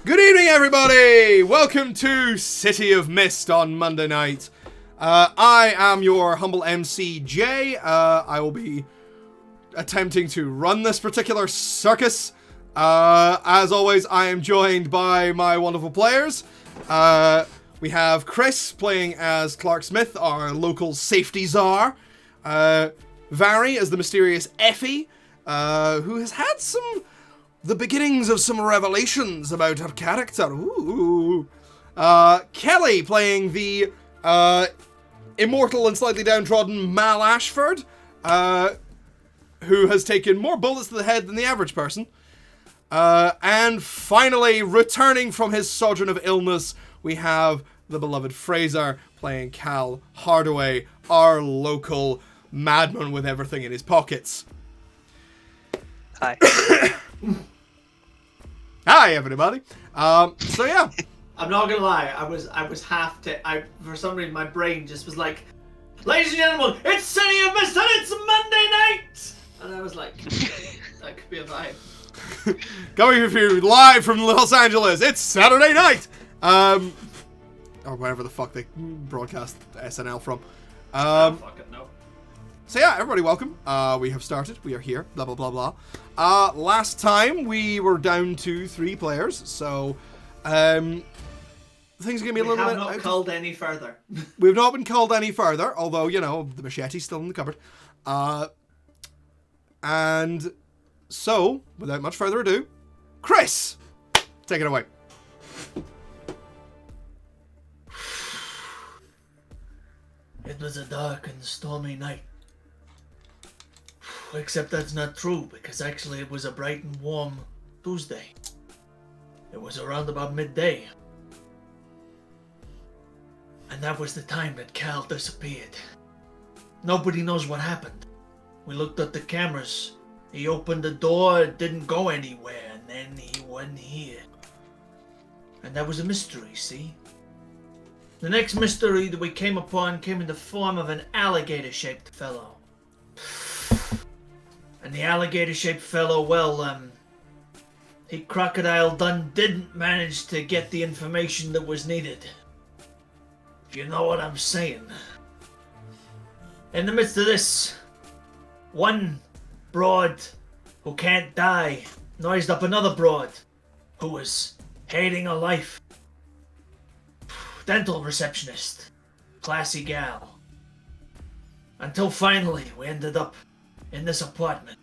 Good evening, everybody! Welcome to City of Mist on Monday night. I am your humble MC, Jay. I will be attempting to run this particular circus. As always, I am joined by my wonderful players. We have Chris playing as Clark Smith, our local safety czar. Vary as the mysterious Effie, who has had the beginnings of some revelations about her character. Ooh. Kelly playing the immortal and slightly downtrodden Mal Ashford, who has taken more bullets to the head than the average person. And finally, returning from his sojourn of illness, we have the beloved Fraser playing Cal Hardaway, our local madman with everything in his pockets. Hi. Hi, everybody. So yeah. I'm not gonna lie, I was for some reason my brain just was like, ladies and gentlemen, it's City of Mist and it's Monday night! And I was like, that could be a vibe. Coming for you live from Los Angeles, it's Saturday night! Or wherever the fuck they broadcast SNL from. I don't fucking know. So yeah, everybody welcome. We have started, we are here, blah blah blah blah. Last time we were down to 3 players, so things are going to be a little bit... We have not called any further. We've not been called any further, although, you know, the machete's still in the cupboard. And so, without much further ado, Chris, take it away. It was a dark and stormy night. Except that's not true, because actually it was a bright and warm Tuesday. It was around about midday. And that was the time that Cal disappeared. Nobody knows what happened. We looked at the cameras. He opened the door, it didn't go anywhere, and then he wasn't here. And that was a mystery, see? The next mystery that we came upon came in the form of an alligator-shaped fellow. And the alligator-shaped fellow, well, he Crocodile Dun didn't manage to get the information that was needed. If you know what I'm saying. In the midst of this, one broad who can't die noised up another broad who was hating her life. Dental receptionist. Classy gal. Until finally we ended up in this apartment,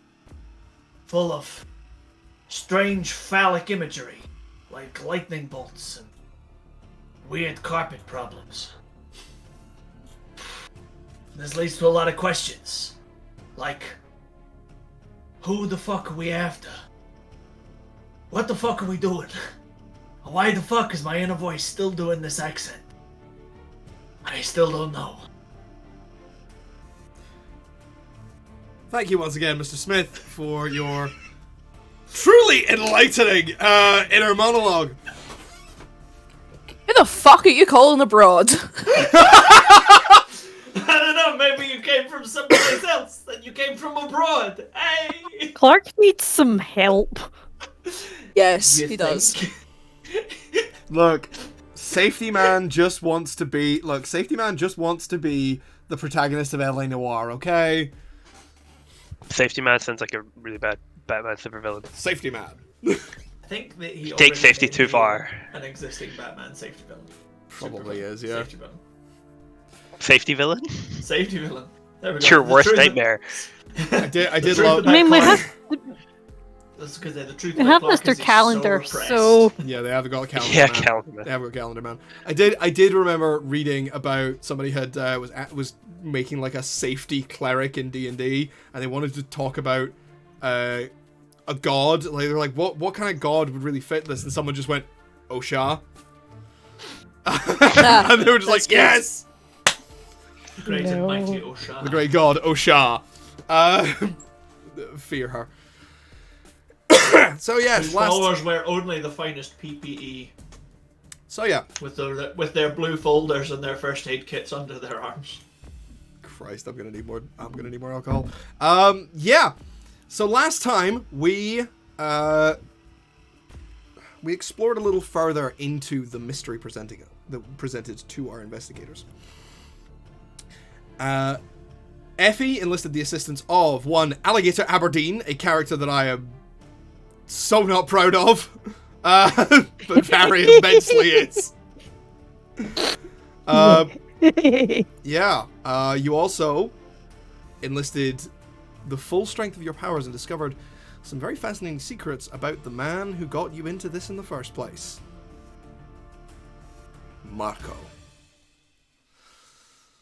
full of strange phallic imagery, like lightning bolts and weird carpet problems. This leads to a lot of questions, like, who the fuck are we after? What the fuck are we doing? Why the fuck is my inner voice still doing this accent? I still don't know. Thank you once again, Mr. Smith, for your truly enlightening inner monologue. Who the fuck are you calling abroad? I don't know, maybe you came from someplace else, that you came from abroad. Hey! Clark needs some help. Yes, You he think? does. Look, Safety Man just wants to be the protagonist of LA Noire, okay? Safety Man sounds like a really bad Batman supervillain. Safety Man. I think that he Take already safety made too far. An existing Batman safety villain. Probably Supervillain. is, yeah. Safety villain. Safety villain? Safety villain. There we go. Your The worst truth- nightmare. I did truth love... about I mean, we Clark- have That's because the truth we about have Clark Mr. is he's Calendar, so, so Yeah, they have got a calendar. Yeah, man. Calendar. They have a calendar, man. I did remember reading about somebody had was making like a safety cleric in D&D, and they wanted to talk about a god. Like they were like, what kind of god would really fit this? And someone just went, Osha. And they were just like, That's good. yes, Great and No. mighty Osha. the great god Osha. Fear her. So yes, Whose last. followers wear only the finest PPE So yeah, with their blue folders and their first aid kits under their arms. Christ, I'm gonna need more alcohol. Yeah. So last time we we explored a little further into the mystery presented to our investigators. Effie enlisted the assistance of one Alligator Aberdeen, a character that I am so not proud of, but very immensely is. You also enlisted the full strength of your powers and discovered some very fascinating secrets about the man who got you into this in the first place. Marco.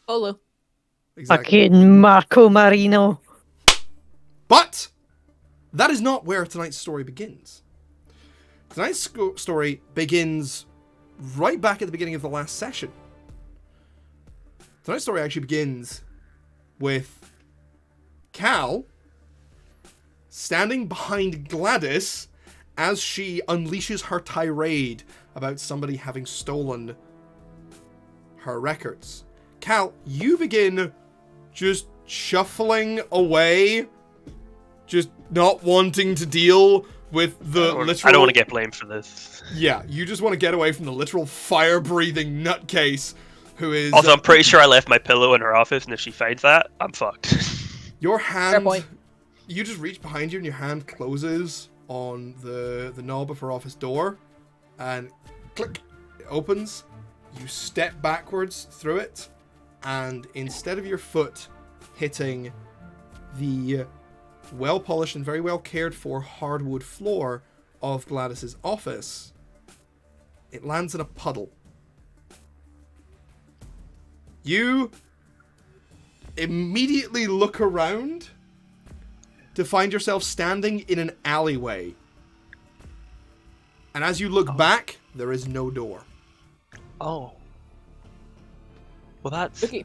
Olo. Exactly. Fucking Marco Marino. But that is not where tonight's story begins. Tonight's story begins right back at the beginning of the last session. Tonight's story actually begins with Cal standing behind Gladys as she unleashes her tirade about somebody having stolen her records. Cal, you begin just shuffling away, just not wanting to deal with the literal... I don't want to get blamed for this. Yeah, you just want to get away from the literal fire-breathing nutcase who is... Also, I'm pretty sure I left my pillow in her office, and if she finds that, I'm fucked. Your hand... Fair point. You just reach behind you and your hand closes on the knob of her office door, and click, it opens. You step backwards through it, and instead of your foot hitting the well-polished and very well cared for hardwood floor of Gladys's office, it lands in a puddle. You immediately look around to find yourself standing in an alleyway. And as you look back, there is no door. Oh. Well, that's Okay.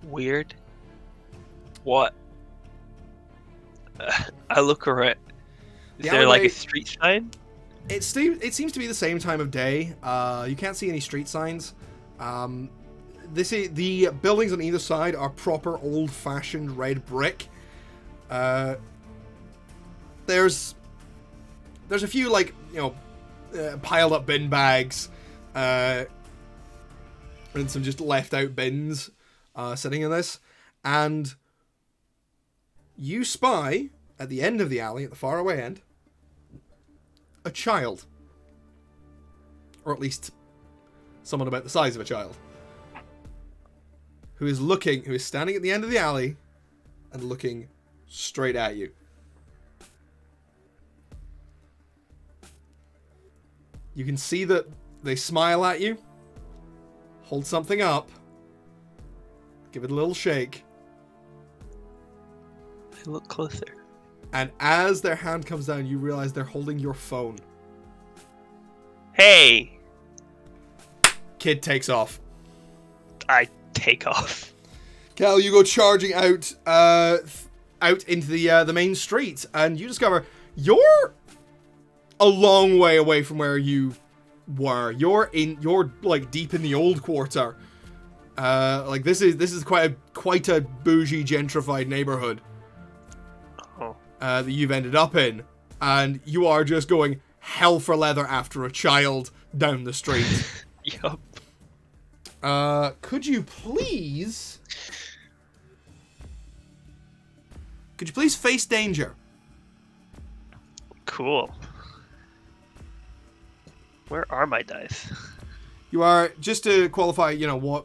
weird. What? I look around. Is The there like alleyway- a street sign? It seems to be the same time of day. You can't see any street signs. The buildings on either side are proper old-fashioned red brick. There's a few piled up bin bags, and some just left out bins sitting in this, and you spy at the end of the alley, at the faraway end, a child, or at least someone about the size of a child, who is standing at the end of the alley and looking straight at you. You can see that they smile at you, hold something up, give it a little shake, I look closer. and as their hand comes down, you realize they're holding your phone. Hey! Kid takes off. I take off. Cal, you go charging out into the main street, and you discover you're a long way away from where you were. You're like deep in the old quarter. This is quite a bougie, gentrified neighborhood. Oh. That you've ended up in, and you are just going hell for leather after a child down the street. Yup. Could you please face danger? Cool. Where are my dice? You are, just to qualify, what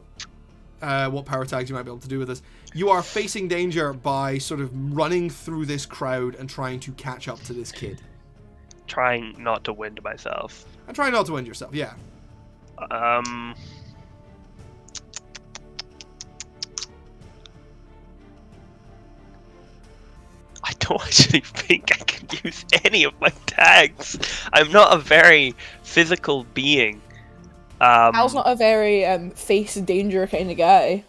power tags you might be able to do with this. You are facing danger by sort of running through this crowd and trying to catch up to this kid. Trying not to wind myself. And trying not to wind yourself, yeah. I don't actually think I can use any of my tags. I'm not a very physical being. Al's not a very face danger kind of guy.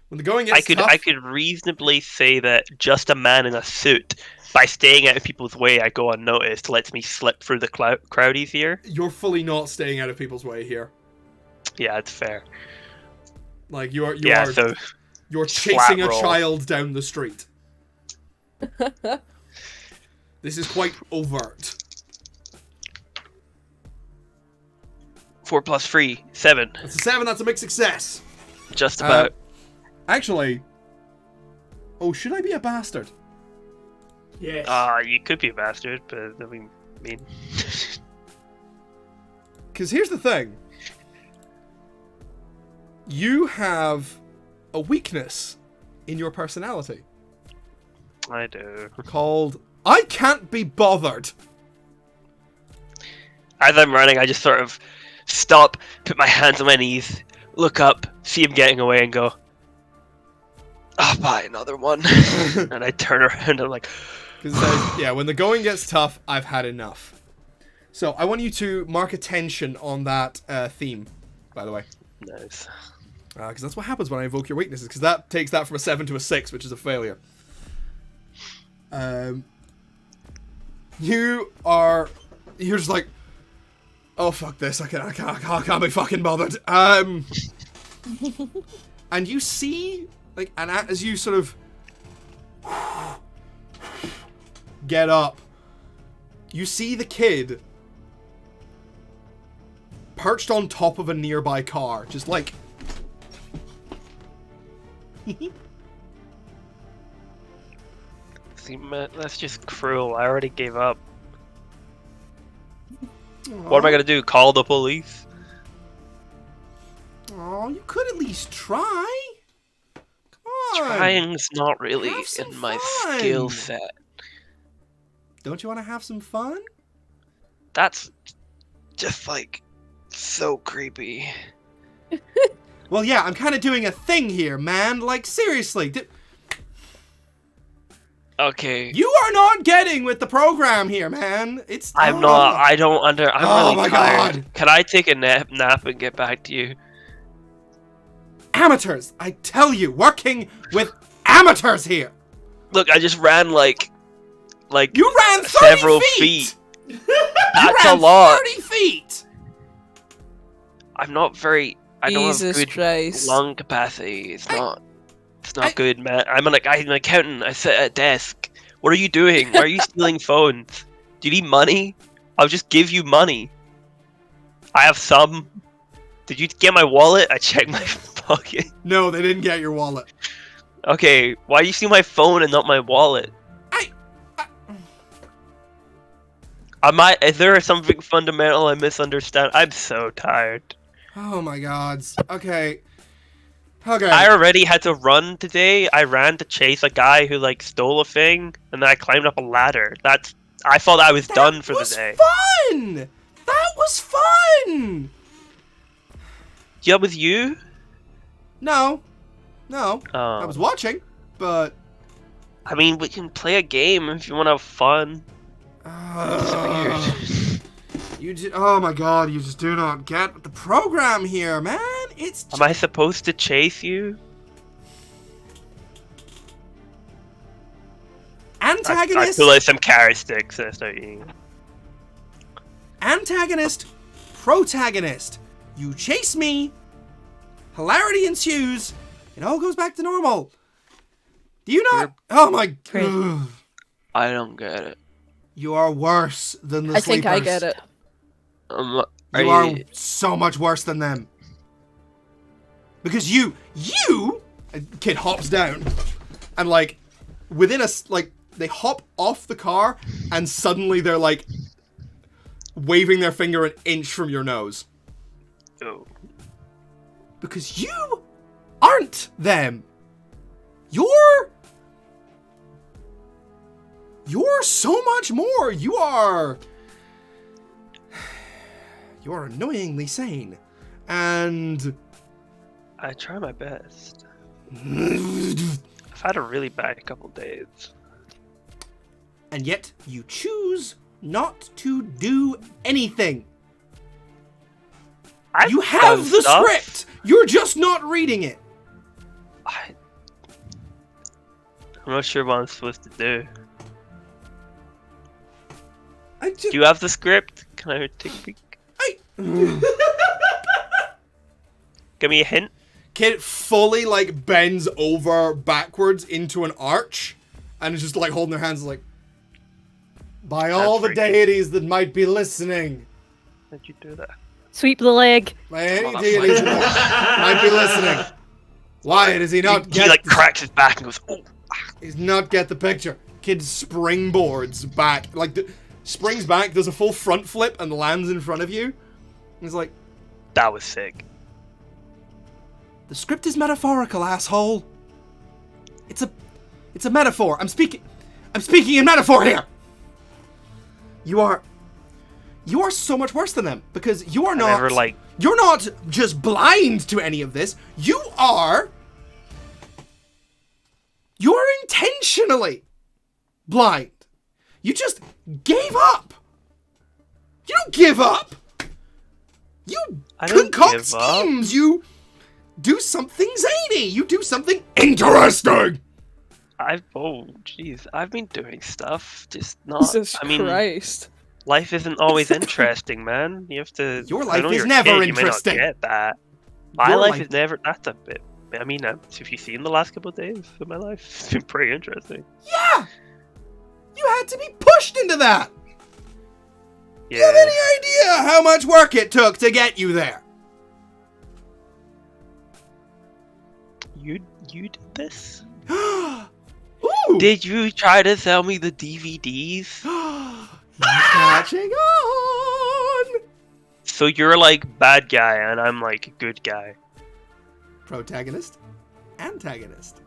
When the going gets tough, I could reasonably say that just a man in a suit, by staying out of people's way, I go unnoticed, lets me slip through the crowd easier. you're fully not staying out of people's way here. Yeah, it's fair. Like So you're flat chasing a roll. child down the street. This is quite overt. 4 plus 3, 7. That's a 7. That's a big success. Just about. Actually. Oh, should I be a bastard? Yes. You could be a bastard, but I mean. Because here's the thing. You have a weakness in your personality. I do. Called, I can't be bothered. As I'm running, I just sort of stop, put my hands on my knees, look up, see him getting away, and go, I'll buy another one. And I turn around and I'm like... Because it says, yeah, when the going gets tough, I've had enough. So I want you to mark attention on that theme, by the way. Nice. Because that's what happens when I invoke your weaknesses, because that takes that from a 7 to a 6, which is a failure. You're just like, oh fuck this, I can't be fucking bothered. And you see, like, and as you sort of get up, you see the kid perched on top of a nearby car, just like... See, man, that's just cruel. I already gave up. What am I gonna do? Call the police? Oh, you could at least try. Come on. Trying's not really Have some in my fun. skill set. Don't you want to have some fun? That's just like so creepy. Well, yeah, I'm kind of doing a thing here, man. Like, seriously. Okay. You are not getting with the program here, man. It's... I'm not. I don't under. I'm Oh really my tired. God. Can I take a nap and get back to you? Amateurs, I tell you, working with amateurs here. Look, I just ran like You ran 30 several feet. feet. You That's ran a lot. 30 feet. I'm not very. I don't have Jesus good Christ. lung capacity. It's not good, man. I'm an accountant. I sit at a desk. What are you doing? Why are you stealing phones? Do you need money? I'll just give you money. I have some. Did you get my wallet? I checked my pocket. No, they didn't get your wallet. Okay, why do you see my phone and not my wallet? Is there something fundamental I misunderstand? I'm so tired. Oh my God. Okay. Okay. I already had to run today. I ran to chase a guy who like stole a thing, and then I climbed up a ladder. I thought I was done for the day. Fun. That was fun. Yeah, with you? No. I Oh. was watching, but... I mean, we can play a game if you want to have fun. Oh my God, you just do not get the program here, man. It's... Am I supposed to chase you? Antagonist... I feel like some carrot sticks and I start eating. Antagonist, protagonist. You chase me, hilarity ensues, it all goes back to normal. Do you not? Oh my... Ugh. I don't get it. You are worse than the I think I sleepers. get it. You are so much worse than them. Because you, a kid hops down, and like, within a, like, they hop off the car, and suddenly they're like, waving their finger an inch from your nose. Oh. Because you aren't them. You're so much more. You're annoyingly sane. And I try my best. I've had a really bad couple days. And yet you choose not to do anything. You have the script. You're just not reading it. I'm not sure what I'm supposed to do. Do you have the script? Can I take a peek? Give me a hint. Kid fully like bends over backwards into an arch and is just like holding their hands like, by all the deities that might be listening. How'd you do that? Sweep the leg. Any Oh, that's deities fine. might be listening. Why does he not He get? like cracks his back and goes, "Oh." He's not get the picture. Kid springboards back, springs back, does a full front flip and lands in front of you. He's like, That was sick. the script is metaphorical, asshole. It's a metaphor. I'm speaking in metaphor here. You are so much worse than them because you are not. You're not just blind to any of this. You're intentionally blind. You just gave up. You don't give up. You concoct schemes. You do something zany. You do something interesting. I've been doing stuff, just not. Jesus I mean, Christ. life isn't always interesting, man. You have to. Your I life know is you're a never kid, interesting. You may not get that. My Your life life- is never. That's a bit. I mean, have you seen the last couple of days of my life? It's been pretty interesting. Yeah. You had to be pushed into that. Yeah. Do you have any idea how much work it took to get you there? You did this? Ooh. Did you try to sell me the DVDs? You're catching on. So you're like bad guy and I'm like good guy. Protagonist, antagonist.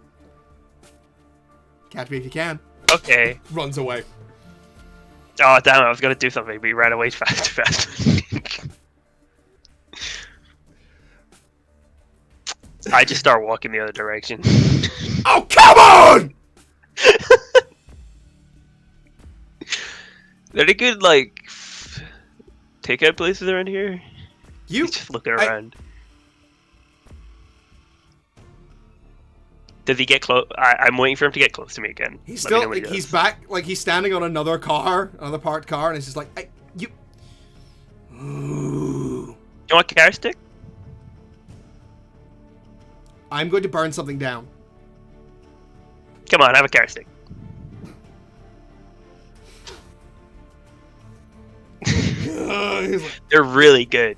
Catch me if you can. Okay. Runs away. Oh damn it! I was gonna do something, but you ran away too fast. I just start walking the other direction. Oh, come on! There any good like takeout places around here? You He's just looking around. Does he get close? I'm waiting for him to get close to me again. He's Let me know still when he he's does. back, like he's standing on another parked car, and it's just like, hey, you. Ooh. You want a car stick? I'm going to burn something down. Come on, have a car stick. He's like, They're really good.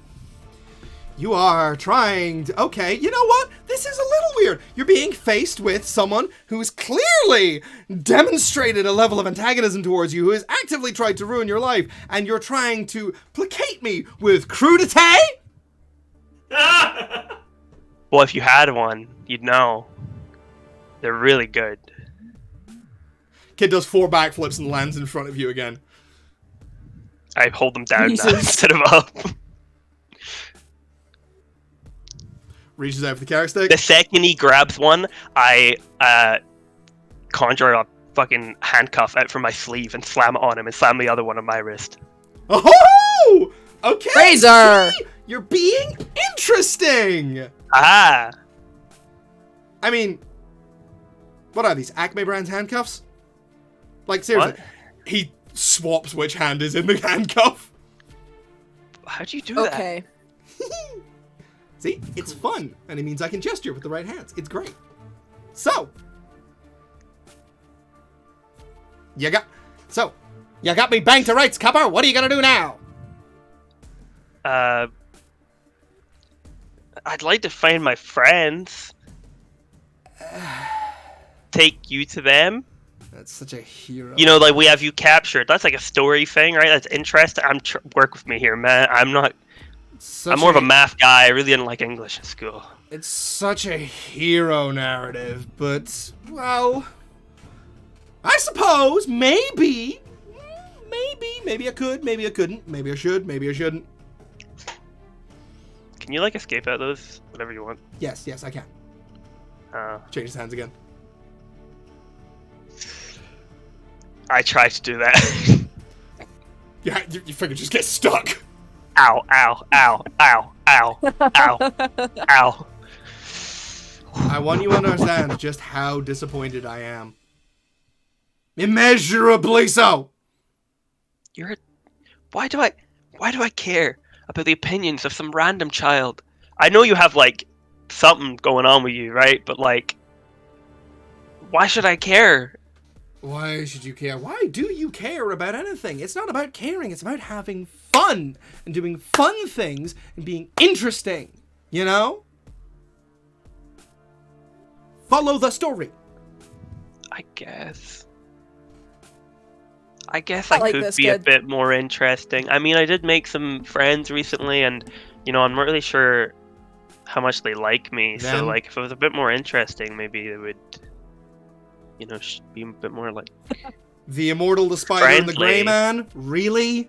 you are trying to. Okay, you know what? This is a little weird. You're being faced with someone who's clearly demonstrated a level of antagonism towards you, who has actively tried to ruin your life, and you're trying to placate me with crudité? Well, if you had one, you'd know. They're really good. Kid does 4 backflips and lands in front of you again. I hold them down now Jesus. instead of up. Reaches out for the car stick. The second he grabs one, I conjure a fucking handcuff out from my sleeve and slam it on him and slam the other one on my wrist. Oh! Okay! Razor! See? You're being interesting! Ah! I mean, what are these? Acme brand handcuffs? Like, seriously. What? He swaps which hand is in the handcuff. How'd you do that? Okay. See? It's fun. And it means I can gesture with the right hands. It's great. So. You got me banged to rights, copper. What are you gonna do now? I'd like to find my friends. Take you to them. That's such a hero. You know, like we have you captured. That's like a story thing, right? That's interesting. Work with me here, man. I'm more of a math guy. I really didn't like English in school. It's such a hero narrative, but, well, I suppose maybe I could, maybe I couldn't, maybe I should, maybe I shouldn't. Can you like escape out of those? Whatever you want. Yes, I can. Change his hands again. I tried to do that. Yeah, your finger just gets stuck. Ow, ow, ow, ow, ow, ow, ow. I want you to understand just how disappointed I am. Immeasurably so. Why do I care about the opinions of some random child? I know you have like something going on with you, right? But like, why should I care? Why should you care? Why do you care about anything? It's not about caring. It's about having fun and doing fun things and being interesting. You know? Follow the story. I guess I like could this be a kid. bit more interesting. I mean, I did make some friends recently, and I'm not really sure how much they like me. Them? So, like, if it was a bit more interesting, maybe they would, be a bit more like. The immortal, the spider, and the Friendly. gray man? Really?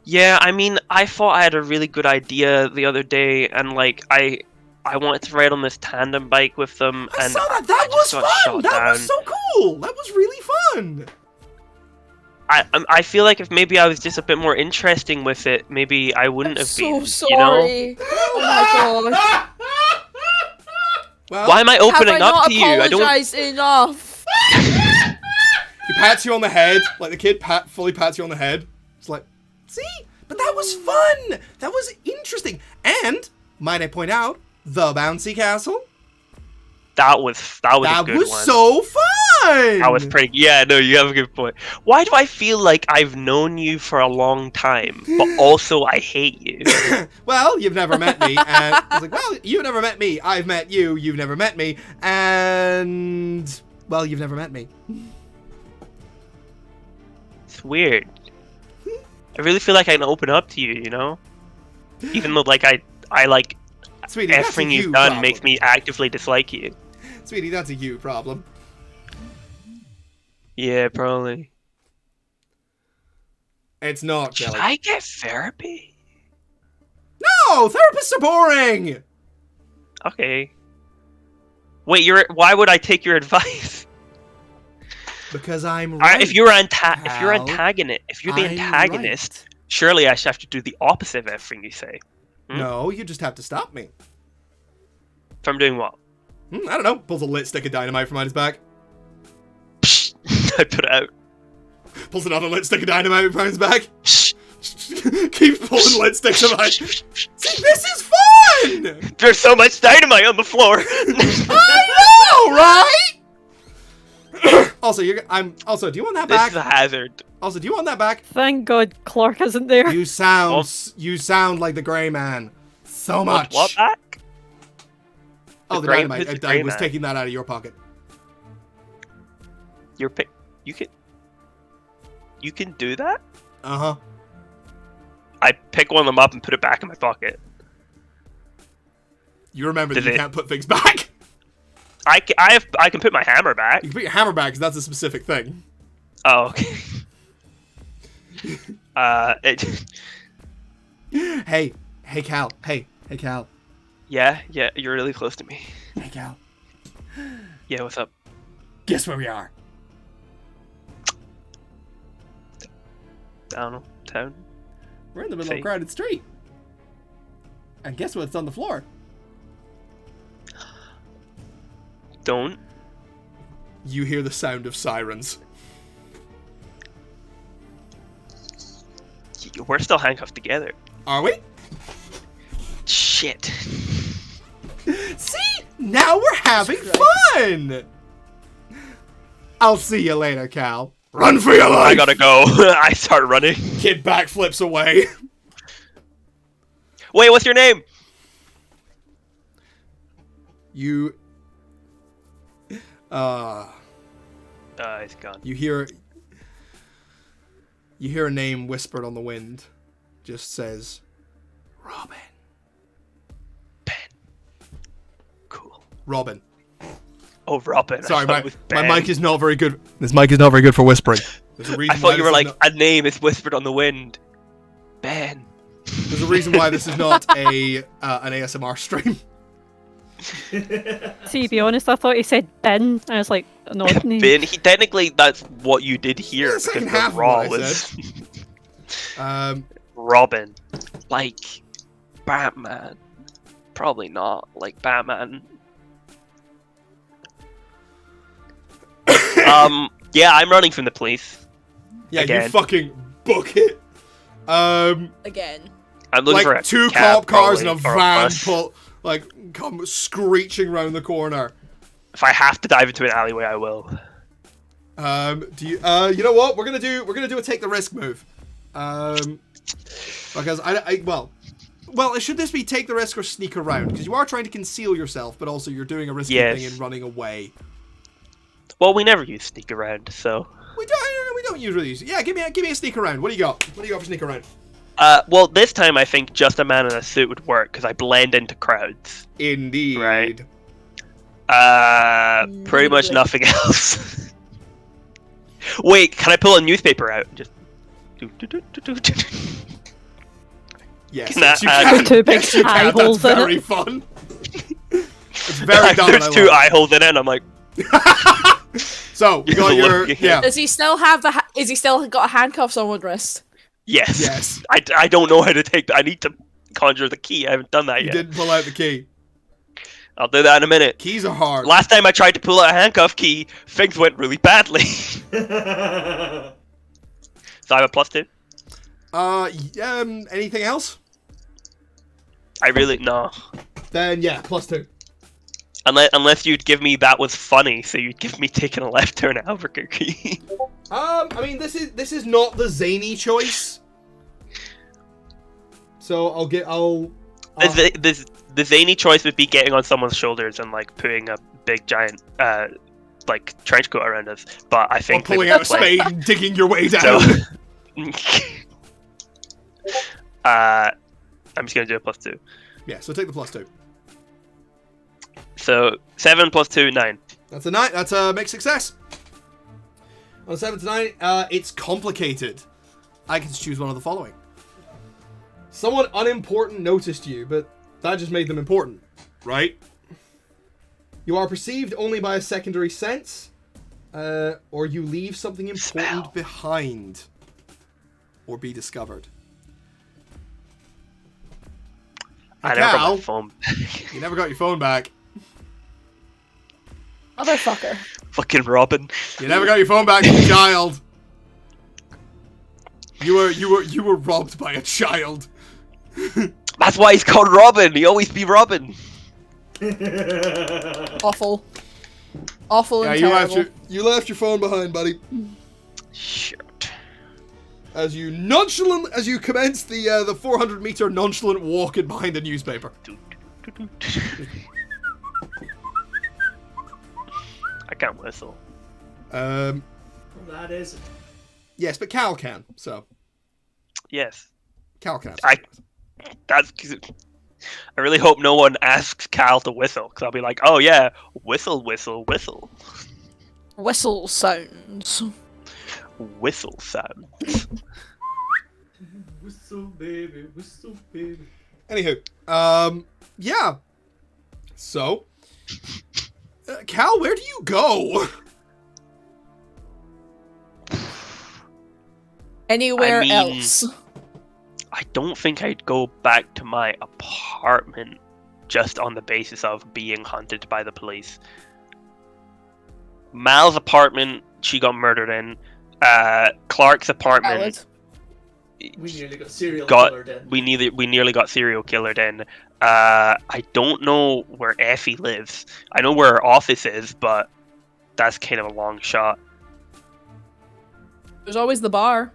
Yeah, I mean, I thought I had a really good idea the other day, and like, I wanted to ride on this tandem bike with them, I and saw that. That I was just got fun. shot That was down. so cool. That was really fun. I feel like if maybe I was just a bit more interesting with it, maybe I wouldn't I'm have so been. sorry. Oh my god. Well, Why am I Have opening I up not to you? I don't. apologized enough? he pats you on the head, like the kid fully pats you on the head. It's like, see? But that was fun. That was interesting. And, might I point out, the bouncy castle? That was a That good was one. so fun. That was pretty. Yeah, no, you have a good point. Why do I feel like I've known you for a long time, but also I hate you? Well, you've never met me. And I was like, well, you've never met me. I've met you. You've never met me. And, well, you've never met me. It's weird. I really feel like I can open up to you, even though like I like Sweetie, that's a everything you you've done problem. makes me actively dislike you. Sweetie, that's a you problem. Yeah, probably. It's not, Should Kelly. I get therapy? No, therapists are boring. Okay. Wait, why would I take your advice? Because I'm right. If you're the Hal. antagonist, surely I should have to do the opposite of everything you say. No, you just have to stop me. If I'm doing what? I don't know. Pulls a lit stick of dynamite from behind his back. I put it out. Pulls another lit stick of dynamite from his back. Keeps pulling lit sticks of dynamite. See, this is fun! There's so much dynamite on the floor. I know, right? Also, do you want that This back? is a hazard. Also, do you want that back? Thank God Clark isn't there. You sound like the Grey Man. So much. What back? Oh, the Grey- dynamite. who's the I Grey was Man? taking that out of your pocket. You can do that? Uh-huh. I pick one of them up and put it back in my pocket. You remember Did that you it- can't put things back. I can put my hammer back. You can put your hammer back because that's a specific thing. Oh, okay. Hey Cal. Hey Cal. Yeah, you're really close to me. Hey Cal. Yeah, what's up? Guess where we are? Downtown? We're in the middle of See. a crowded street. And guess what's on the floor? Don't. You hear the sound of sirens. We're still handcuffed together. Are we? Shit. See? Now we're having fun! I'll see you later, Cal. Run for your life! I gotta go. I start running. Kid backflips away. Wait, what's your name? You... He's gone. You hear a name whispered on the wind. Just says, Robin. Cool. Robin. Oh, Robin. Sorry, I thought my it was my Ben. mic is not very good. This mic is not very good for whispering. There's a reason I thought you why were this like, is a name is whispered on the wind. Ben. there's a reason why this is not a an ASMR stream. See, to be honest, I thought he said bin. I was like, no, didn't he? Ben. Technically, that's what you did here. Yeah, the second because half the of raw what I was Robin. Like Batman. Probably not. Like Batman. Yeah, I'm running from the police. Yeah, you Again. fucking book it. Again. I'm looking for a Like two cab, cop cars and a probably, or van bus. come screeching round the corner. If I have to dive into an alleyway, I will. Do you? You know what? We're gonna do a take the risk move. Because well, should this be take the risk or sneak around? Because you are trying to conceal yourself, but also you're doing a risky thing and running away. Well, we never use sneak around, so. We don't usually use it. Yeah, give me a sneak around. What do you got? What do you got for sneak around? Well, this time I think just a man in a suit would work because I blend into crowds. Indeed. Right. Pretty much nothing else. Wait, can I pull a newspaper out? Just. Yes, Can you can. Two big Yes, you eye can. holes That's in very it. fun. It's very dumb. There's two eye holes in it, and I'm like. So we got your Does he still have is he still got handcuffs on one wrist? Yes. Yes. I don't know how to take. I need to conjure the key. I haven't done that You yet. didn't pull out the key. I'll do that in a minute. Keys are hard. Last time I tried to pull out a handcuff key, things went really badly. So I have a +2. Anything else? I really no. Then yeah, +2. Unless you'd give me that was funny, so you'd give me taking a left turn at Albuquerque. I mean this is not the zany choice. So The zany choice would be getting on someone's shoulders and like putting a big giant like trench coat around us. But I or think pulling out a spade and digging your way down. So, I'm just gonna do a +2. Yeah, so take the +2. So 7 + 2, 9. That's a 9. That's a mixed success. On a 7 to 9, it's complicated. I can choose one of the following. Someone unimportant noticed you, but that just made them important, right? You are perceived only by a secondary sense, or you leave something important behind, or be discovered. I never got Cal, my phone. you never got your phone back. Motherfucker. Fucking Robin. You never got your phone back, you child. You were robbed by a child. That's why he's called Robin. He always be Robin. Awful. Awful and Yeah, terrible. you left your phone behind, buddy. Shit. As you commence the 400-meter nonchalant walk in behind a newspaper. I can't whistle. Um, That is it. yes, but Cal can. So Yes. Cal can. That's. I really hope no one asks Cal to whistle, because I'll be like, oh yeah, whistle, whistle, whistle. Whistle sounds. Whistle sound. Whistle baby, whistle baby. Anywho, yeah. So, Cal, where do you go? Anywhere I mean- else. I don't think I'd go back to my apartment just on the basis of being hunted by the police. Mal's apartment, she got murdered in. Clark's apartment, Valid. We nearly got serial killer then. we nearly got serial killered in. I don't know where Effie lives. I know where her office is, but that's kind of a long shot. There's always the bar.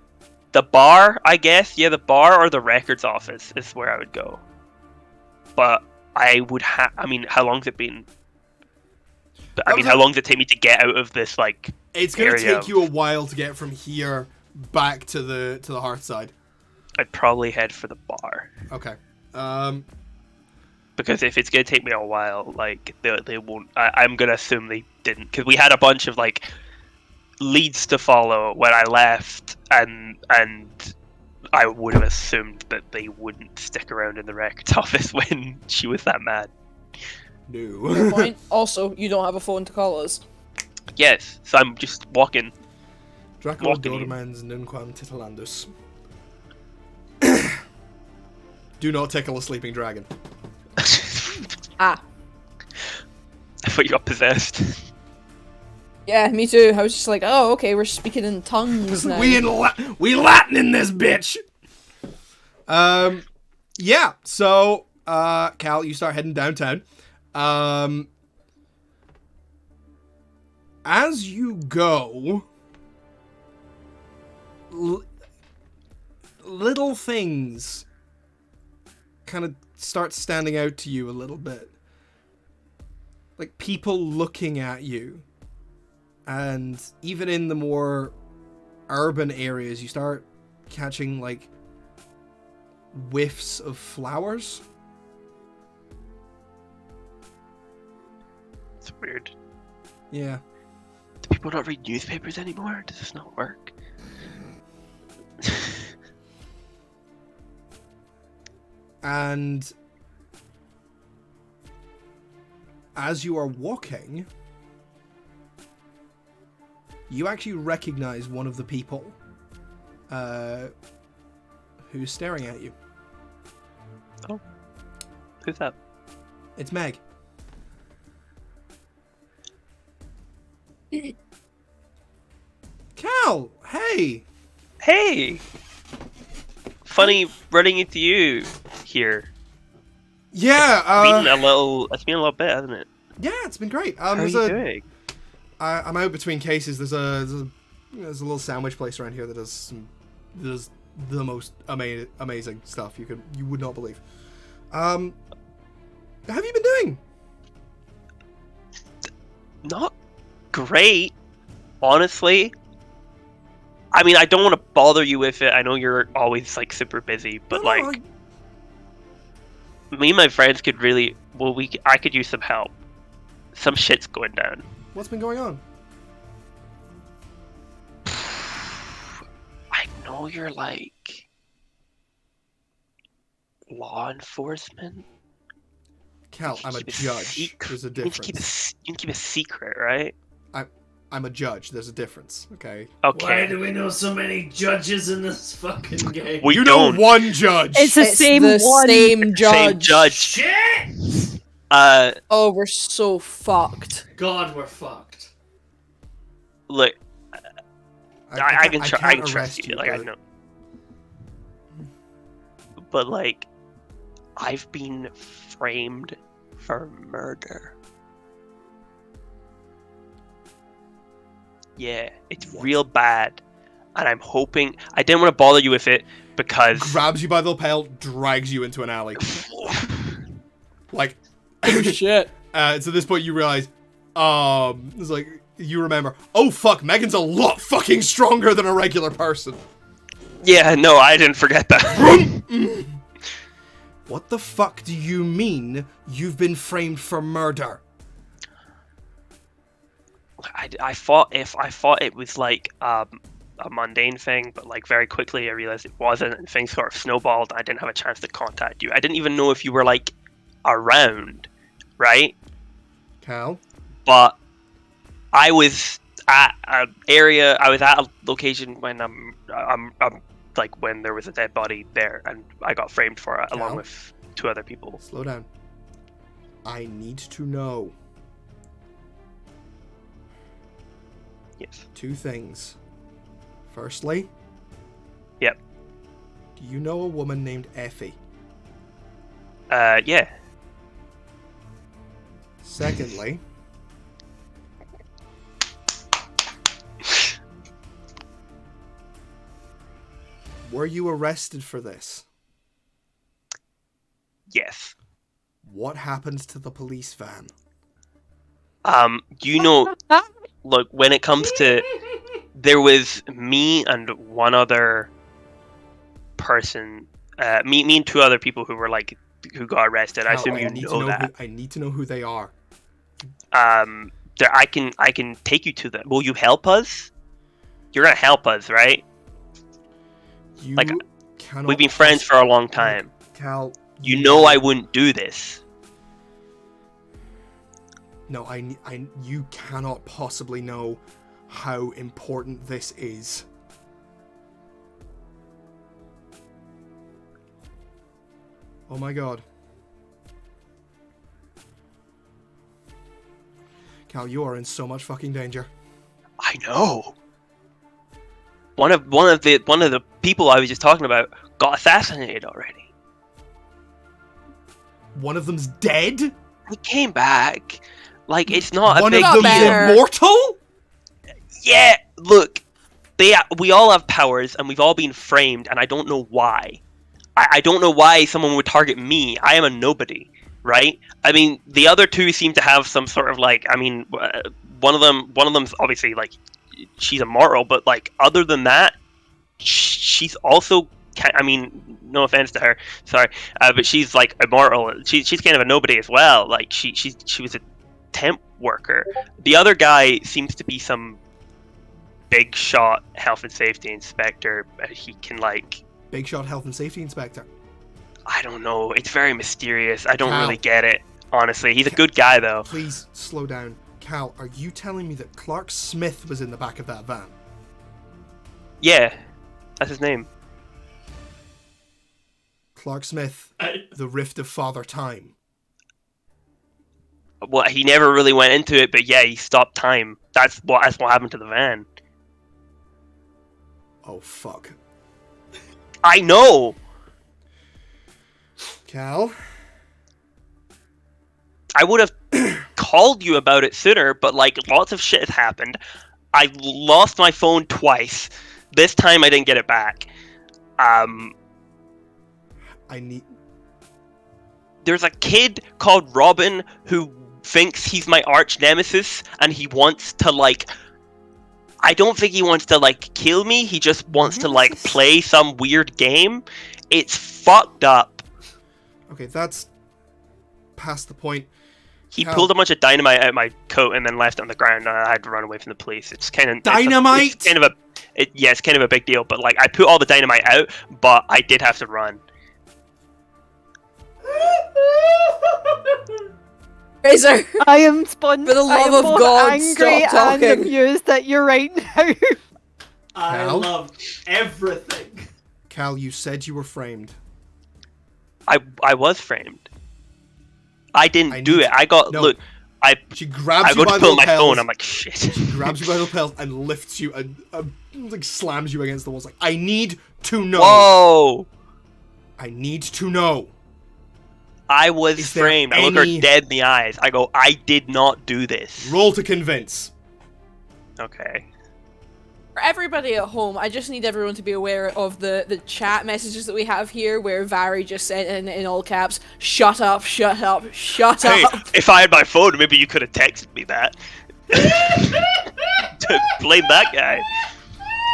The bar, I guess. Yeah, the bar or the records office is where I would go. But I would I mean, how long's it been? I mean, how long does it take me to get out of this, like, It's gonna area? take you a while to get from here back to the hearth side. I'd probably head for the bar. Okay. Because if it's gonna take me a while, like, they won't. I'm gonna assume they didn't, because we had a bunch of like leads to follow when I left, and I would have assumed that they wouldn't stick around in the records office when she was that mad. Fair No. point. Also, you don't have a phone to call us. Yes, so I'm just walking. Draco Walking in. Dormans Nunquam Titalandus. Do not tickle a sleeping dragon. Ah. I thought you got possessed. Yeah, me too. I was just like, oh, okay, we're speaking in tongues now. we Latin in this bitch. Yeah. So, Cal, you start heading downtown. as you go, little things kind of start standing out to you a little bit. Like people looking at you. And even in the more urban areas, you start catching like whiffs of flowers. It's weird. Yeah. Do people not read newspapers anymore? Does this not work? And as you are walking, you actually recognize one of the people who's staring at you. Oh. Who's that? It's Meg. Cal, hey! Hey! Funny running into you here. Yeah, It's been a little bit, hasn't it? Yeah, it's been great. How are you doing? I'm out between cases. There's a little sandwich place around here that does the most amazing stuff you would not believe. How have you been doing? Not great, honestly. I mean, I don't want to bother you with it. I know you're always like super busy, but me and my friends could really. Well, I could use some help. Some shit's going down. What's been going on? I know you're like law enforcement. Cal, I'm a judge. There's a difference. You can keep a secret, right? I'm a judge. There's a difference, okay? Okay. Why do we know so many judges in this fucking game? You know one judge. It's the same one. Same judge. Same judge. Shit! Oh, we're so fucked. God, we're fucked. Look, I can can't trust arrest you. Like, I know. But like, I've been framed for murder. Yeah, it's real bad, and I'm hoping. I didn't want to bother you with it because grabs you by the lapel, drags you into an alley. Like, Oh shit. So at this point you realize, it's like you remember. Oh fuck, Megan's a lot fucking stronger than a regular person. Yeah, no, I didn't forget that. What the fuck do you mean you've been framed for murder? I thought it was like a mundane thing, but like very quickly I realized it wasn't, and things sort of snowballed. I didn't have a chance to contact you. I didn't even know if you were like around, right? Cal? But I was at an area. I was at a location when I'm like when there was a dead body there, and I got framed for it along with 2 other people. Slow down. I need to know. Yes. 2 things. Firstly. Yep. Do you know a woman named Effie? Yeah. Secondly. Were you arrested for this? Yes. What happened to the police van? You know, look, when it comes to, there was me and one other person, me and 2 other people who were like, who got arrested. I assume you know that. I need to know who they are. I can take you to them. Will you help us? You're gonna help us, right? You like, cannot we've been friends for a long time. Cal, you know I wouldn't do this. No, you cannot possibly know how important this is. Oh my god. Cal, you are in so much fucking danger. I know. One of the people I was just talking about got assassinated already. One of them's dead? He came back. Like, it's not One a big of deal. them's immortal? Yeah, look, we all have powers, and we've all been framed, and I don't know why. I don't know why someone would target me. I am a nobody, right? I mean, the other two seem to have some sort of like. I mean, one of them's obviously like, she's immortal, but like other than that, she's also. I mean, no offense to her, sorry, but she's like immortal. She's kind of a nobody as well. Like she was a temp worker. The other guy seems to be some big shot health and safety inspector. He can like Big shot health and safety inspector. I don't know. It's very mysterious. I don't Cal. really get it. Honestly, he's a good guy though. Please slow down. Cal, are you telling me that Clark Smith was in the back of that van? Yeah, that's his name. Clark Smith, the Rift of Father Time. Well, he never really went into it, but yeah, he stopped time. That's what happened to the van. Oh, fuck. I know. Cal? I would have called you about it sooner, but like lots of shit has happened. I lost my phone twice. This time I didn't get it back. There's a kid called Robin who thinks he's my arch nemesis, and he wants to like. I don't think he wants to like kill me. He just wants to like play some weird game. It's fucked up. Okay, that's past the point. He pulled a bunch of dynamite out of my coat and then left it on the ground, and I had to run away from the police. It's kind of dynamite. It's kind of it's kind of a big deal. But like, I put all the dynamite out, but I did have to run. Fraser, I am spun. For the love I am of both God, angry stop talking. and amused at you right now. I Cal? love everything. Cal, you said you were framed. I was framed. I didn't do need it. I got no. look. She grabs I you go by to the pull my lapels. phone. I'm like shit. She grabs you by the lapels and lifts you and like slams you against the walls. Like, I need to know. Whoa! I need to know. I was Is there framed. I look her any- dead in the eyes. I go, I did not do this. Roll to convince. Okay. for everybody at home, I just need everyone to be aware of the chat messages that we have here, where Vary just sent in all caps, "Shut up, shut up, shut Hey, up." if I had my phone, maybe you could have texted me that. To blame that guy.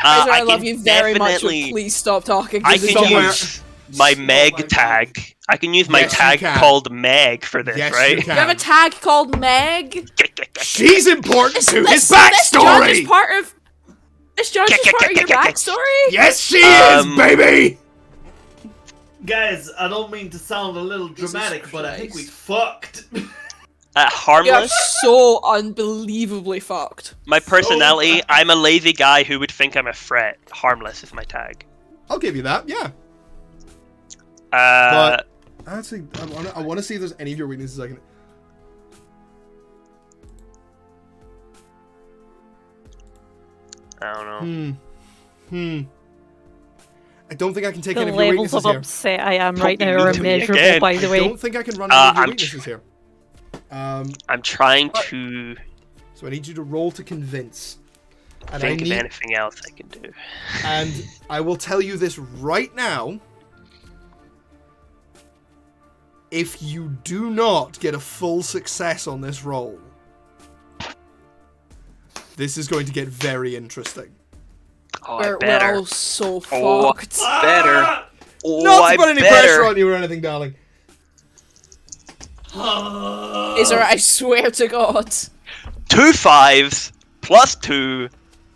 Fraser, I can love you very much, but definitely- please stop talking. I This is can somewhere- use my Meg my tag. I can use my Yes, you tag can. called Meg for this, Yes, right? you can. You have a tag called Meg. She's important to his This judge backstory! is part of. This judge is part of your backstory. Yes, she is, Um, baby! Guys, I don't mean to sound a little dramatic, but I think we fucked. You are Harmless. so unbelievably fucked. My personality, bad. I'm a lazy guy who would think I'm a threat. Harmless is my tag. I'll give you that, yeah. But Actually, I want to see if there's any of your weaknesses I can... I don't know. I don't think I can take The any of your levels weaknesses of here. upset I am right Don't now be are mean to me immeasurable, again. by the I way. don't think I can run any of your I'm weaknesses here. I'm trying to So I need you to roll to convince. And think I of need, anything else I can do. and I will tell you this right now. If you do not get a full success on this roll, this is going to get very interesting. Oh, I We're better. all so Oh, fucked. better. Oh, Not I to put any better. pressure on you or anything, darling. Fraser, I swear to God. 2 5s plus 2.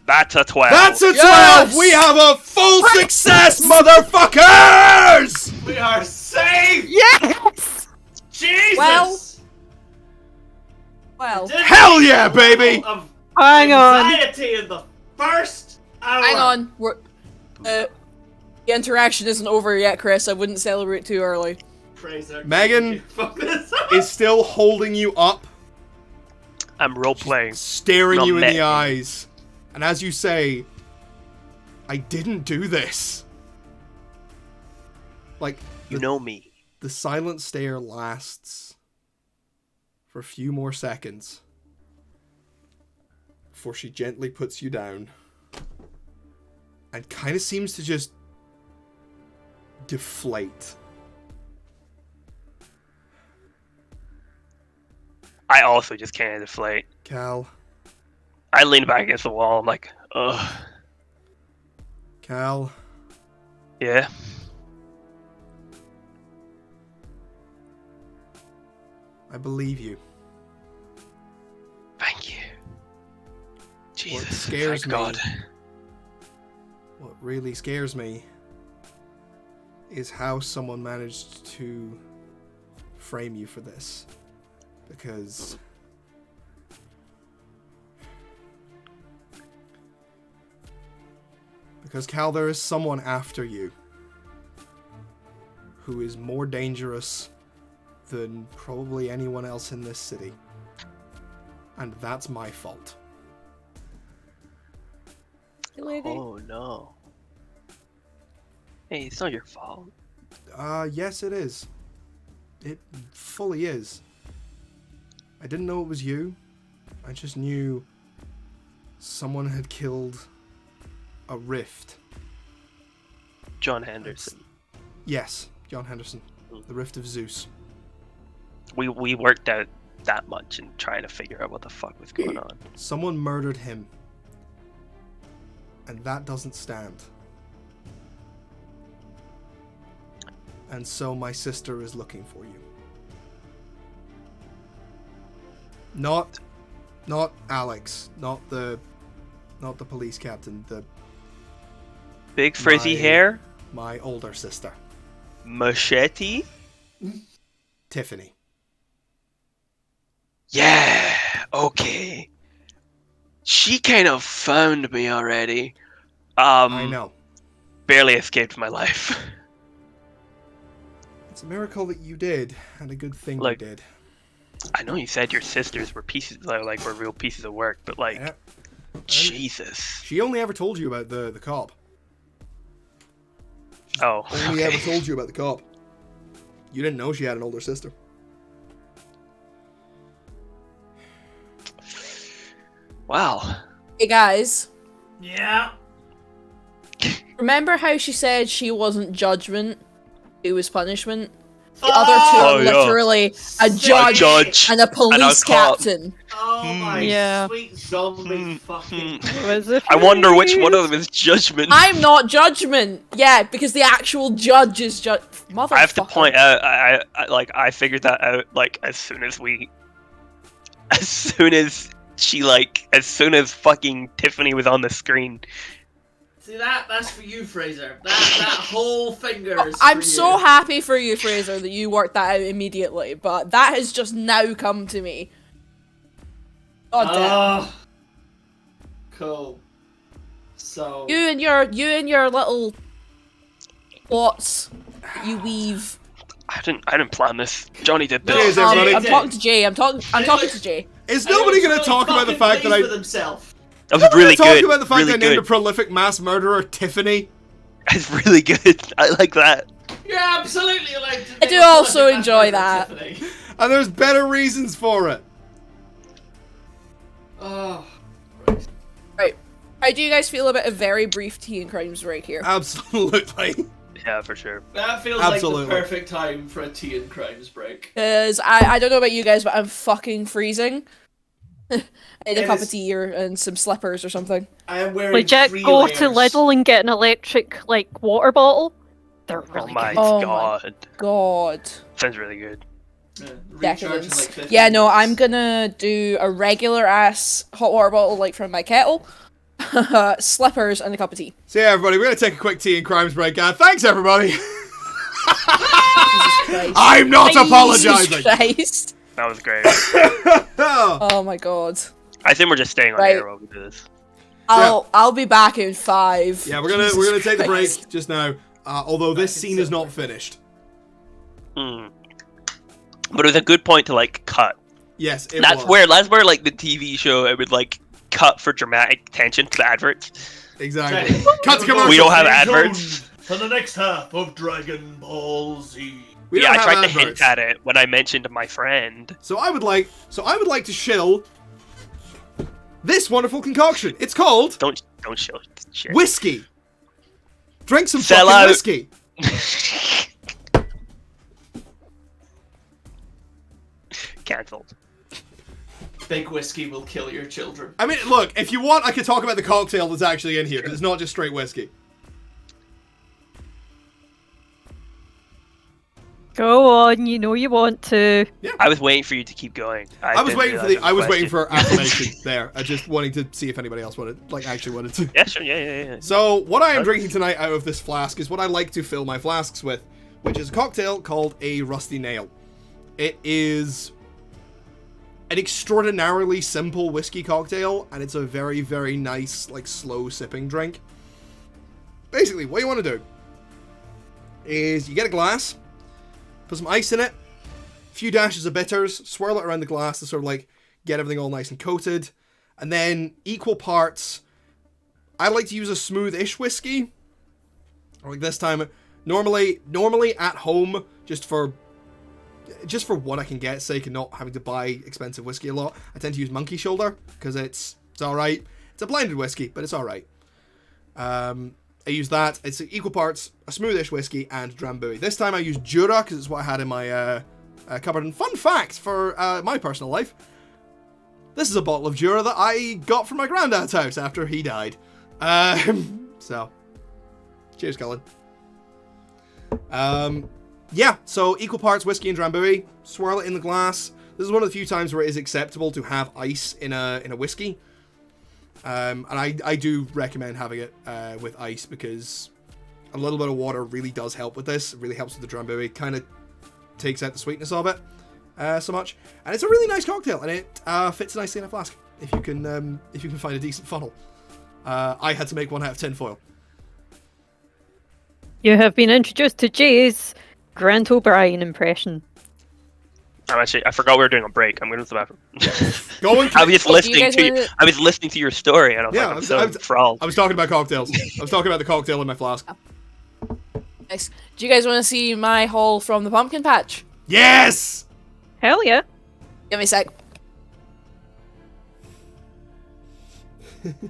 That's a 12. That's a 12! Yes! We have a full success, motherfuckers! We are safe! Yes! Jesus! Well, Didn't Hell we yeah, get a baby! level of Hang on. anxiety in the first hour. hang on. The interaction isn't over yet, Chris. I wouldn't celebrate too early. Fraser, Megan fuck this up. Is still holding you up, I'm role playing. staring Not you in met the me. eyes. And as you say, I didn't do this. Like, You know me. the silent stare lasts for a few more seconds. before she gently puts you down and kind of seems to just deflate. I also just can't deflate. Cal. I lean back against the wall. I'm like, ugh. Cal. Yeah. I believe you. Thank you. Jesus. What scares thank me, God. what really scares me is how someone managed to frame you for this. Because Cal, there is someone after you who is more dangerous than probably anyone else in this city. And that's my fault. Oh no. Hey, it's not your fault. Yes it is. It fully is. I didn't know it was you. I just knew someone had killed a Rift. John Henderson. Yes, John Henderson. The Rift of Zeus. We worked out that much in trying to figure out what the fuck was going on. Someone murdered him. And that doesn't stand. And so my sister is looking for you. Not Alex, not the police captain, the Big frizzy hair, my older sister, machete. Tiffany. Yeah, okay. She kind of found me already. I know. Barely escaped my life. It's a miracle that you did, and a good thing Like, you did. I know you said your sisters were pieces, like were real pieces of work, but like, Yeah. Jesus. She only ever told you about the cop. Oh, Only okay. ever told you about the cop. You didn't know she had an older sister. Wow. Hey guys, Yeah. remember how she said she wasn't judgment, it was punishment? The Oh! other two are Oh, yeah. literally a judge, judge and a police cop. captain. Oh my Yeah. sweet zombie fucking. Was it I wonder which one freeze? of them is judgment. I'm not judgment. Yeah, because the actual judge is motherfucker. I have to point out, I figured that out like as soon as fucking Tiffany was on the screen. See that's for you, Fraser. That whole finger is. I'm for so you. happy for you, Fraser, that you worked that out immediately, but that has just now come to me. God damn. Oh. Cool. So. You and your little plots you weave. I didn't plan this. Johnny did Cheers, this. everybody. I'm talking to Jay. I'm talking to Jay. Is nobody going to talk about the fact that I... with himself. That was Nobody really gonna talk good. about the fact Really that I named a good. prolific mass murderer Tiffany? It's really good. I like that. Yeah, absolutely. Like. I do also enjoy that. And there's better reasons for it. Oh. Right. How do you guys feel about a very brief tea and crimes break here? Absolutely. Yeah, for sure. That feels Absolutely. like the perfect time for a tea and crimes break. Because I don't know about you guys, but I'm fucking freezing. I need a It cup of is- tea and some slippers or something. I am wearing Legit, 3 go layers. to Lidl and get an electric, like, water bottle. They're Oh really my good. Oh my god. God. Sounds really good. Yeah, recharging Decadence. like 15 Yeah, no, minutes. I'm gonna do a regular ass hot water bottle like from my kettle, slippers, and a cup of tea. So yeah, everybody, we're going to take a quick tea and crimes break. Thanks, everybody. Jesus Christ. I'm not Jesus apologizing. Christ. That was great. Oh. Oh my God. I think we're just staying on Right. air while we do this. I'll be back in 5. Yeah, we're gonna Jesus take the break Christ. just now. Although this Back in scene is not September. finished. Hmm. But it was a good point to like cut. Yes, it That's was. where like the TV show it would like cut for dramatic tension to the adverts. Exactly. Okay. Cut to commercial. We don't have Stay tuned adverts. For the next half of Dragon Ball Z. We Yeah, don't I have tried to adverts. hint at it when I mentioned my friend. So I would like to shill this wonderful concoction. It's called Don't show shit. whiskey. Drink some Sell fucking out. whiskey. Cancelled. Big whiskey will kill your children. I mean, look, if you want, I could talk about the cocktail that's actually in here, because it's not just straight whiskey. Go on, you know you want to. I was waiting for you to keep going. I was didn't waiting for realize I was waiting question. for affirmation there. I just wanting to see if anybody else actually wanted to. Yeah, sure. Yeah. So, what I am drinking tonight out of this flask is what I like to fill my flasks with, which is a cocktail called a Rusty Nail. It is an extraordinarily simple whiskey cocktail, and it's a very, very nice, like, slow sipping drink. Basically, what you want to do is you get a glass, put some ice in it, a few dashes of bitters, swirl it around the glass to sort of like get everything all nice and coated, and then equal parts. I like to use a smooth-ish whiskey, like this time. Normally at home, just for what I can get sake and not having to buy expensive whiskey a lot, I tend to use Monkey Shoulder because it's alright. It's a blended whiskey, but it's alright. I use that. It's equal parts a smoothish whiskey and Drambuie. This time I use Jura because it's what I had in my cupboard. And fun fact for my personal life, this is a bottle of Jura that I got from my granddad's house after he died. So, cheers, Colin. Yeah, so equal parts whiskey and Drambuie. Swirl it in the glass. This is one of the few times where it is acceptable to have ice in a whiskey. And I do recommend having it with ice because a little bit of water really does help with this. It really helps with the Drambuie. Kind of takes out the sweetness of it so much. And it's a really nice cocktail, and it fits nicely in a flask if you can find a decent funnel. I had to make one out of tinfoil. You have been introduced to Jay's Grant O'Brien impression. I forgot we were doing a break. I'm going to the bathroom. Go and I was listening to wanna- I was listening to your story, and I was Yeah, like, I'm so enthralled. I was talking about cocktails. I was talking about the cocktail in my flask. Nice. Do you guys want to see my haul from the pumpkin patch? Yes! Hell yeah. Give me a sec.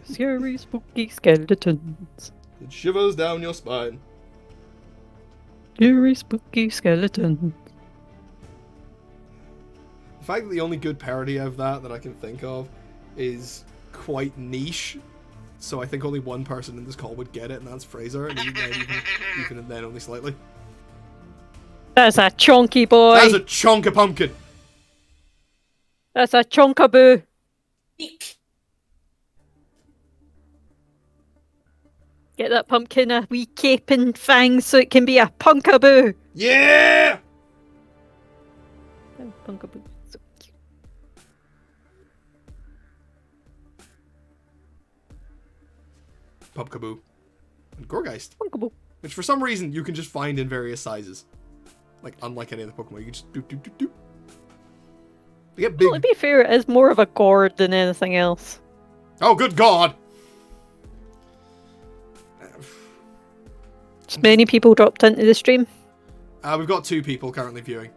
Scary, spooky skeletons. It shivers down your spine. Scary, spooky skeletons. The fact that the only good parody of that I can think of is quite niche, so I think only one person in this call would get it, and that's Fraser, and even then only slightly. That's a chunky boy. That's a chunk of pumpkin. That's a chunkaboo. Get that pumpkin a wee cape and fangs so it can be a punkaboo. Yeah! Oh, punkaboo. So cute. Pumpkaboo. And Gorgeist, Punkaboo. which for some reason you can just find in various sizes. Like, unlike any other Pokemon, you can just do. They get big. Well, to be fair, it is more of a gourd than anything else. Oh, good God! Just many people dropped into the stream. We've got 2 people currently viewing.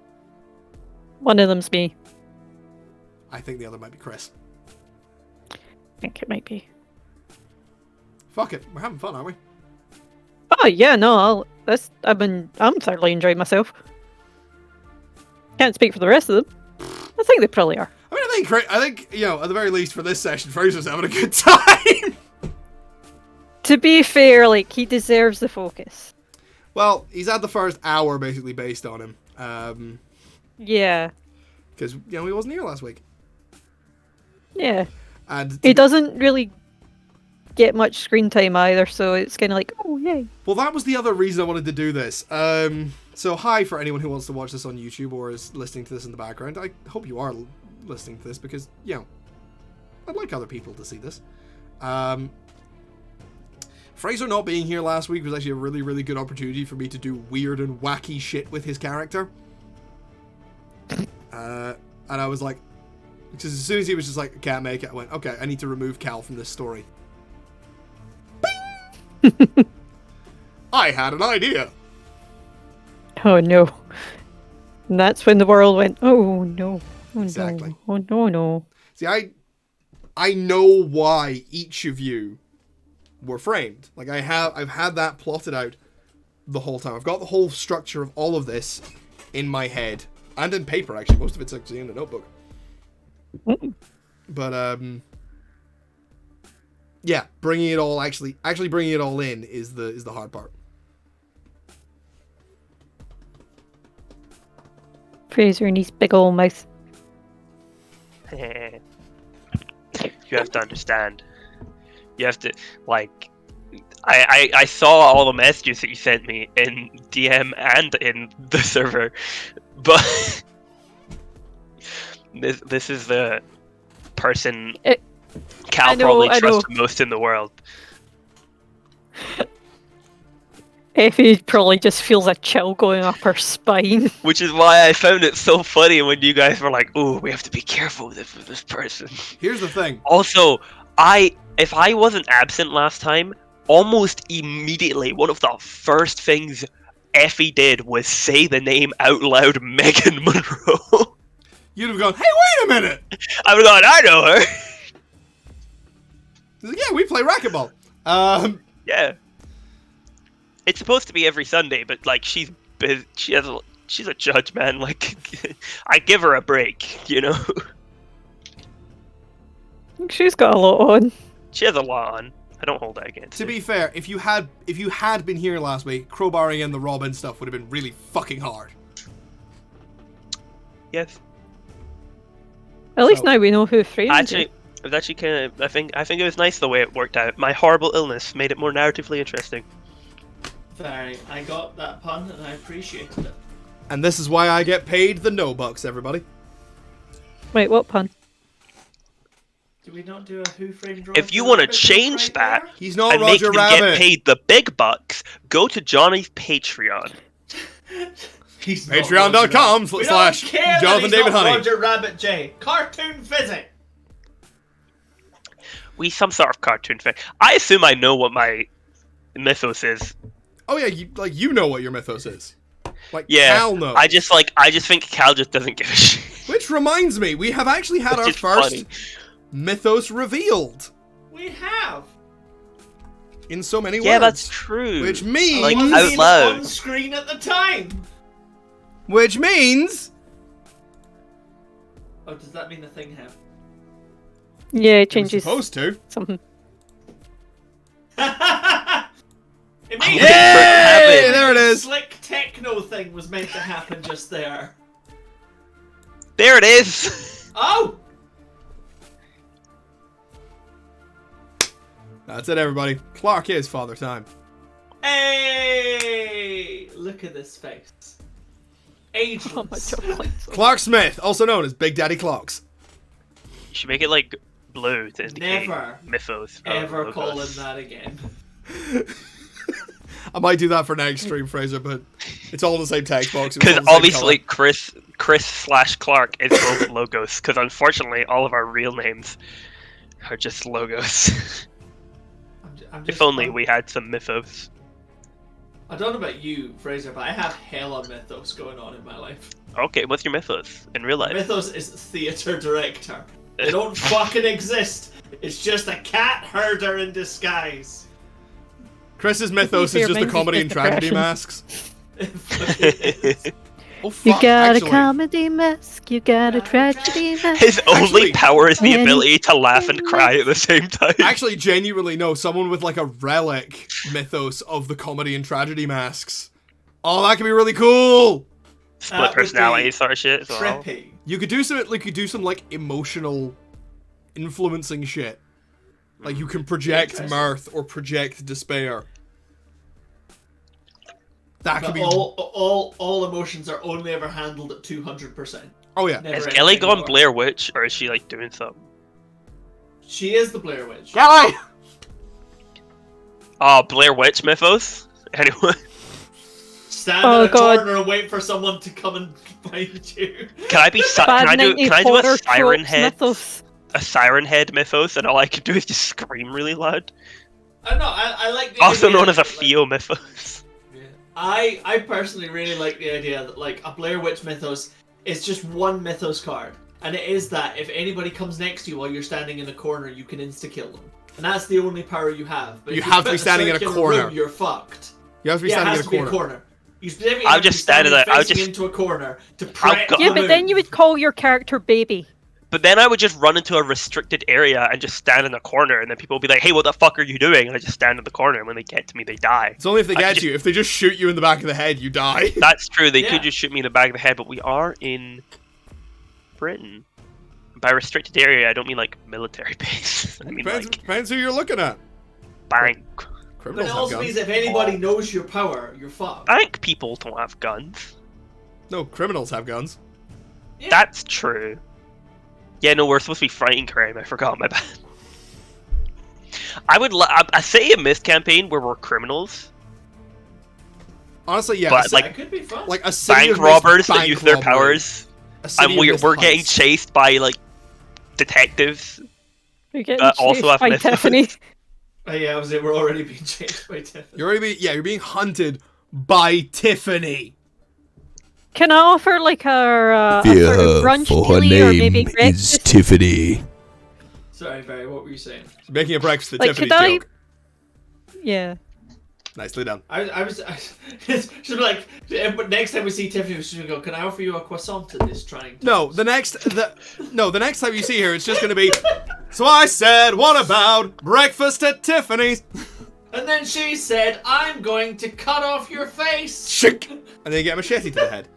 One of them's me. I think the other might be Chris. I think it might be. Fuck it, we're having fun, aren't we? Oh yeah, no, I'm thoroughly enjoying myself. Can't speak for the rest of them. I think they probably are. I mean, I think you know, at the very least for this session, Fraser's having a good time. To be fair, like, he deserves the focus. Well, he's had the first hour basically based on him. Yeah. Because, you know, he wasn't here last week. Yeah. And He doesn't really get much screen time either, so it's kind of like, oh, yay. well, that was the other reason I wanted to do this. So hi for anyone who wants to watch this on YouTube or is listening to this in the background. I hope you are listening to this because, you know, I'd like other people to see this. Fraser not being here last week was actually a really, really good opportunity for me to do weird and wacky shit with his character. And I was like, because as soon as he was just like, I can't make it, I went, okay, I need to remove Cal from this story. Bing! I had an idea. Oh, no. And that's when the world went, oh, no. Oh, Exactly. no. Oh, no, no. See, I I know why each of you were framed. Like I've had that plotted out the whole time. I've got the whole structure of all of this in my head and in paper. Actually, most of it's actually in a notebook. But yeah, bringing it all actually bringing it all in is the hard part. Fraser and his big old mouth. You have to understand. You have to, like, I saw all the messages that you sent me in DM and in the server, but this is the person Cal probably trusts most in the world. Effie probably just feels a chill going up her spine. Which is why I found it so funny when you guys were like, "Oh, we have to be careful with this person." Here's the thing. Also, if I wasn't absent last time, almost immediately one of the first things Effie did was say the name out loud, Megan Monroe. You'd have gone, "Hey, wait a minute!" I would have gone, "I know her." Like, yeah, we play racquetball. Yeah. It's supposed to be every Sunday, but like she's busy. She's a judge, man. Like, I give her a break, you know. She's got a lot on. She has a lot on. I don't hold that against To her. be fair, if you had been here last week, crowbarring in the Robin stuff would have been really fucking hard. Yes. At least So- now we know who framed Actually, you. it was actually kind of. I think it was nice the way it worked out. My horrible illness made it more narratively interesting. Very. I got that pun and I appreciated it. And this is why I get paid the no bucks, everybody. Wait, what pun? Do we not do a Who Framed Roger If you want to Rabbit joke change right that there? He's not and make Roger them Rabbit. get paid the big bucks, go to Johnny's Patreon. He's not Roger Patreon.com Rabbit. We slash don't care that Jonathan he's David not Honey. Roger Rabbit J. Cartoon physics. We some sort of cartoon thing. I assume I know what my mythos is. Oh yeah, you know what your mythos is. Like Yeah, Cal knows. I just think Cal just doesn't give a shit. Which reminds me, we have actually had Which our is first funny. mythos revealed We have. in so many Yeah, words. that's true. Which means, Like, Wasn't out even loud. on screen at the time. which means, Oh, does that mean the thing happened? Yeah, it it was changes supposed to. something. It means Yay! Hey, there it is. Slick techno thing was meant to happen just there. There it is. Oh! That's it, everybody. Clark is Father Time. Hey! Look at this face. Ageless. Oh my chocolates. Clark Smith, also known as Big Daddy Clocks. You should make it like blue to indicate Never mythos. ever logos. call him that again. I might do that for next stream, Fraser, but it's all in the same text box. It was Because all the same obviously colour. Chris/Clark is both logos. Because unfortunately, all of our real names are just logos. I'm If only we had some mythos. I don't know about you, Fraser, but I have hella mythos going on in my life. Okay, what's your mythos in real life? Mythos is theatre director. They don't fucking exist. It's just a cat herder in disguise. Chris's mythos is just the comedy and tragedy masks. It fucking is. Oh, You fuck, got actually. a comedy mask, you got a tragedy mask. His only Actually- power is the And- ability to laugh and cry at the same time. Actually, genuinely, no. Someone with like a relic mythos of the comedy and tragedy masks. Oh, that could be really cool. Split That would personality be sort of shit as well. Trippy. You could do some like emotional influencing shit. Like you can project Interesting. mirth or project despair. That could But be. all emotions are only ever handled at 200%. Oh yeah. Never Has anything Kelly gone more. Blair Witch, or is she like doing something? She is the Blair Witch. Kelly. Oh, Blair Witch mythos? Anyway, Stand Oh, in a God. corner and wait for someone to come and find you. can I be can Bad I do 90s a horror siren tropes head mythos. a siren head mythos, and all I can do is just scream really loud? I know, I like the Also idea known as a that, like, Theo mythos. yeah. I personally really like the idea that like a Blair Witch mythos is just one mythos card. and it is that if anybody comes next to you while you're standing in a corner, you can insta-kill them. And that's the only power you have. But You if have to be spit standing in a circular corner. room, you're fucked. You have to be Yeah, it standing has in to a be a corner. corner. You specifically I'll have to just be stand in standing I'll facing just- into a corner to I'll prep go- the Yeah, but then moon. you would call your character baby. But then I would just run into a restricted area and just stand in a corner, and then people would be like, "Hey, what the fuck are you doing?" And I just stand in the corner, and when they get to me, they die. It's only if they I could get just- you. If they just shoot you in the back of the head, you die. That's true. They Yeah. could just shoot me in the back of the head, but we are in Britain. By restricted area, I don't mean like military base. I mean like Depends who you're looking at. bank. But Criminals it have also guns. means if anybody knows your power, you're fucked. Bank people don't have guns. No, criminals have guns. Yeah. That's true. Yeah, no, we're supposed to be fighting crime. I forgot. My bad. I would. A City of Mist campaign where we're criminals, Honestly, yeah. But, a ci- like- That could be fun. like a City bank of Mist robbers that bank use their robbery. powers, A City and of we're Mist getting heist. chased by like detectives. You're getting Also chased have by mythos. Tiffany. Oh, yeah, we're already being chased by Tiffany. You're being hunted by Tiffany. Can I offer like a sort of brunch dealie or maybe breakfast? Tiffany. Sorry, Barry, what were you saying? Making a breakfast at Like, Tiffany could I- joke. Yeah. Nicely done. She'll be like, next time we see Tiffany, she'll go, "Can I offer you a croissant to this trying time?" No, the next time you see her, it's just gonna be. So I said, what about breakfast at Tiffany's? And then she said, "I'm going to cut off your face." Shink. And then you get a machete to the head.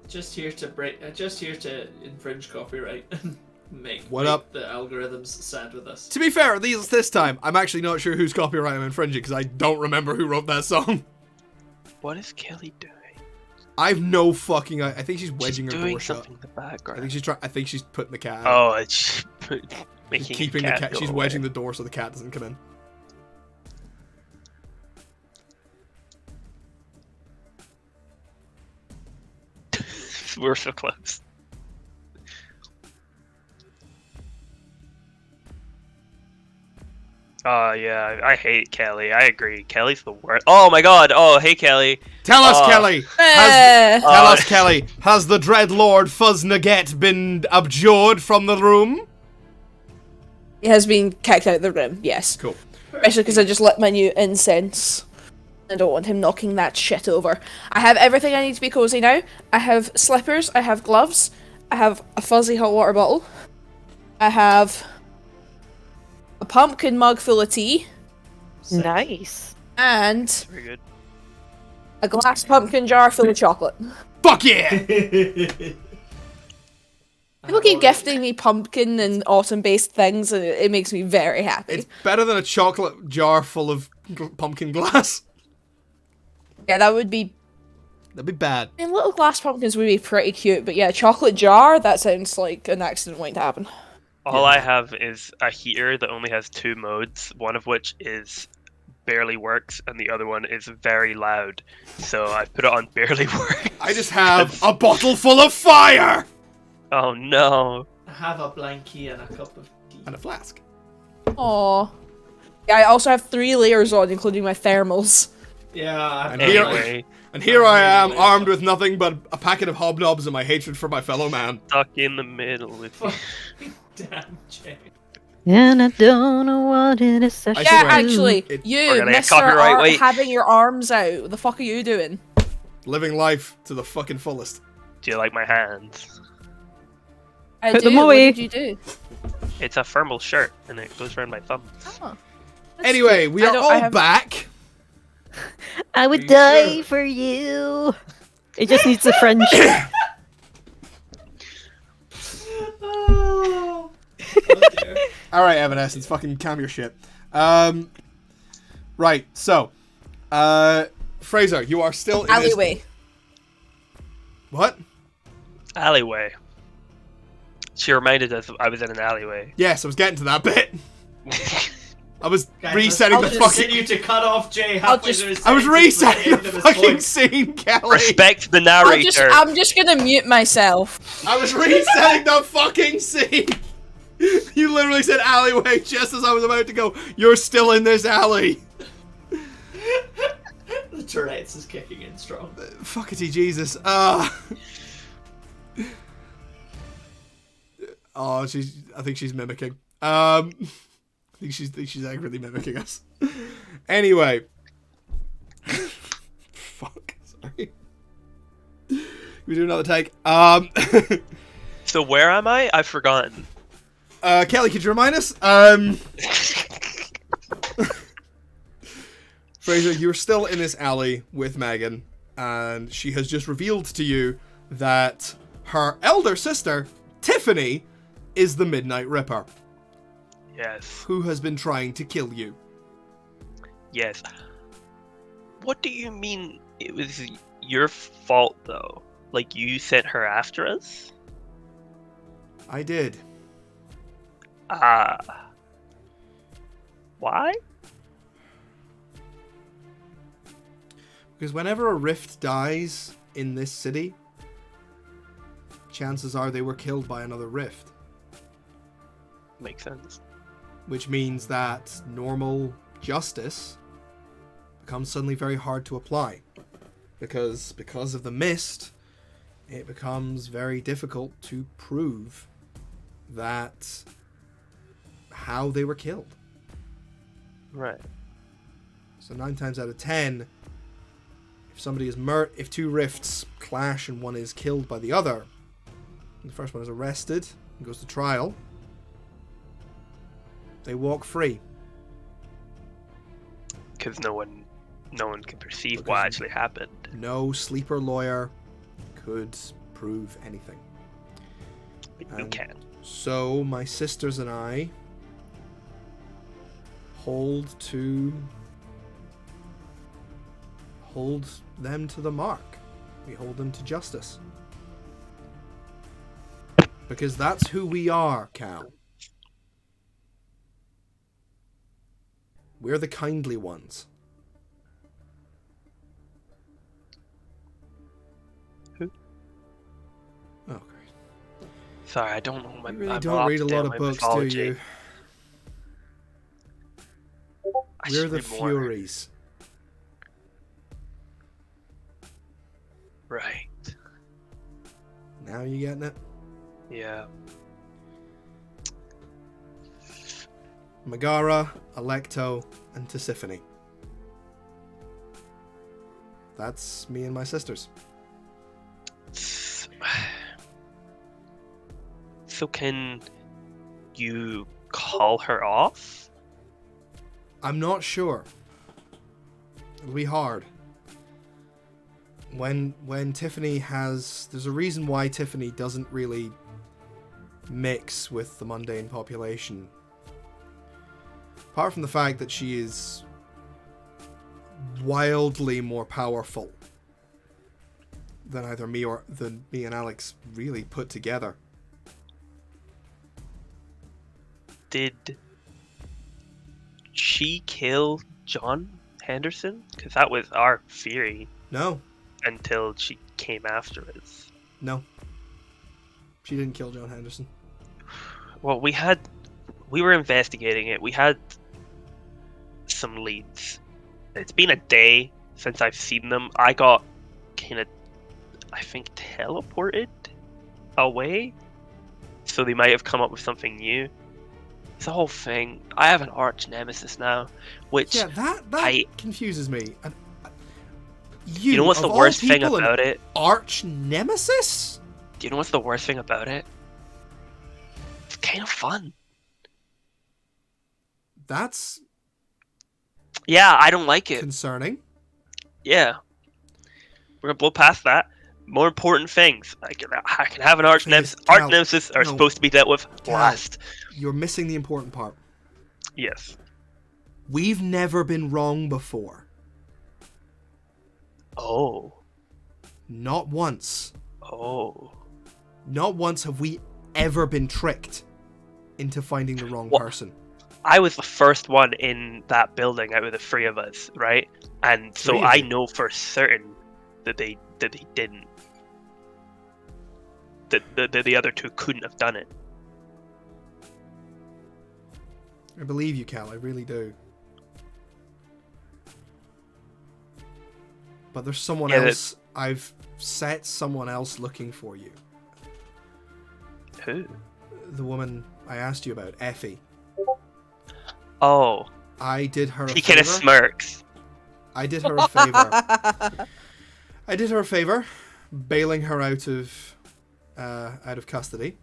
Just here to infringe copyright. make What up? the algorithms sad with us. To be fair, this time, I'm actually not sure whose copyright I'm infringing because I don't remember who wrote that song. What is Kelly doing? I've no fucking. I think she's wedging She's her doing door shut. something in the I background. think she's trying. I think she's putting the cat out. Oh, it's She's making keeping the the cat. cat. Go She's away. wedging the door so the cat doesn't come in. We're so close. Oh yeah, I hate Kelly. I agree. Kelly's the worst. Oh my god. Oh hey Kelly. Tell us, Oh. Kelly. Tell us, Kelly. Has the Dread Lord Fuzz Nugget been abjured from the room? He has been kicked out of the room, yes. Cool. Especially because I just lit my new incense. I don't want him knocking that shit over. I have everything I need to be cozy now. I have slippers, I have gloves, I have a fuzzy hot water bottle, I have a pumpkin mug full of tea, Nice. and Very good. a glass pumpkin jar full of chocolate. Fuck yeah! People keep gifting me pumpkin and autumn-based things, and it makes me very happy. It's better than a chocolate jar full of pumpkin glass. Yeah, that would be... That'd be bad. I mean, little glass pumpkins would be pretty cute, but yeah, chocolate jar, that sounds like an accident waiting to happen. All I have is a heater that only has 2 modes, one of which is barely works, and the other one is very loud. So I put it on barely works. I just have a bottle full of fire! Oh no. I have a blankie and a cup of tea. And a flask. Aww. Yeah, I also have 3 layers on, including my thermals. Yeah, And Anyway, here I am, armed with nothing but a packet of hobnobs and my hatred for my fellow man. stuck in the middle with you. damn Jay. And I don't know what it is. I Yeah, swear. actually, It- We're you, gonna get Mr. copyright, wait. having your arms out. What the fuck are you doing? Living life to the fucking fullest. Do you like my hands? I Put do. them What away. did you do? It's a thermal shirt, and it goes around my thumb. Oh, that's Anyway, cute. we I are don't- all I have- back. I would you die sure? for you. It just needs a fringe. Oh, dear. Alright, Evanescence, fucking calm your shit. Right, so. Fraser, you are still in this- Alleyway. What? Alleyway. She reminded us I was in an alleyway. Yes, I was getting to that bit. I was Guys, resetting the let's fucking... continue to cut off Jay halfway just- through his I was sentences by resetting end the of his fucking point. scene, Kelly. Respect the narrator. I'm just gonna mute myself. I was resetting the fucking scene. You literally said alleyway just as I was about to go. You're still in this alley. Tourette's is kicking in strong. Fuckity Jesus. Oh, I think she's mimicking. I think she's angrily mimicking us. Anyway. Fuck. Sorry. We do another take. So where am I? I've forgotten. Kelly, could you remind us? Fraser, you're still in this alley with Megan, and she has just revealed to you that her elder sister, Tiffany, is the Midnight Ripper, Yes. who has been trying to kill you. Yes. What do you mean it was your fault, though? Like, you sent her after us? I did. Why? Because whenever a rift dies in this city, chances are they were killed by another rift. Makes sense. Which means that normal justice becomes suddenly very hard to apply. Because of the mist, it becomes very difficult to prove that how they were killed. Right. So 9 times out of 10, if somebody is if two rifts clash and one is killed by the other, the first one is arrested and goes to trial, they walk free. Because no one can perceive what actually happened. No sleeper lawyer could prove anything. But you can. So my sisters and I hold them to the mark. We hold them to justice. Because that's who we are, Cal. We're the kindly ones. Who? Oh, great. Sorry, I don't know my. You really I'm don't off read a to lot of my books, mythology. do you? I We're should the read more. Furies. Right. Now you getting it? Yeah. Megara, Alecto, and Tisiphone. That's me and my sisters. So can you call her off? I'm not sure. It'll be hard. When Tiffany has... There's a reason why Tiffany doesn't really mix with the mundane population. Apart from the fact that she is wildly more powerful than either me and Alex really put together. Did she kill John Henderson? Because that was our theory No. until she came after us. No. She didn't kill John Henderson. Well, we were investigating it. We had some leads. It's been a day since I've seen them. I got kind of, I think, teleported away. So they might have come up with something new. It's the whole thing. I have an arch nemesis now, which Yeah, that confuses me. you know what's the worst thing about it? Arch nemesis? Do you know what's the worst thing about it? It's kind of fun. That's Yeah, I don't like it. concerning. Yeah. We're gonna blow past that. More important things. I can have an arch nemesis. Cal, Arch nemesis are no. supposed to be dealt with Cal. last. You're missing the important part. Yes. We've never been wrong before. Oh. Not once. Oh. Not once have we ever been tricked into finding the wrong What? person. I was the first one in that building out of the three of us, right? And so Three of I you? know for certain that they didn't. That the other two couldn't have done it. I believe you, Cal. I really do. But there's someone Yeah, else. I've set someone else looking for you. Who? The woman I asked you about, Effie. Oh, I did her a he favor. kind of smirks. I did her a favor. I did her a favor, bailing her out of custody.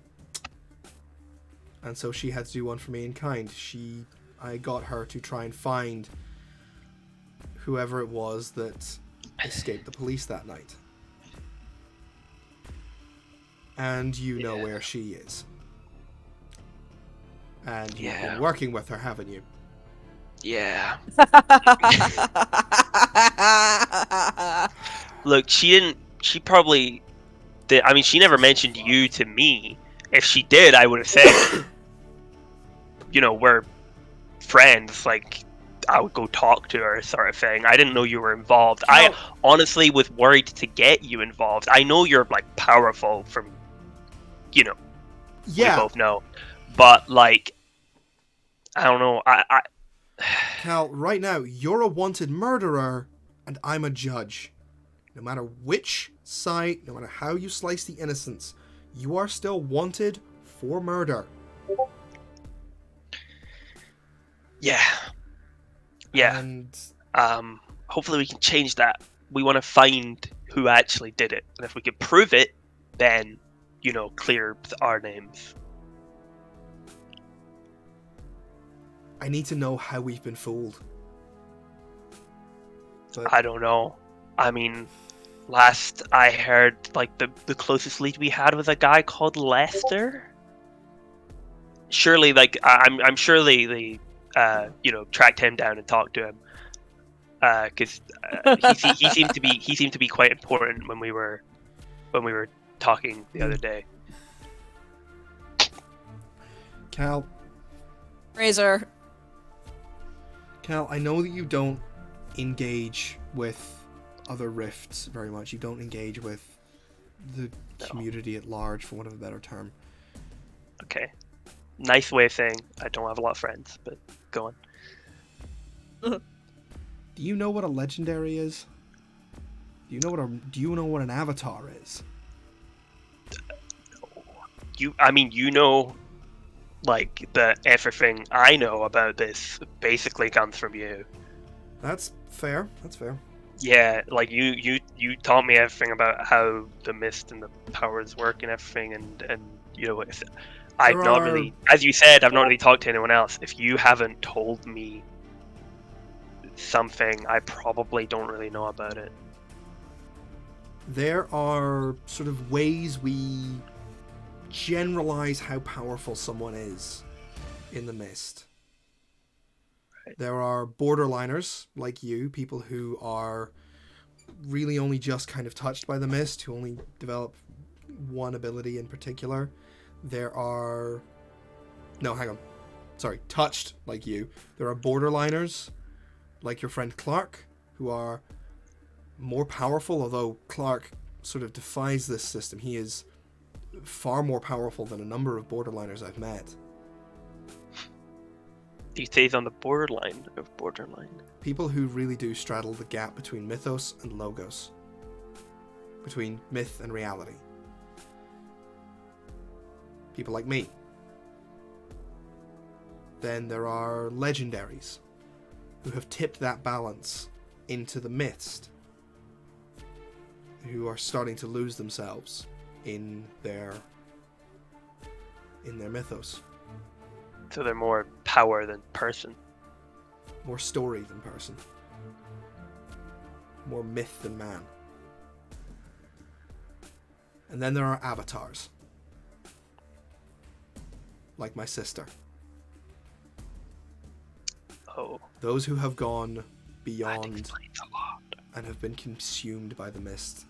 And so she had to do one for me in kind. I got her to try and find whoever it was that escaped the police that night. And you know where she is. And you've been working with her, haven't you? Yeah. Look, she probably did. I mean, she never mentioned you to me. If she did, I would have said, we're friends. Like, I would go talk to her, sort of thing. I didn't know you were involved. I honestly was worried to get you involved. I know you're, like, powerful from, we both know. But, like, I don't know. Cal, right now, you're a wanted murderer, and I'm a judge. No matter which side, no matter how you slice the innocence, you are still wanted for murder. Yeah. Yeah. And hopefully we can change that. We want to find who actually did it. And if we can prove it, then, clear our names. I need to know how we've been fooled. But I don't know. I mean, last I heard, like, the closest lead we had was a guy called Lester. Surely, like, I'm sure they tracked him down and talked to him, because he seemed to be quite important when we were talking the other day. Cal, Razor. I know that you don't engage with other rifts very much. You don't engage with the community at large, for want of a better term. Okay. Nice way of saying I don't have a lot of friends, but go on. Do you know what a legendary is? Do you know what an avatar is? Like, everything I know about this basically comes from you. That's fair. Yeah, like you taught me everything about how the mist and the powers work and everything, and I've not really, as you said, I've not really talked to anyone else. If you haven't told me something, I probably don't really know about it. There are sort of ways we generalize how powerful someone is in the mist. Right. There are borderliners like you, people who are really only just kind of touched by the mist, who only develop one ability in particular. Touched like you. There are borderliners like your friend Clark, who are more powerful, although Clark sort of defies this system. He is far more powerful than a number of borderliners I've met. He stays on the borderline of borderline. People who really do straddle the gap between mythos and logos. Between myth and reality. People like me. Then there are legendaries who have tipped that balance into the mist, who are starting to lose themselves in their mythos. So they're more power than person. More story than person. More myth than man. And then there are avatars. Like my sister. Oh. Those who have gone That beyond explains a lot. and have been consumed by the mist.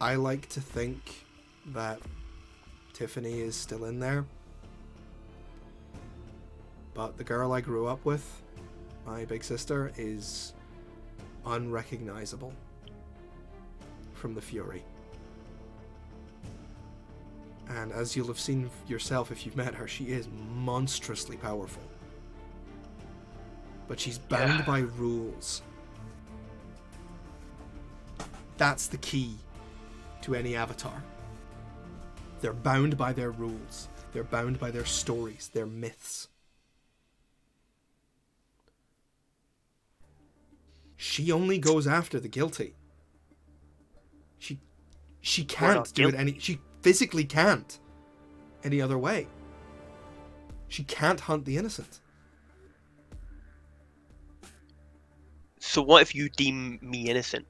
I like to think that Tiffany is still in there. But the girl I grew up with, my big sister, is unrecognizable from the Fury. And as you'll have seen yourself if you've met her, she is monstrously powerful. But she's bound by rules. That's the key to any avatar. They're bound by their rules. They're bound by their stories, their myths. She only goes after the guilty. She can't do it she physically can't any other way. She can't hunt the innocent. So what if you deem me innocent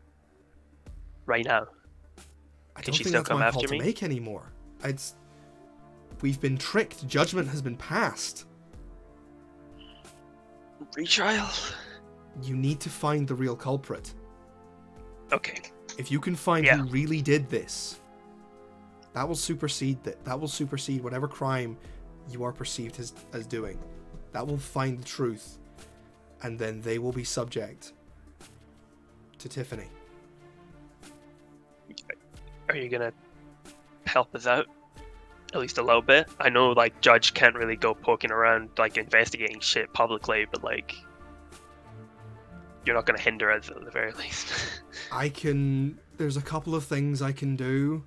right now? I Can don't she think still that's come my after call to me? make anymore. We've been tricked. Judgment has been passed. Retrial? You need to find the real culprit. Okay. If you can find who really did this, that will supersede whatever crime you are perceived as doing. That will find the truth, and then they will be subject to Tiffany. Are you gonna help us out? At least a little bit? I know, like, Judge can't really go poking around, like, investigating shit publicly, but, like, you're not gonna hinder us at the very least. There's a couple of things I can do.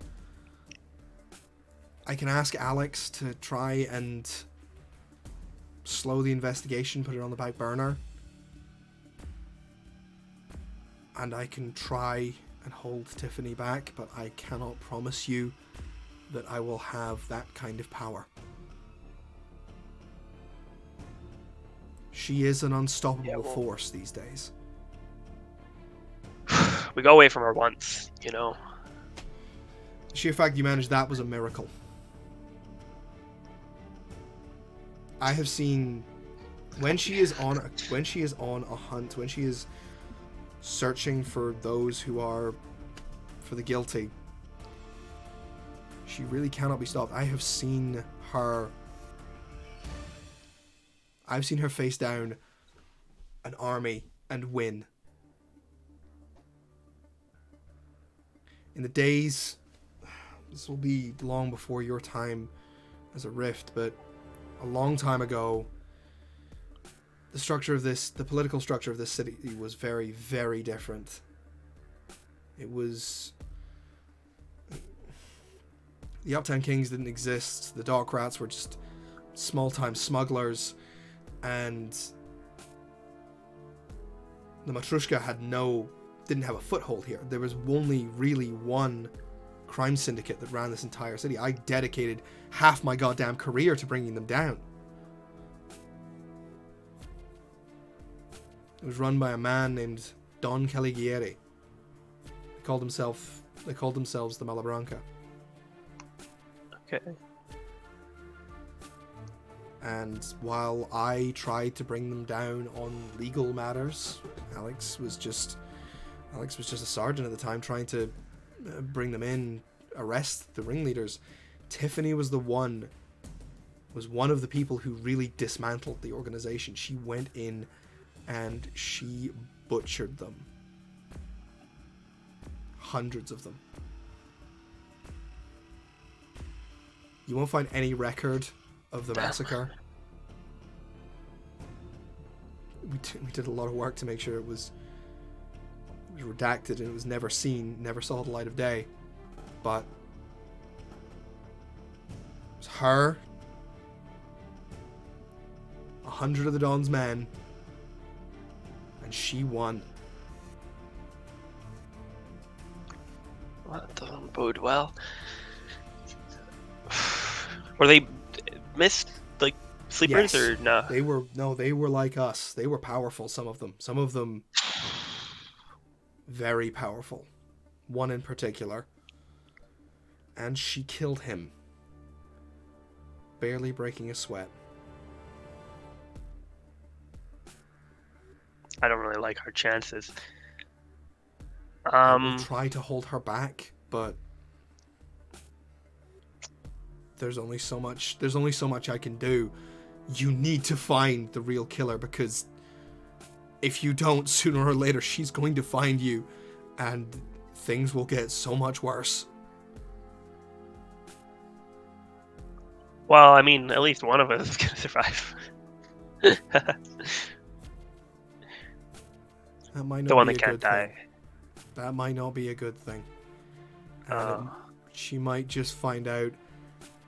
I can ask Alex to try and slow the investigation, put it on the back burner. And I can try and hold Tiffany back, but I cannot promise you that I will have that kind of power. She is an unstoppable force these days. We got away from her once, you know. The sheer fact you managed that was a miracle. I have seen when she is on a hunt, when she is searching for those who are for the guilty, she really cannot be stopped. I've seen her face down an army and win. In the days, this will be long before your time as a Rift, but a long time ago, the political structure of this city was very, very different. It was... The Uptown Kings didn't exist, the Dark Rats were just small-time smugglers, and the Matrushka didn't have a foothold here. There was only really one crime syndicate that ran this entire city. I dedicated half my goddamn career to bringing them down. It was run by a man named Don Calighieri. They called themselves the Malabranca. Okay. And while I tried to bring them down on legal matters, Alex was just a sergeant at the time trying to bring them in, arrest the ringleaders. Tiffany was one of the people who really dismantled the organization. She went in and she butchered them. Hundreds of them. You won't find any record of the massacre. We did a lot of work to make sure it was redacted and it was never seen, never saw the light of day. But it was her, 100 of the Dawn's men, and she won. Well, that doesn't bode well. Were they missed, like, sleepers, Yes. or no? They were like us. They were powerful, some of them very powerful. One in particular. And she killed him. Barely breaking a sweat. I don't really like our chances. I will try to hold her back, but there's only so much I can do. You need to find the real killer, because if you don't, sooner or later she's going to find you and things will get so much worse. Well, I mean, at least one of us is gonna survive. That might not The one be that a can't good die. thing. That might not be a good thing. And she might just find out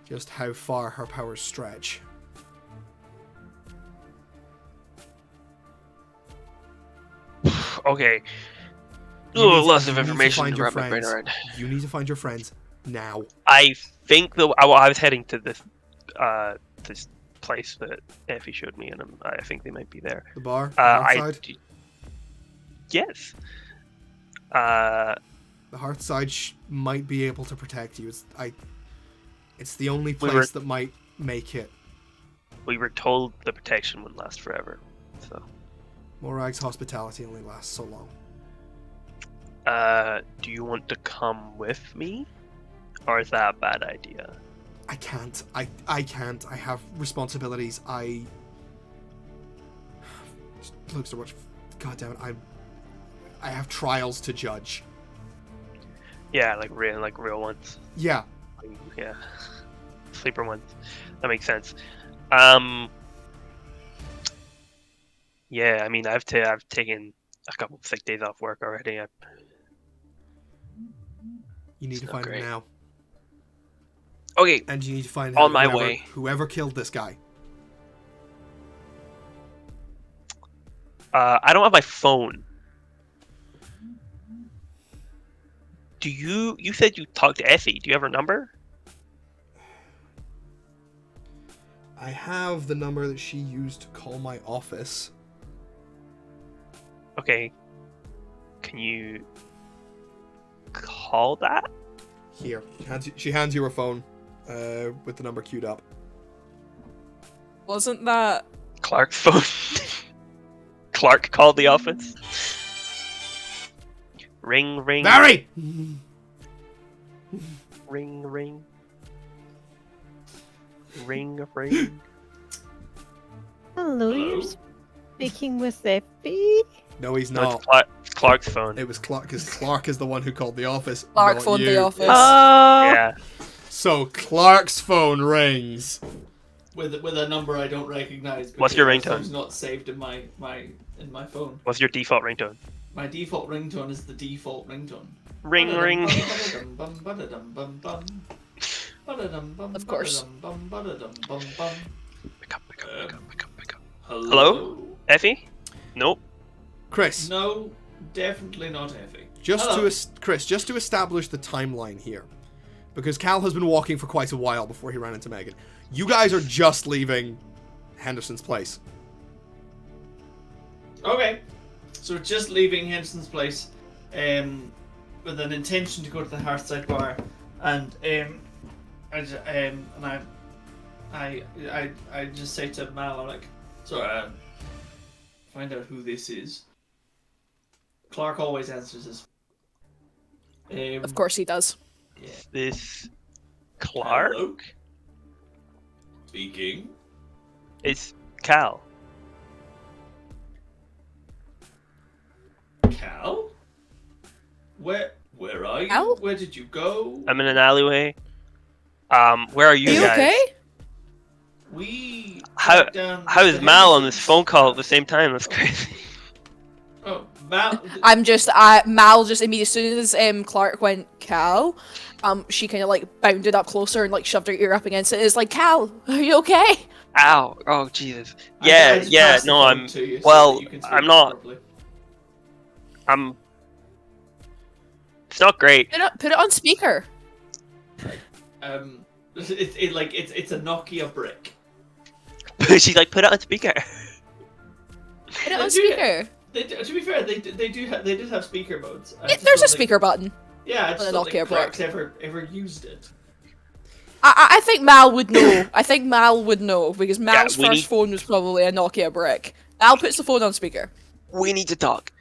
just how far her powers stretch. Okay. Lots of information to wrap my brain around. You need to find your friends now. I think I was heading to this place that Effie showed me, and I think they might be there. The bar? Outside? Yes. The Hearthside might be able to protect you. It's the only place that might make it. We were told the protection wouldn't last forever, so. Morag's hospitality only lasts so long. Do you want to come with me? Or is that a bad idea? I can't. I can't. I have responsibilities. Looks so much. God damn it. I have trials to judge. Yeah, like real ones. Yeah. Yeah. Sleeper ones. That makes sense. Yeah, I mean, I've taken a couple of sick days off work already. You need to find him now. Okay. And you need to find on my way. Whoever killed this guy. I don't have my phone. Do you said you talked to Effie. Do you have her number? I have the number that she used to call my office. Okay. Can you call that? Here. She hands you her phone with the number queued up. Wasn't that... Clark's phone. Clark called the office. Ring, ring. Barry! Ring, ring. Ring, ring. Hello, you're speaking with Effie? No, he's No, not. it's Clark's phone. It was Clark, because Clark is the one who called the office. Clark not phoned you. the office. Yeah. So Clark's phone rings. With a number I don't recognize. What's your because ringtone? It's not saved in my phone. What's your default ringtone? My default ringtone is the default ringtone. Ring, ring. Of course. Pick up, pick up, pick up, pick up. Hello? Effie? Nope. Chris, No, definitely not Effie. Chris, just to establish the timeline here, because Cal has been walking for quite a while before he ran into Megan. You guys are just leaving Henderson's place. Okay, so we're just leaving Henderson's place, with an intention to go to the Hearthside bar, and I just say to Mal, I'm like, sorry, find out who this is. Clark always answers his. Of course he does. Yeah. This Clark? Hello? Speaking. It's Cal. Cal? Where are you? Cal? Where did you go? I'm in an alleyway. Where are you Are you guys? okay? We How tracked down how is the Mal on this Hendersons. phone call at the same time? That's crazy. Oh, Mal. Mal just immediately, as soon as Clark went, Cal, she kind of like bounded up closer and like shoved her ear up against it. It's like, Cal, are you okay? Ow! Oh Jesus! I Yeah, just yeah. passed the No, phone I'm. to you so Well, that you can speak I'm not. properly. I'm. It's not great. Put it on speaker. It's a Nokia brick. She's like, put it on speaker. Put it on do- speaker. To be fair, they did have speaker modes. I Yeah, just there's a don't think- speaker button. Yeah, I on just a don't Nokia think Clark's brick. ever used it. I think Mal would know. I think Mal would know because Mal's we first need- phone was probably a Nokia brick. Mal puts the phone on speaker. We need to talk.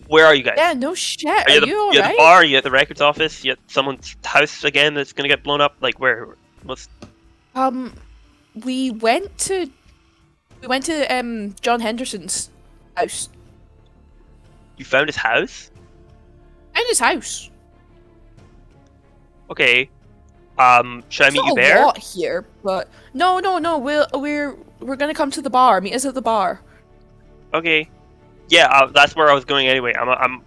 Where are you guys? Yeah, no shit. Are Are you at you the, you at the alright? bar? Are you at the records office? You at someone's house again that's gonna get blown up? Like where? What's? We went to John Henderson's house. You found his house? And his house. Okay. Should I It's meet not you a there? lot here, but no. We're gonna come to the bar. Meet us at the bar. Okay. Yeah, that's where I was going anyway. I'm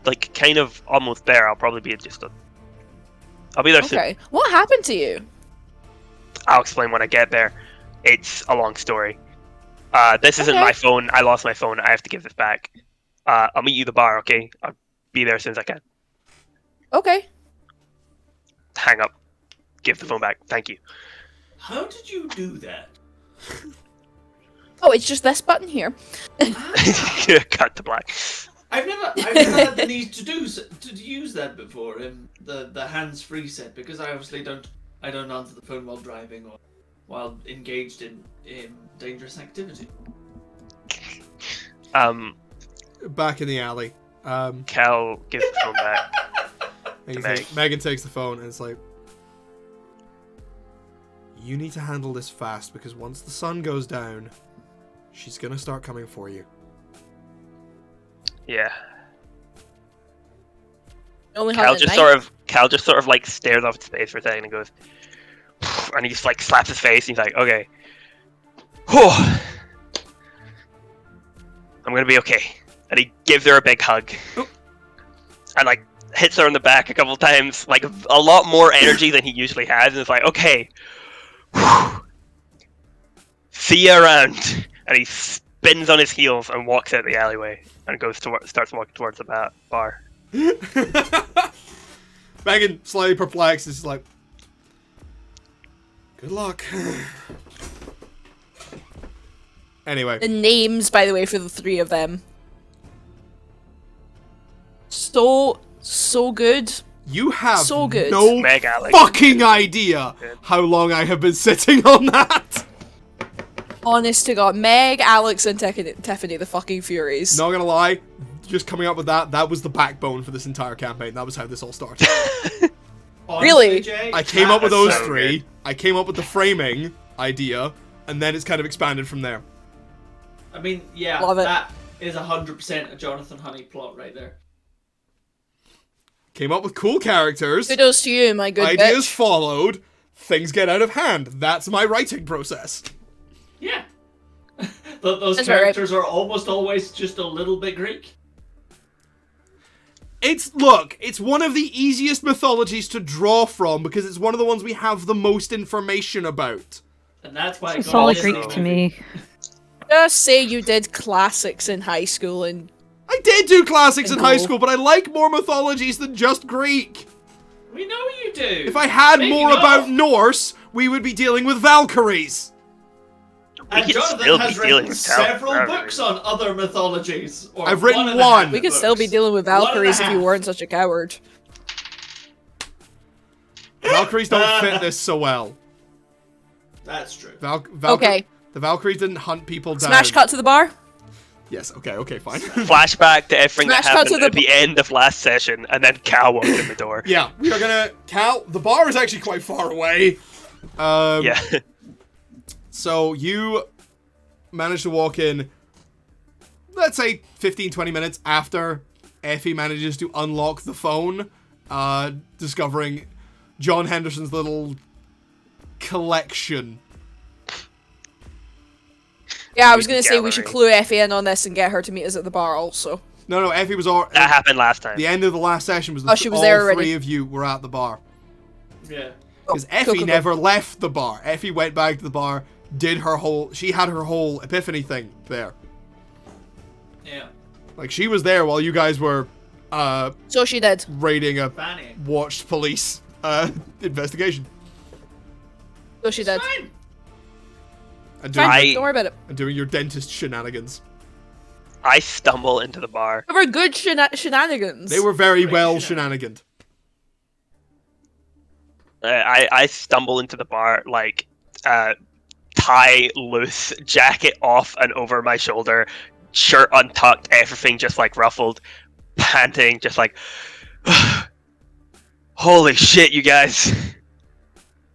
like kind of almost there. I'll probably be I'll be there soon. Okay. What happened to you? I'll explain when I get there. It's a long story. This isn't Okay. my phone. I lost my phone. I have to give this back. I'll meet you at the bar, okay? I'll be there as soon as I can. Okay. Hang up. Give the phone back. Thank you. How did you do that? Oh, it's just this button here. Cut to black. I've never had the need to use that before in the hands-free set, because I obviously don't answer the phone while driving or while engaged in dangerous activity. Back in the alley. Cal gives the phone back. Megan takes the phone and it's like, you need to handle this fast because once the sun goes down, she's gonna start coming for you. Yeah. Only Cal just sort of like stares off into space for a second and goes, and he just like slaps his face and he's like, okay. Whew. I'm gonna be okay. And he gives her a big hug. And like hits her in the back a couple times, like a lot more energy than he usually has, and it's like, okay. Whew. See you around. And he spins on his heels and walks out the alleyway and starts walking towards the bar. Megan, slightly perplexed, is like, good luck. Anyway. The names, by the way, for the three of them. So good. You have So good. no Meg Alex. fucking idea how long I have been sitting on that. Honest to God. Meg, Alex, and Tiffany, the fucking Furies. Not gonna lie, just coming up with that was the backbone for this entire campaign. That was how this all started. Honestly, Really? Jay, I came up with that is those so three. good. I came up with the framing idea, and then it's kind of expanded from there. I mean, yeah, Love it. that is 100% a Jonathan Honey plot right there. Came up with cool characters. Kudos to you, my good Ideas bitch. followed. Things get out of hand. That's my writing process. Yeah. Those That's right. characters are almost always just a little bit Greek. It's one of the easiest mythologies to draw from because it's one of the ones we have the most information about. And that's why It's got all this Greek movie. to me. Just say you did classics in high school and I did do classics in high Cool. school, but I like more mythologies than just Greek. We know you do. If I had Speaking more of, about Norse, we would be dealing with Valkyries. We and could Jonathan still be has dealing written with several Valkyries. books on other mythologies. Or I've written one and a half one. we could still be books. dealing with One and a Valkyries if you half. weren't such a coward. Valkyries don't fit this so well. That's true. Okay. The Valkyries didn't hunt people down. Smash cut to the bar. Yes, okay, fine. Flashback to everything that Smash cut happened to at the- the end of last session, and then Cal walked in the door. Yeah, we are gonna... Cal, the bar is actually quite far away. Yeah. So you manage to walk in, let's say 15-20 minutes after Effie manages to unlock the phone, discovering John Henderson's little collection. Yeah, I was gonna say we Gallery. should clue Effie in on this and get her to meet us at the bar also. No, Effie was already... That happened last time. The end of the last session was Oh, she was all there already. three of you were at the bar. Yeah. Because Oh, Effie cool. never left the bar. Effie went back to the bar, she had her whole epiphany thing there. Yeah. Like, she was there while you guys were, So she did. raiding a Fanny. watched police, investigation. So she did. Fine. And Fine, don't worry about it. doing your dentist shenanigans. I stumble into the bar. They were good shenanigans. They were very Great well shenanigans. shenaniganed. I stumble into the bar, like, tie loose, jacket off and over my shoulder, shirt untucked, everything just like ruffled, panting, just like, holy shit, you guys.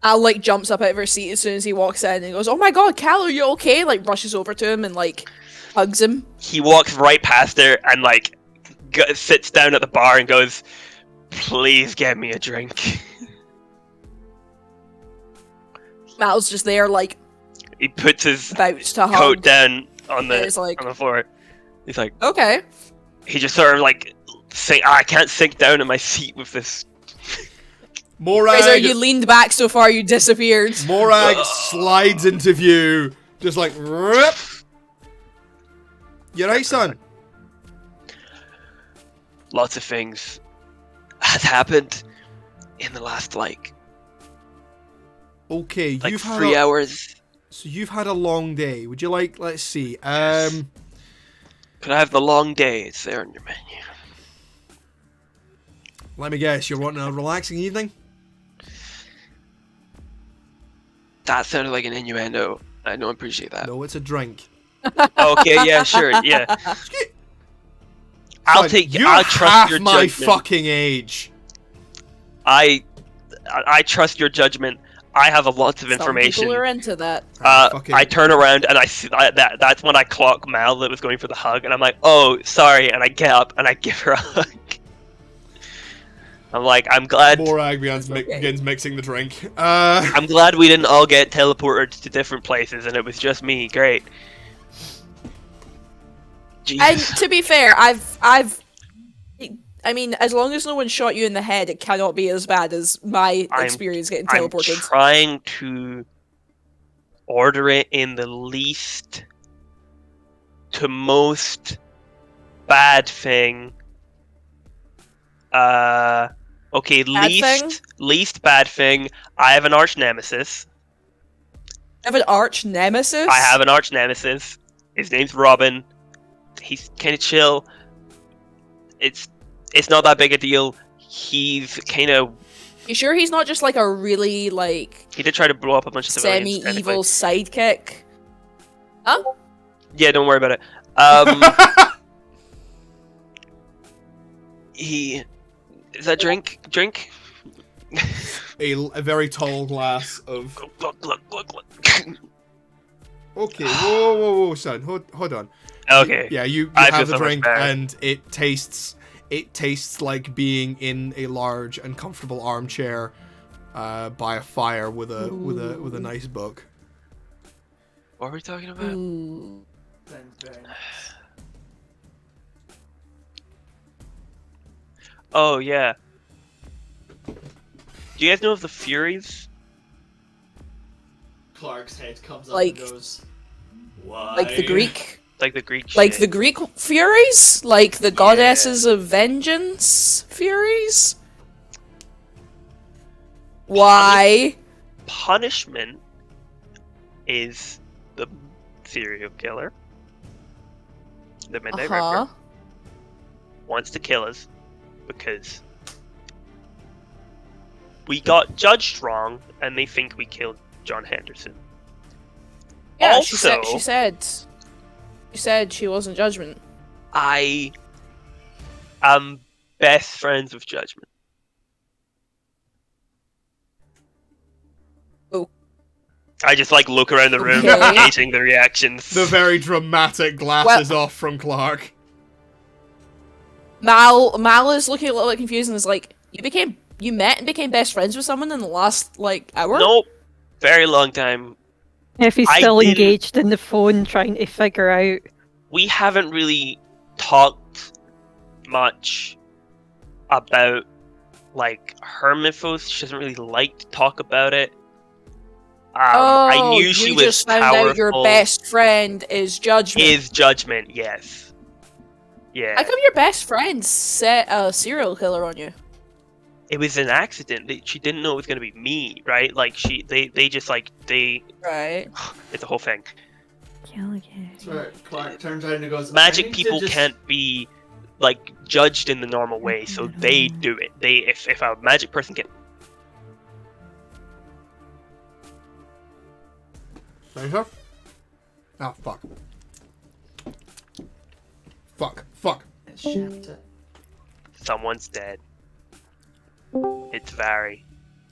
Al like jumps up out of her seat as soon as he walks in and goes, "Oh my god, Cal, are you okay?" Like rushes over to him and like hugs him. He walks right past her and like sits down at the bar and goes, please get me a drink. Mal's just there like He puts his about to hug. coat down on And it's like- the floor. He's like, Okay. he just sort of like I can't sink down in my seat with this. Fraser, you Morag, leaned back so far you disappeared. Morag slides into view, just like, rip. You right, son? Lots of things had happened in the last, Okay, you've had 3 hours. So you've had a long day. Would you like, let's see, Yes. Could I have the long day? It's there on your menu. let me guess, you're wanting a relaxing evening? That sounded like an innuendo. I don't appreciate that. No, it's a drink. Okay, yeah, sure, yeah. I'll Son, take. you're I'll trust half your my judgment. fucking age. I trust your judgment. I have a lot of information. Some people are into that. Fucking- I turn around and I see that's when I clock Mal that was going for the hug, and I'm like, oh, sorry, and I get up and I give her a hug. I'm like, I'm glad. Morag begins mixing the drink. I'm glad we didn't all get teleported to different places, and it was just me. Great. And Jesus. to be fair, I mean, as long as no one shot you in the head, it cannot be as bad as my experience getting I'm teleported. trying to order it in the least to most bad thing. Okay, least bad thing. I have an arch nemesis. You have an arch nemesis? I have an arch nemesis. His name's Robin. He's kind of chill. It's not that big a deal. He's kind of. You sure he's not just like a really like He did try to blow up a bunch of civilians. semi-evil sidekick? Huh? Yeah, don't worry about it. He is that drink? a very tall glass of. Glug, glug, glug, glug. Okay, whoa, son, hold on. Okay. Yeah, you I feel have the so much drink, better. and it tastes like being in a large and comfortable armchair, by a fire with a nice book. What are we talking about? Ooh. Oh yeah. Do you guys know of the Furies? Clark's head comes up Like- and goes, "Why?" Like the Greek? Like the Greek Like shit. the Greek Furies? Like the goddesses of vengeance Furies? Why? Punishment is the serial killer. The Midnight Uh-huh. Ripper wants to kill us because we got judged wrong and they think we killed John Henderson. Yeah, Also, she said she wasn't judgment. I am best friends with Judgment. Oh. I just look around the room, Okay. gauging the reactions. The very dramatic glasses off from Clark. Mal is looking a little bit confused and is like, you met and became best friends with someone in the last hour? Nope. Very long time. If he's I still didn't- engaged in the phone trying to figure out. We haven't really talked much about her mythos. She doesn't really like to talk about it. I knew she you was just found powerful. out your best friend is judgment. Is Judgment, yes. Yeah. How come your best friend set a serial killer on you? It was an accident. She didn't know it was going to be me, right? They just Right. it's a whole thing. That's right. Clark turns around and goes, "I Magic need to people just-" can't be judged in the normal way, so they do it. If a magic person can. Fraser? Ah, fuck. Fuck. Shit. Someone's dead. It's Vary.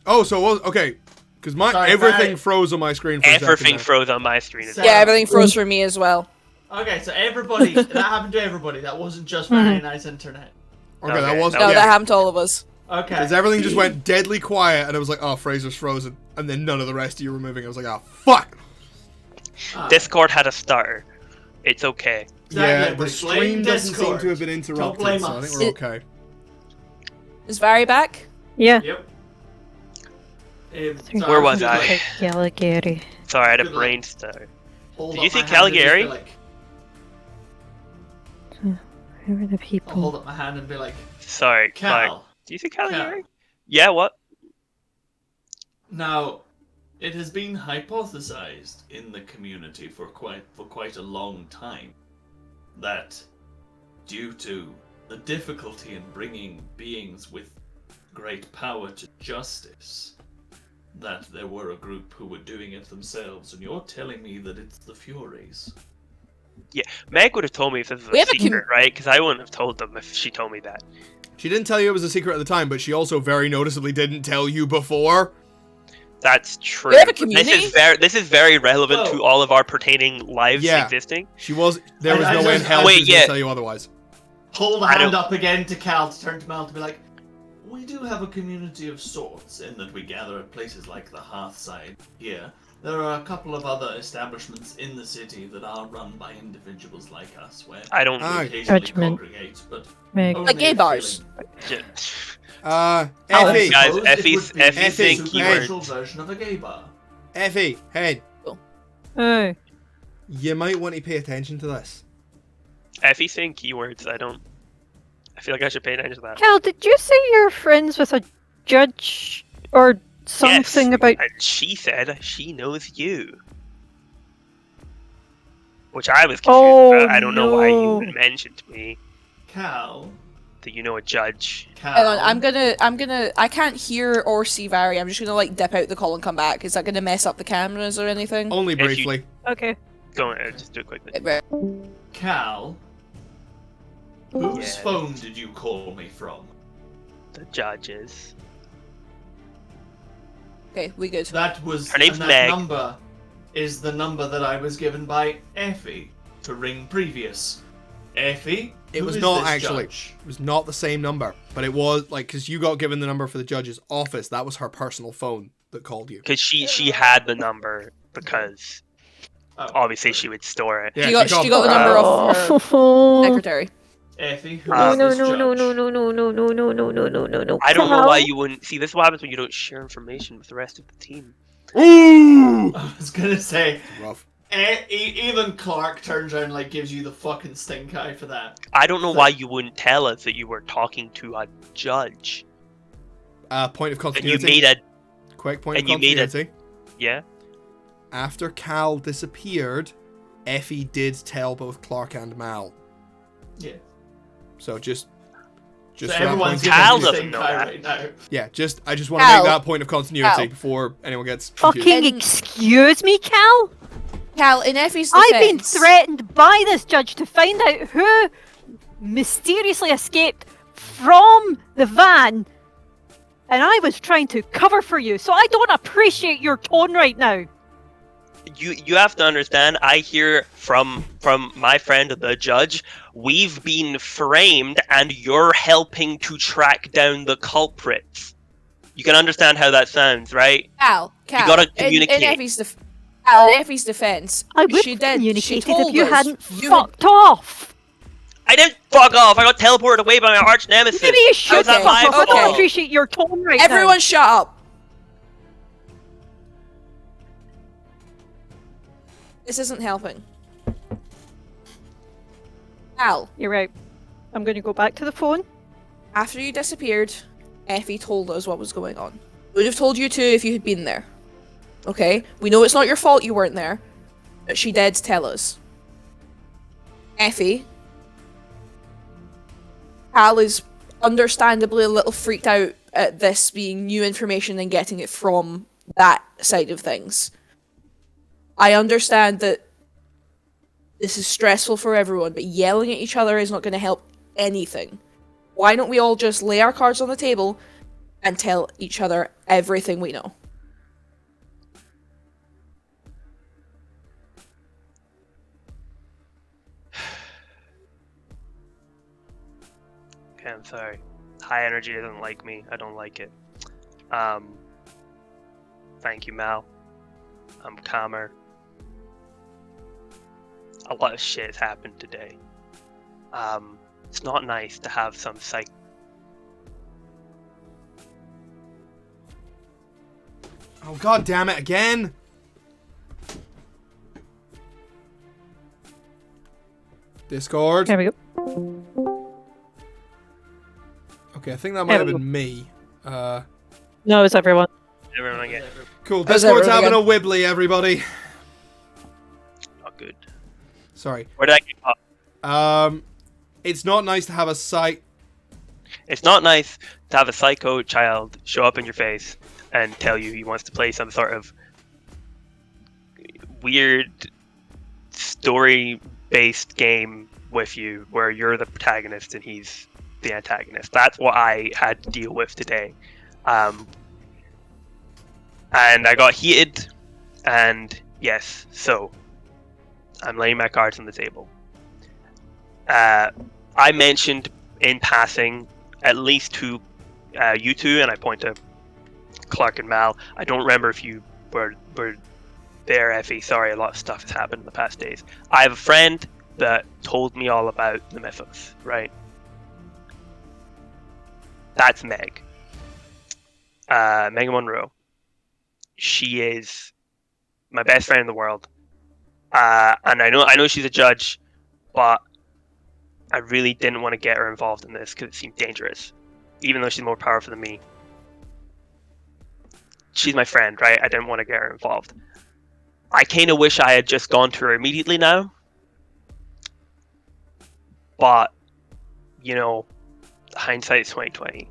Oh, so, okay. Because Sorry, everything Barry. froze on my screen for a Everything second there. froze on my screen. So- Yeah, everything froze for me as well. Okay, so everybody, that happened to everybody. That wasn't just Very Nice Internet. Okay, that Okay, wasn't... No, yeah. that happened to all of us. Okay. Because everything just went deadly quiet, and it was like, oh, Fraser's frozen. And then none of the rest of you were moving. I was like, oh, fuck! Ah, Discord had a starter. It's okay. Yeah, but the blame stream doesn't seem Discord. to have been Don't interrupted, blame so I think us. we're okay. Is Vary back? Yeah. Yep. Where was I? Like Albuquerque. Sorry, I had a Good brain luck. stir. Hold Did up you see my hand and just be Caligari? like- Who are the I'll people? hold up my hand and be like, Sorry, Clark. Cal. Do you see Caligari? Cal. Yeah, what? Now, it has been hypothesized in the community for quite a long time that due to the difficulty in bringing beings with great power to justice, that there were a group who were doing it themselves, and you're telling me that it's the Furies. Meg would have told me if this was We a have a secret, right? Because I wouldn't have told them if she told me that. She didn't tell you it was a secret at the time, but she also very noticeably didn't tell you before. That's true. We have a This community? is very relevant to Whoa. all of our pertaining lives Yeah. existing. She was. There was I no way in just- hell Wait, she was going yeah. to tell you otherwise. Hold a I hand don't- up again to Cal to turn to Mel to be like, we do have a community of sorts in that we gather at places like the Hearthside here. There are a couple of other establishments in the city that are run by individuals like us, where I don't. Ah. we occasionally Judgment. congregate, but Meg. only Like gay a bars. feeling. Yeah. Effie, Guys, Suppose it Effie's- would be Effie's the saying supernatural keywords. version of a gay bar. Effie, head. Oh. You might want to pay attention to this. Effie's saying keywords. I feel like I should pay attention to that. Cal, did you say you're friends with a judge or something Yes, about? and she said she knows you. Which I was confused Oh, about. I don't know why no. you mentioned to me Cal. that you know a judge. Cal. Hang on, I'm gonna. I can't hear or see Vary. I'm just gonna like dip out the call and come back. Is that gonna mess up the cameras or anything? Only If you- briefly. Okay. Go on, just do it quickly. Right. Cal. Whose Yeah. phone did you call me from? The judges. Okay, we good. That was Her name's and that Meg. number is the number that I was given by Effie to ring previous. Effie? It who was is not this actually. judge? It was not the same number, but it was like because you got given the number for the judge's office. That was her personal phone that called you. Because she had the number because Oh, obviously she would store it. Yeah, she got the number of her Oh. secretary. Effie, who Oh, is no, this no, judge? no, no, no, no, no, no, no, no, no, no, no, no. I don't know why Cal? you wouldn't see. This is what happens when you don't share information with the rest of the team. Ooh, I was gonna say, rough. even Clark turns around and like gives you the fucking stink eye for that. I don't know why you wouldn't tell us that you were talking to a judge Point of and you continuity. made a Quick point of and you made a- continuity. yeah. After Cal disappeared, Effie did tell both Clark and Mal. Yeah. So just So for that everyone's point of giving Cal you continuity. doesn't stink know eye that. right now. Yeah, I just want to make Cal. that point of continuity Cal. before anyone gets confused. Fucking And- excuse me, Cal? Cal, in Effie's defense, I've been threatened by this judge to find out who mysteriously escaped from the van, and I was trying to cover for you, so I don't appreciate your tone right now. You have to understand. I hear from my friend the judge. We've been framed, and you're helping to track down the culprits. You can understand how that sounds, right? Cal, gotta in communicate. Effie's defense, I would she have did. She communicated told if you us hadn't you would- fucked off. I didn't fuck off. I got teleported away by my arch nemesis. Maybe you should that fuck my off. I don't fault? appreciate your tone right now. Everyone, shut up. This isn't helping. Cal, You're right. I'm going to go back to the phone. after you disappeared, Effie told us what was going on. Would have told you too if you had been there. Okay? We know it's not your fault you weren't there, but she did tell us. Effie, Cal is understandably a little freaked out at this being new information and getting it from that side of things. I understand that this is stressful for everyone, but yelling at each other is not going to help anything. Why don't we all just lay our cards on the table and tell each other everything we know? Okay, I'm sorry. High energy doesn't like me. I don't like it. Thank you, Mal. I'm calmer. a lot of shit has happened today. It's not nice to have some psych. Oh, god damn it, again! Discord. There we go. Okay, I think that might have been me. No, it's everyone. Everyone again. Cool, How's Discord's everyone having a again? wibbly, everybody. Not good. Sorry. Where did I get caught? It's not nice to have a sight. It's not nice to have a psycho child show up in your face and tell you he wants to play some sort of weird story-based game with you where you're the protagonist and he's the antagonist. That's what I had to deal with today. And I got heated, and yes, so I'm laying my cards on the table. I mentioned in passing at least to you two, and I point to Clark and Mal. I don't remember if you were there, Effie. Sorry, a lot of stuff has happened in the past days. I have a friend that told me all about the mythos, right? That's Meg. Megan Monroe. She is my best friend in the world. And I know she's a judge, but I really didn't want to get her involved in this because it seemed dangerous, even though she's more powerful than me. She's my friend, right? I didn't want to get her involved. I kind of wish I had just gone to her immediately now. But, you know, hindsight's 2020.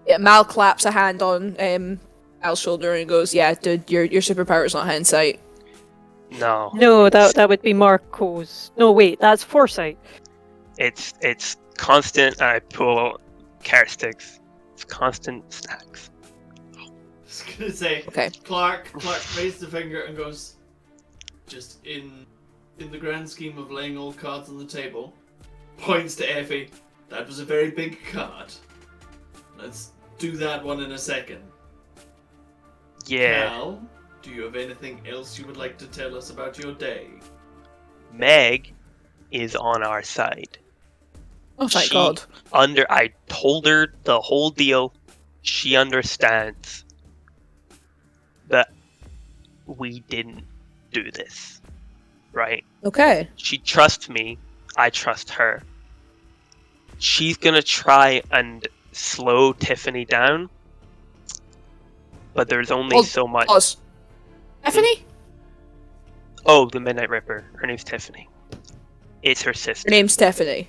Yeah, Mal claps a hand on Al's shoulder and goes, "Yeah, dude, your superpower is not hindsight." No. No, that would be Marco's. No, wait, that's foresight. It's constant. I pull carrot sticks. It's constant snacks. I was gonna say, Okay. Clark raised the finger and goes, just in the grand scheme of laying all cards on the table, points to Effie. That was a very big card. Let's do that one in a second. Yeah. Cal, do you have anything else you would like to tell us about your day? Meg is on our side. Oh, thank She God. I told her the whole deal. She understands that we didn't do this, right? Okay. She trusts me. I trust her. She's gonna try and slow Tiffany down, but there's only Well, so much. Pause. Stephanie? Oh, the Midnight Ripper. Her name's Tiffany. It's her sister. Her name's Stephanie.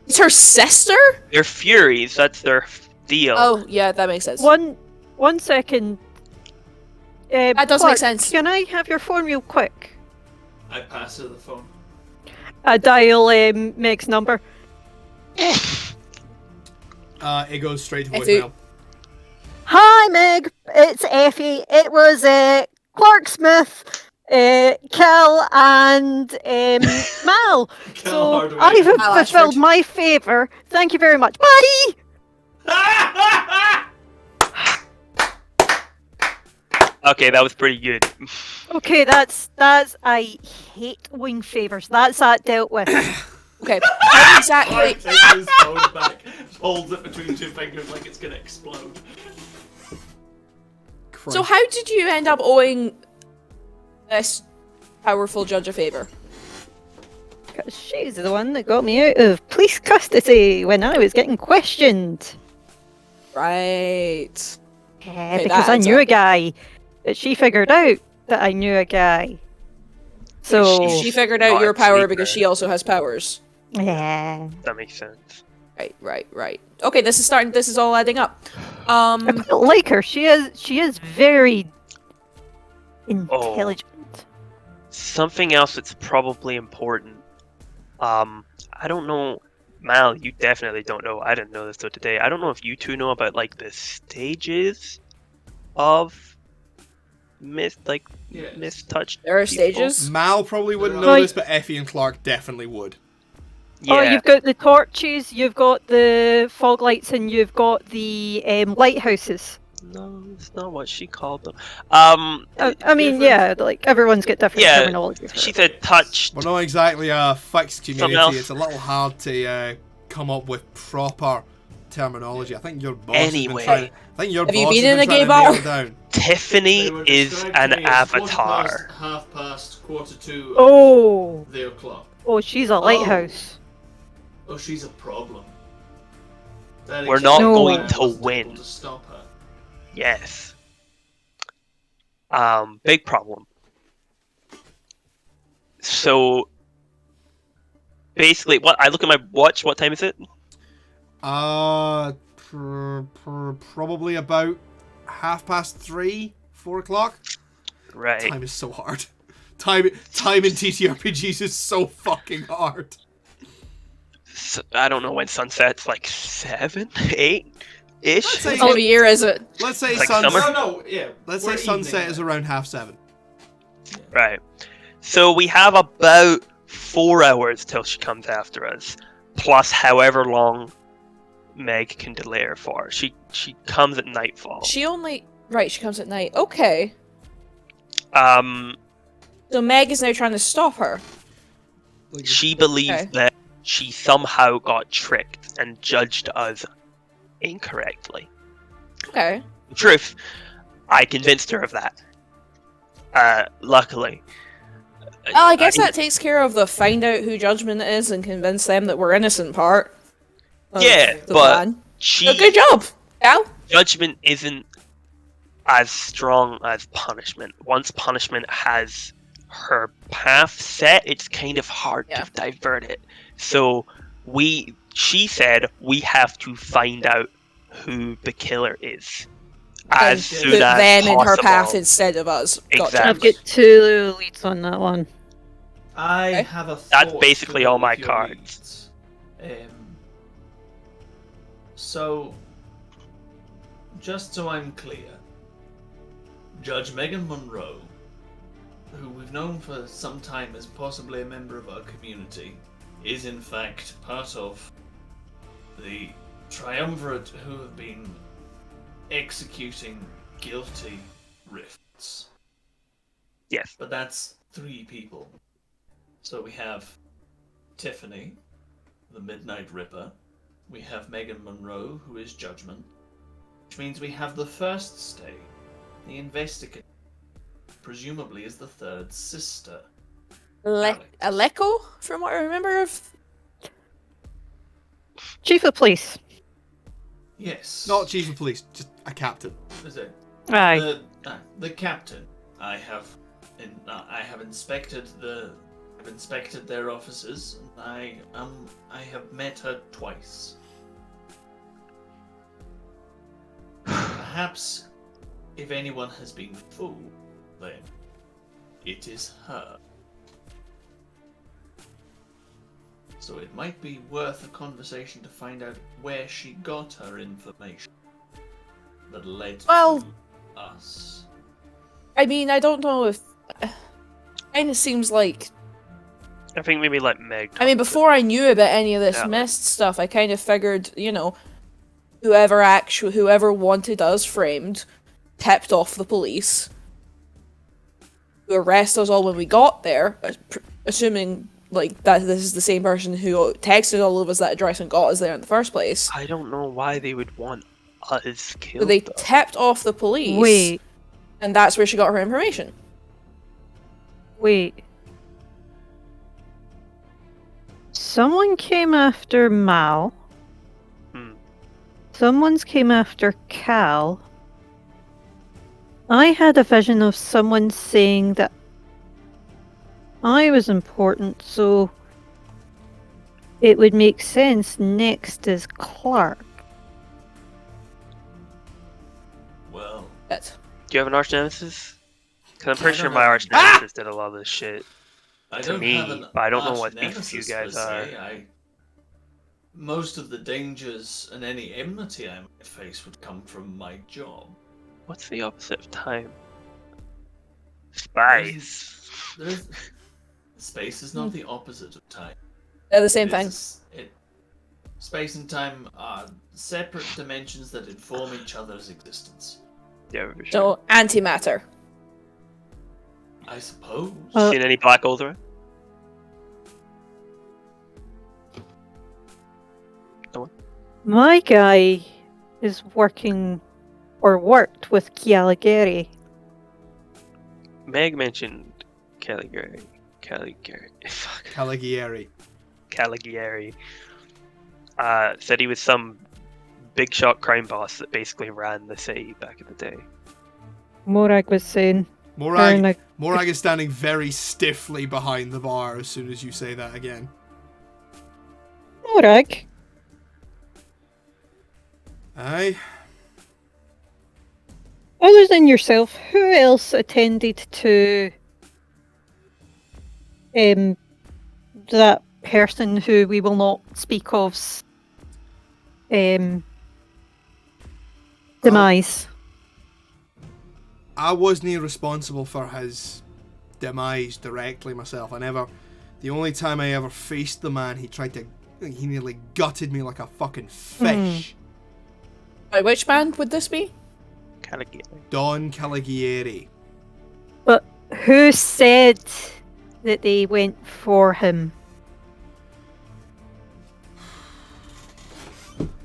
It's her sister? They're Furies. That's their deal. Oh, yeah, that makes sense. One second. That does make Clark, sense. Can I have your phone real quick? I pass her the phone. I dial Meg's number. It goes straight to Effie. voicemail. Hi Meg, it's Effie. It was Clark Smith, Kel, and Mal. Cal So Hardaway. I have Mal fulfilled Ashford. my favour. Thank you very much. Bye! Okay, that was pretty good. Okay, that's I hate wing favours. That's that dealt with. Okay. How exactly? Clark takes his phone back, holds it between two fingers like it's gonna explode. Christ. So how did you end up owing this powerful judge a favour? Because she's the one that got me out of police custody when I was getting questioned. Right. Yeah, Okay, because that I adds knew up. a guy. But she figured out that I knew a guy. So She figured out Not your a power sneaker. because she also has powers. yeah. That makes sense. Right. Okay, this is all adding up. I quite like her. She is very intelligent. Something else that's probably important. I don't know. Mal, you definitely don't know. I didn't know this till today. I don't know if you two know about like the stages of Yes. mistouched. There are people. stages. Mal probably wouldn't know Right. this, but Effie and Clark definitely would. Yeah. Oh, you've got the torches, you've got the fog lights, and you've got the lighthouses. No, it's not what she called them. I mean, yeah, like everyone's got different Yeah, terminology for she it. said touched. We're not exactly a fixed Something community. else. It's a little hard to come up with proper terminology. I think your boss Anyway. has been trying. I think your Have you boss been has in been a trying gay to bar? nail it down. Tiffany They were is described to an me as 1/4 avatar. past, 1/2 past, 1/4 to Oh, the o'clock. oh, she's a lighthouse. Oh, she's a problem. That We're explains not No. why going I to wasn't win. able to stop her. Yes. Big problem. So basically, what I look at my watch. What time is it? Probably about 3:30, 4 o'clock. Right. Time is so hard. Time in TTRPGs is so fucking hard. So, I don't know when sunsets. Like 7, 8 ish. Let's say- What time of year is it? Let's say Like sunset. summer? No, yeah. Let's we're say sunset evening is now. around 7:30. Right. So we have about 4 hours till she comes after us, plus however long Meg can delay her for. She comes at nightfall. She comes at night. Okay. Um, So Meg is now trying to stop her. she believes Okay. that she somehow got tricked and judged us incorrectly. Okay. The truth, I convinced her of that. Luckily. Well, I guess that takes care of the find out who judgment is and convince them that we're innocent part. of Yeah, the but plan. she So good job, Al. judgment isn't as strong as punishment. Once punishment has her path set, it's kind of hard Yeah. to divert it. So she said we have to find out who the killer is as And soon put as them possible. in her path instead of us. Gotcha. I've got 2 leads on that one. I Okay. have a That's thought basically to go all my with your cards. leads. So, just so I'm clear, Judge Megan Monroe, who we've known for some time as possibly a member of our community, is in fact part of the triumvirate who have been executing guilty rifts. Yes. But that's 3 people. So we have Tiffany, the Midnight Ripper. We have Megan Monroe, who is Judgment. Which means we have the first stay, the investigator. Presumably is the third sister. Aleko, from what I remember of. Chief of police. Yes. Not chief of police, just a captain. Is it? Aye. The captain. I have inspected their offices, and I have met her twice. Perhaps, if anyone has been fooled, then it is her. So it might be worth a conversation to find out where she got her information that led Well- to us. I mean, I don't know if. Kind of seems like. I think maybe let Meg. I mean, before I knew about any of this Yeah. Mist stuff, I kind of figured, whoever wanted us framed, tipped off the police, who arrest us all when we got there, assuming that this is the same person who texted all of us that address and got us there in the first place. I don't know why they would want us So killed. they though. tipped off the police, Wait, and that's where she got her information. wait. Someone came after Mal. Hmm. Someone's came after Cal. I had a vision of someone saying that I was important, so it would make sense next is Clark. Well, But Do you have an arch nemesis? Because I'm I pretty don't sure my have- arch nemesis did a lot of this shit. I To don't me, have an but I don't know arch what beef you nemesis guys per se. Most of the dangers and any enmity I might face would come from my job. What's the opposite of time? Spies. There's space is not the opposite of time. they're the same It thing. is- space and time are separate dimensions that inform each other's existence. Yeah, for sure. So antimatter. I suppose. Seen any black holes around? My guy is working or worked with Caligari. Meg mentioned Caligari. Fuck. Caligari. Caligari. Said he was some big shot crime boss that basically ran the city back in the day. Morag was saying. Morag is standing very stiffly behind the bar as soon as you say that again. Morag? Aye. Other than yourself, who else attended to that person who we will not speak of's demise? I wasn't responsible for his demise directly myself. The only time I ever faced the man, he nearly gutted me like a fucking fish. By which band would this be? Caligari. Don Caligari. But who said that they went for him?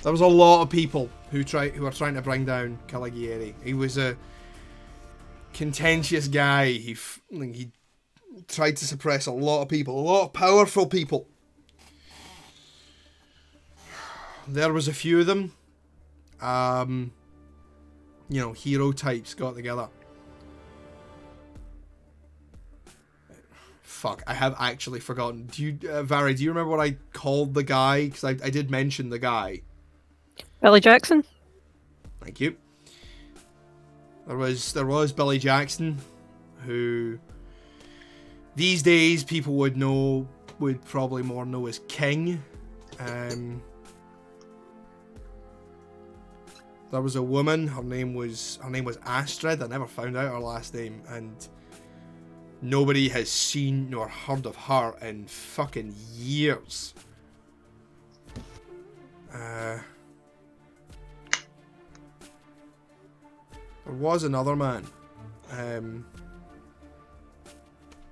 There was a lot of people who were trying to bring down Caligari. He was a contentious guy. He tried to suppress a lot of people, a lot of powerful people. There was a few of them. Hero types got together. Fuck, I have actually forgotten. Vary, do you remember what I called the guy? Because I did mention the guy. Billy Jackson? Thank you. There was Billy Jackson, who these days people would probably more know as King. There was a woman. Her name was Astrid. I never found out her last name, and nobody has seen nor heard of her in fucking years. There was another man,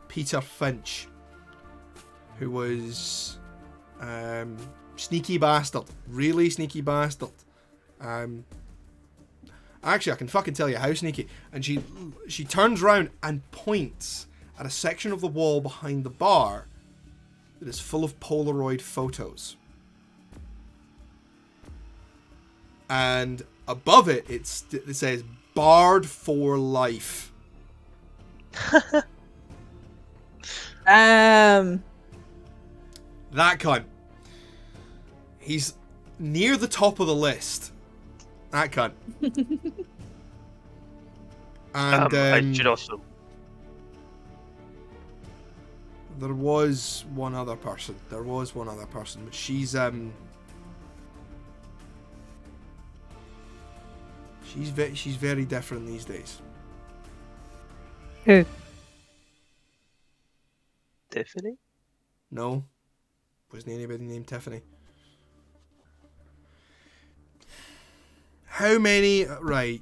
Peter Finch, who was sneaky bastard, really sneaky bastard. Actually, I can fucking tell you how sneaky. And she turns around and points at a section of the wall behind the bar that is full of Polaroid photos. And above it, it says, "Barred for life." That cunt. He's near the top of the list. That cunt. And I should also. there was one other person. But she's very different these days. Who? Tiffany? No, wasn't anybody named Tiffany. How many? Right,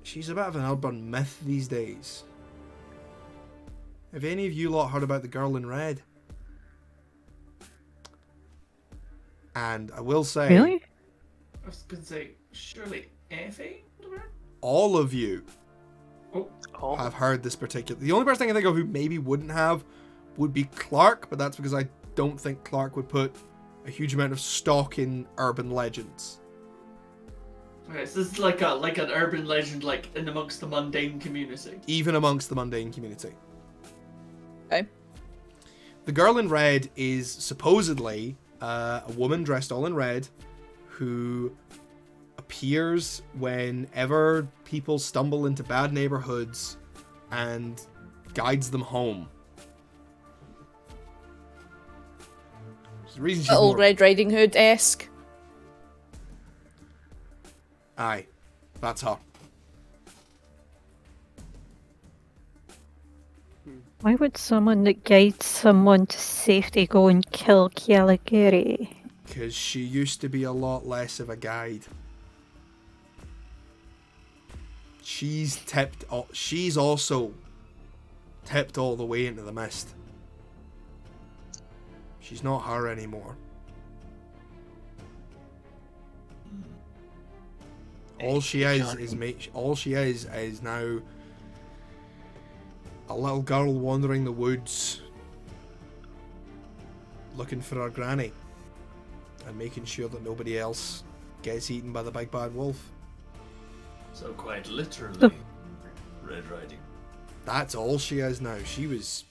she's a bit of an urban myth these days. Have any of you lot heard about the girl in red? And I will say, Really? I was gonna say, surely Effie? all of you Oh. have heard this particular. The only person I can think of who maybe wouldn't have would be Clark, but that's because I don't think Clark would put a huge amount of stock in urban legends. Okay, so this is like an urban legend, like in amongst the mundane community. Even amongst the mundane community. Okay. The girl in red is supposedly a woman dressed all in red who appears whenever people stumble into bad neighborhoods and guides them home. There's a reason she's Little more... Red Riding Hood-esque. Aye, that's her. Why would someone that guides someone to safety go and kill Caligari? Because she used to be a lot less of a guide. She's tipped. She's also tipped all the way into the mist. She's not her anymore. All she is now a little girl wandering the woods, looking for her granny, and making sure that nobody else gets eaten by the big bad wolf. So quite literally, Red Riding. That's all she is now. She was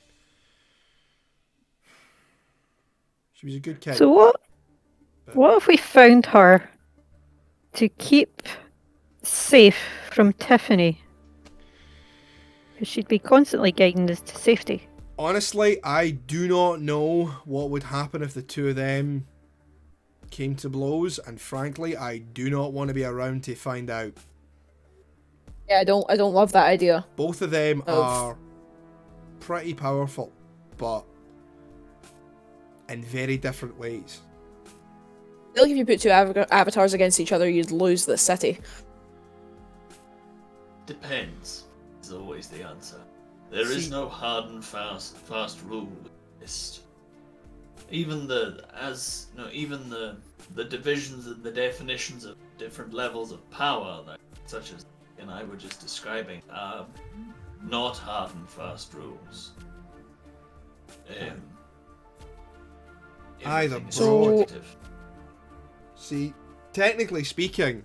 a good kid. So what if we found her to keep safe from Tiffany? Because she'd be constantly guiding us to safety. Honestly, I do not know what would happen if the two of them came to blows, and frankly, I do not want to be around to find out. Yeah, I don't love that idea. Both of them are pretty powerful, but in very different ways. I feel like if you put two avatars against each other, you'd lose this city. Depends, is always the answer. There is no hard and fast rule with Mist. Even the divisions and the definitions of different levels of power, such as and I were just describing, are not hard and fast rules. Either everything is broad. subjective. See, technically speaking,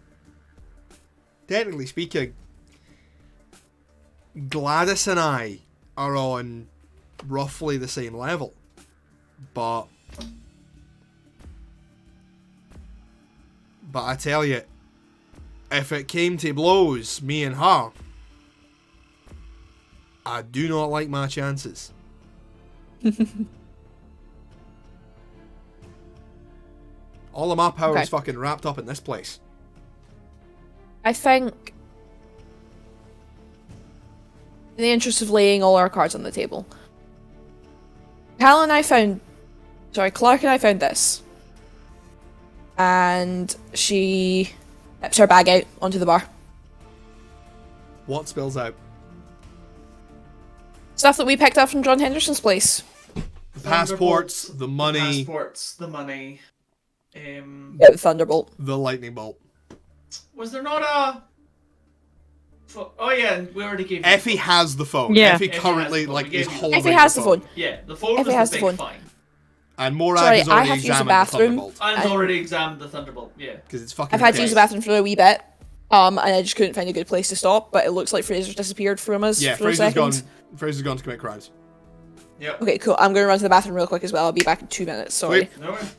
Gladys and I are on roughly the same level, but I tell you, if it came to blows, me and her, I do not like my chances. All of my power is fucking wrapped up in this place. I think, in the interest of laying all our cards on the table, Clark and I found this. And she tips her bag out onto the bar. What spills out? Stuff that we picked up from John Henderson's place. The passports, the money. Yeah, the Thunderbolt. The lightning bolt. Was there not a... Oh yeah, we already gave... Effie has the phone. Yeah. Effie currently is holding Effie has the phone. Yeah, the phone Effie was has the the big phone. fine. And Morag Sorry, has I already have to use the examined bathroom. the Thunderbolt. I've already examined the Thunderbolt, yeah. Because it's fucking I've had to use the dead. bathroom for a wee bit. And I just couldn't find a good place to stop, but it looks like Fraser's disappeared from us Yeah, for a second. Fraser's gone to commit crimes. Yep. Okay, cool. I'm going to run to the bathroom real quick as well. I'll be back in 2 minutes. Sorry. Wait. No worries.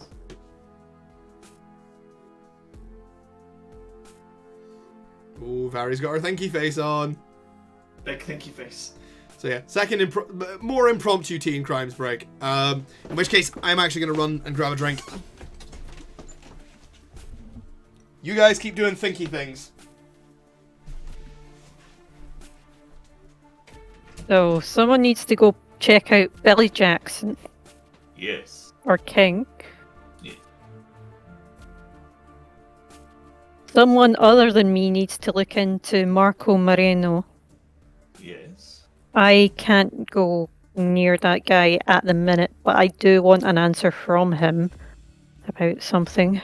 Oh, Vari's got her thinky face on. Big thinky face. So yeah, second more impromptu tea and crimes break. In which case, I'm actually going to run and grab a drink. You guys keep doing thinky things. So someone needs to go check out Billy Jackson Yes. or King. Yeah. Someone other than me needs to look into Marco Moreno. Yes. I can't go near that guy at the minute, but I do want an answer from him about something.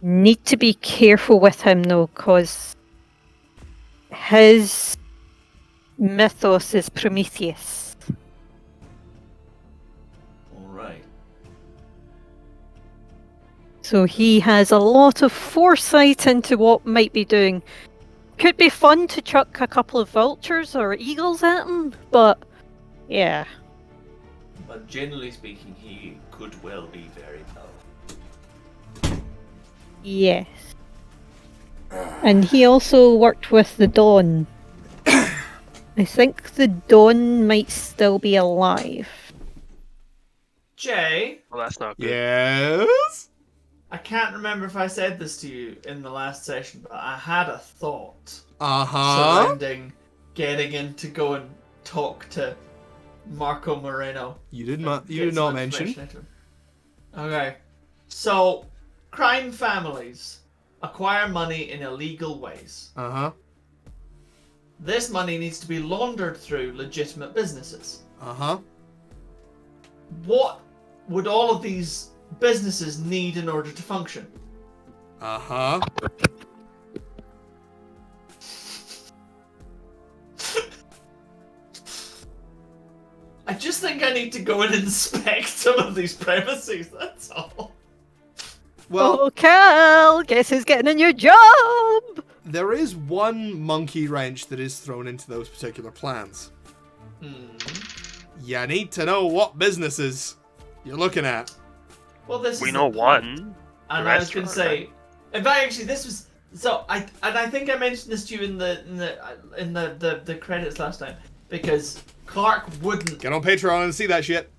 Need to be careful with him though, because his mythos is Prometheus. Alright. So he has a lot of foresight into what might be doing. Could be fun to chuck a couple of vultures or eagles at him, but yeah. But generally speaking, he could well be very powerful. Yes. And he also worked with the Dawn. I think the Dawn might still be alive. Jay, Well, that's not good. Yes? I can't remember if I said this to you in the last session, but I had a thought Uh-huh. surrounding getting in to go and talk to Marco Moreno. You did not Get some mention. information out of him. Okay. So, crime families acquire money in illegal ways. Uh-huh. This money needs to be laundered through legitimate businesses. Uh-huh. What would all of these businesses need in order to function? Uh-huh. I just think I need to go and inspect some of these premises, that's all. Well, Oh, Cal, guess who's getting a new job? there is one monkey wrench that is thrown into those particular plans. You need to know what businesses you're looking at. Well, this We is know the point. one. And The I was going to restaurant, say, in fact, actually, this was so. I think I mentioned this to you in the credits last time because Clark wouldn't. Get on Patreon and see that shit.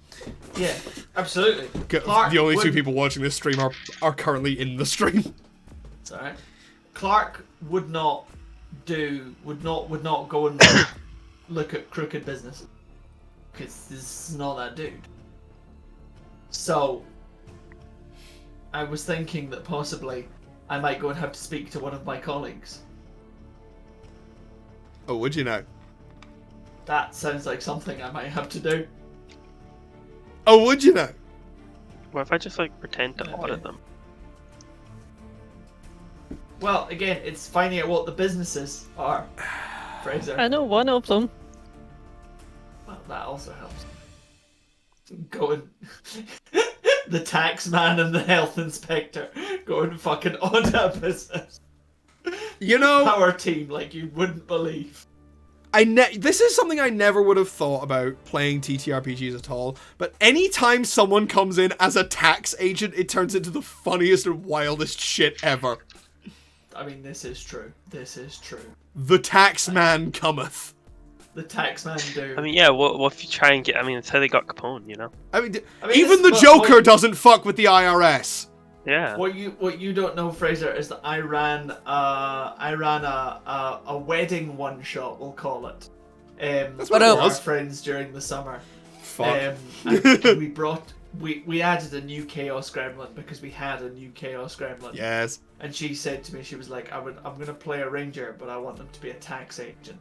Yeah, absolutely. The Clark only two wouldn't- people watching this stream are currently in the stream. It's alright. Clark would not go and look at crooked businesses because this is not that dude. So I was thinking that possibly I might go and have to speak to one of my colleagues. Oh, would you know? That sounds like something I might have to do. Oh, would you know? What if I just like pretend to Okay. audit them? Well, again, it's finding out what the businesses are, Fraser. I know one of them. Well, that also helps. Go and the tax man and the health inspector go and fucking audit a business. You know, Power team like you wouldn't believe. this is something I never would have thought about playing TTRPGs at all, but anytime someone comes in as a tax agent, it turns into the funniest and wildest shit ever. I mean, this is true. This is true. The tax man cometh. The tax man do. I mean, yeah. What if you try and get? I mean, it's how they got Capone, you know? I mean, I mean, even this- the what- Joker doesn't fuck with the IRS. Yeah. What you don't know, Fraser, is that I ran a wedding one shot, we'll call it. That's For what it our was. friends during the summer. Fuck. And we added a new Chaos Gremlin because we had a new Chaos Gremlin. Yes. And she said to me, she was like, I'm gonna play a ranger, but I want them to be a tax agent.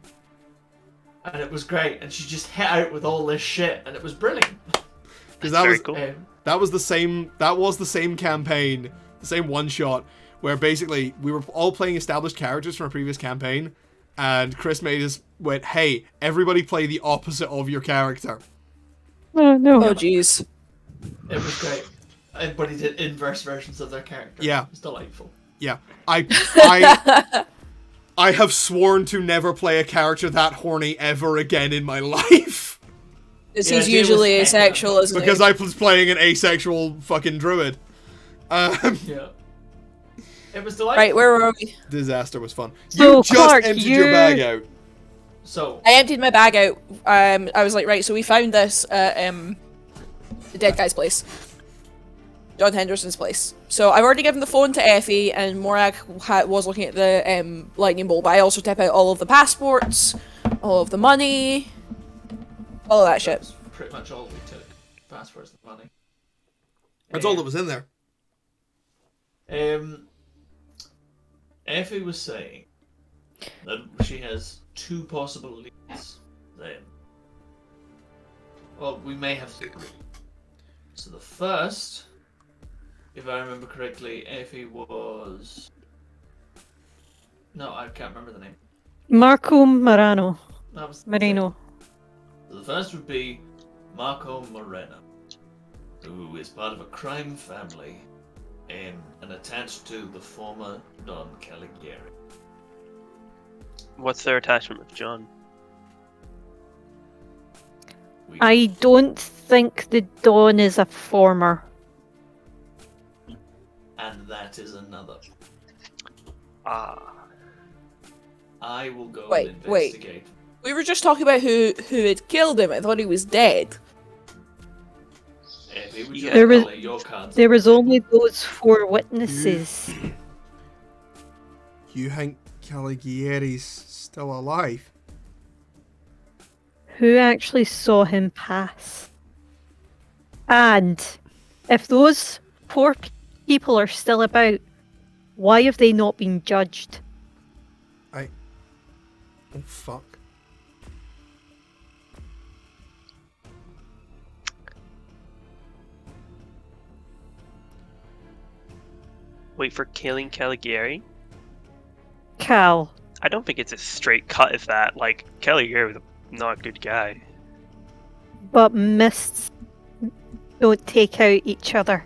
And it was great, and she just hit out with all this shit, and it was brilliant. Because that Very was cool. that was the same campaign, the same one shot, where basically we were all playing established characters from a previous campaign, and Chris went, hey, everybody play the opposite of your character. Oh no. Oh jeez. It was great. Everybody did inverse versions of their character. Yeah. It was delightful. Yeah. I have sworn to never play a character that horny ever again in my life. Because Yeah, he's Jay usually was asexual, isn't Because he? I was playing an asexual fucking druid. Yeah. It was delightful. Right, where were we? Disaster was fun. So, You just Clark, emptied your bag out. So, I emptied my bag out. I was like, right, so we found this at the dead guy's place. John Henderson's place. So I've already given the phone to Effie, and Morag was looking at the lightning bolt, but I also tip out all of the passports, all of the money, all of that shit. that's pretty much all we took. Passports and money. That's all that was in there. Effie was saying that she has two possible leads. Then, well, we may have three. So the first, if I remember correctly, Effie was. No, I can't remember the name. Marco Marano. That was Marino. So the first would be Marco Moreno, who is part of a crime family and attached to the former Don Caligari. What's their attachment with John? We- I don't think the Dawn is a former. And that is another. Ah. I will go Wait, and wait. investigate. We were just talking about who had killed him. I thought he was dead. Effie, would you Yeah. like There to was- lay your cards There on was the table? only those 4 witnesses. You think Caligari's still alive? Who actually saw him pass? And if those 4 people are still about, Why have they not been judged? Oh, fuck. Wait for killing Caligari? Cal. I don't think it's as straight cut as that. Like, Caligari was not a good guy. But mists don't take out each other.